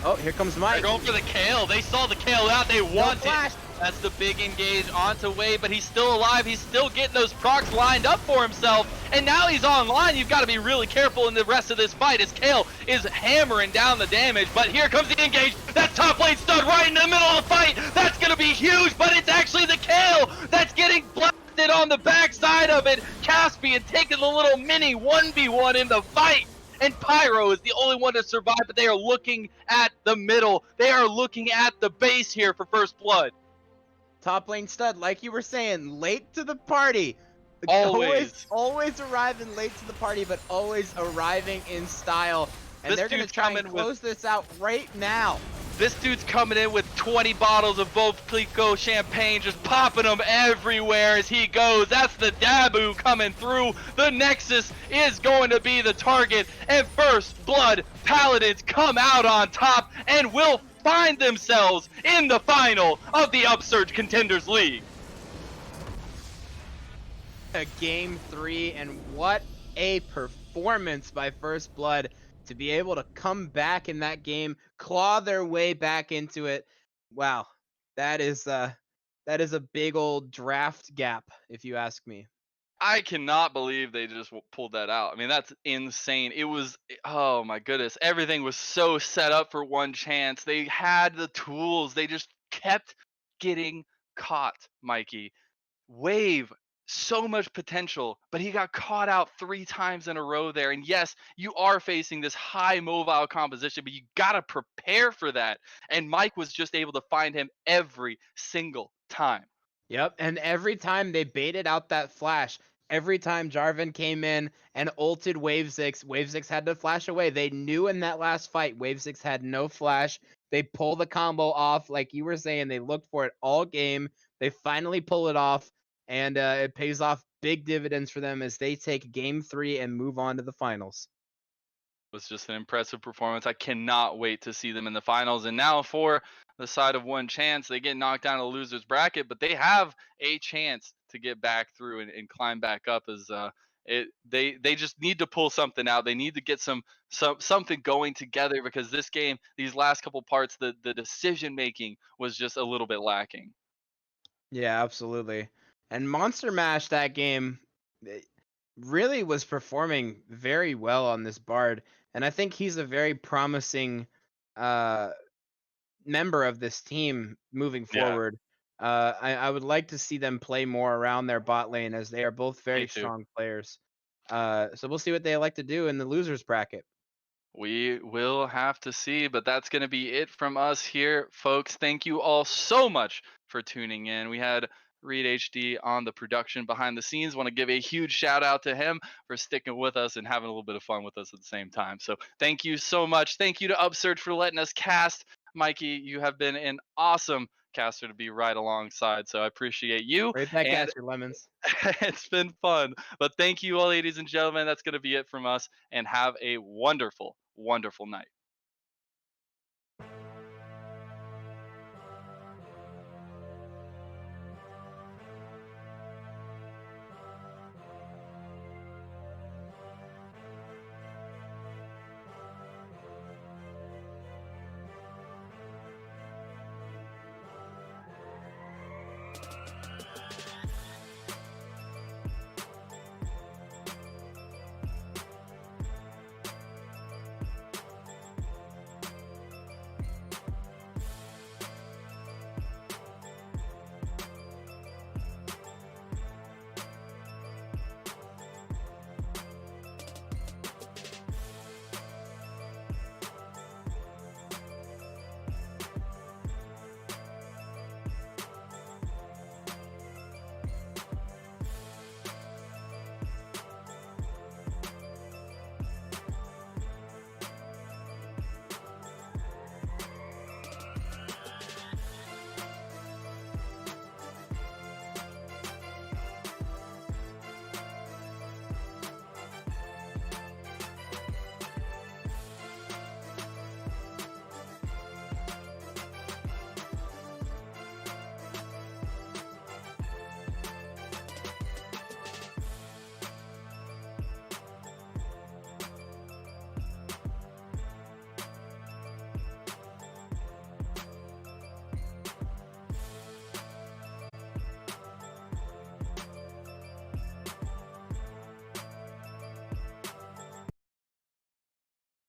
oh, here comes Mike. They're going for the Kale. They saw the Kale bail out. They want flash. it. That's the big engage onto Wave, but he's still alive. He's still getting those procs lined up for himself. And now he's online. You've got to be really careful in the rest of this fight as Kale is hammering down the damage. But here comes the engage. That top lane stud right in the middle of the fight. That's going to be huge, but it's actually the Kale that's getting blasted on the backside of it. Caspian taking the little mini 1v1 in the fight. And Pyro is the only one to survive, but they are looking at the middle. They are looking at the base here for first blood. Top lane stud, like you were saying, late to the party. Always arriving late to the party, but always arriving in style. And they're going to try and close this out right now. This dude's coming in with 20 bottles of both Clico champagne, just popping them everywhere as he goes. That's the Dabu coming through. The Nexus is going to be the target. And first blood, Paladins come out on top and will find themselves in the final of the Upsurge Contenders League. A game 3, and what a performance by First Blood to be able to come back in that game, claw their way back into it. Wow, that is a big old draft gap, if you ask me. I cannot believe they just pulled that out. I mean, that's insane. It was, oh my goodness, everything was so set up for one chance. They had the tools. They just kept getting caught, Mikey. Wave, so much potential, but he got caught out 3 times in a row there. And yes, you are facing this high mobile composition, but you got to prepare for that. And Mike was just able to find him every single time. Yep, and every time they baited out that flash, every time Jarvan came in and ulted Wave 6, Wave 6 had to flash away. They knew in that last fight, Wave 6 had no flash. They pull the combo off, like you were saying. They looked for it all game. They finally pull it off, and it pays off big dividends for them as they take game 3 and move on to the finals. It was just an impressive performance. I cannot wait to see them in the finals. And now for the side of One Chance, they get knocked down to the losers bracket, but they have a chance to get back through and climb back up. As they just need to pull something out. They need to get something going together, because this game, these last couple parts, the decision making was just a little bit lacking. Yeah, absolutely. And Monster Mash that game really was performing very well on this Bard, and I think he's a very promising member of this team moving Yeah. forward. I would like to see them play more around their bot lane, as they are both very too. strong players. So we'll see what they like to do in the losers bracket. We will have to see, but that's going to be it from us here, folks. Thank you all so much for tuning in. We had Reed HD on the production behind the scenes. Want to give a huge shout out to him for sticking with us and having a little bit of fun with us at the same time. So thank you so much. Thank you to Upsurge for letting us cast. Mikey, you have been an awesome caster to be right alongside, so I appreciate you. Right back And at you, Lemons. it's been fun. But thank you all, ladies and gentlemen. That's going to be it from us, and have a wonderful, wonderful night.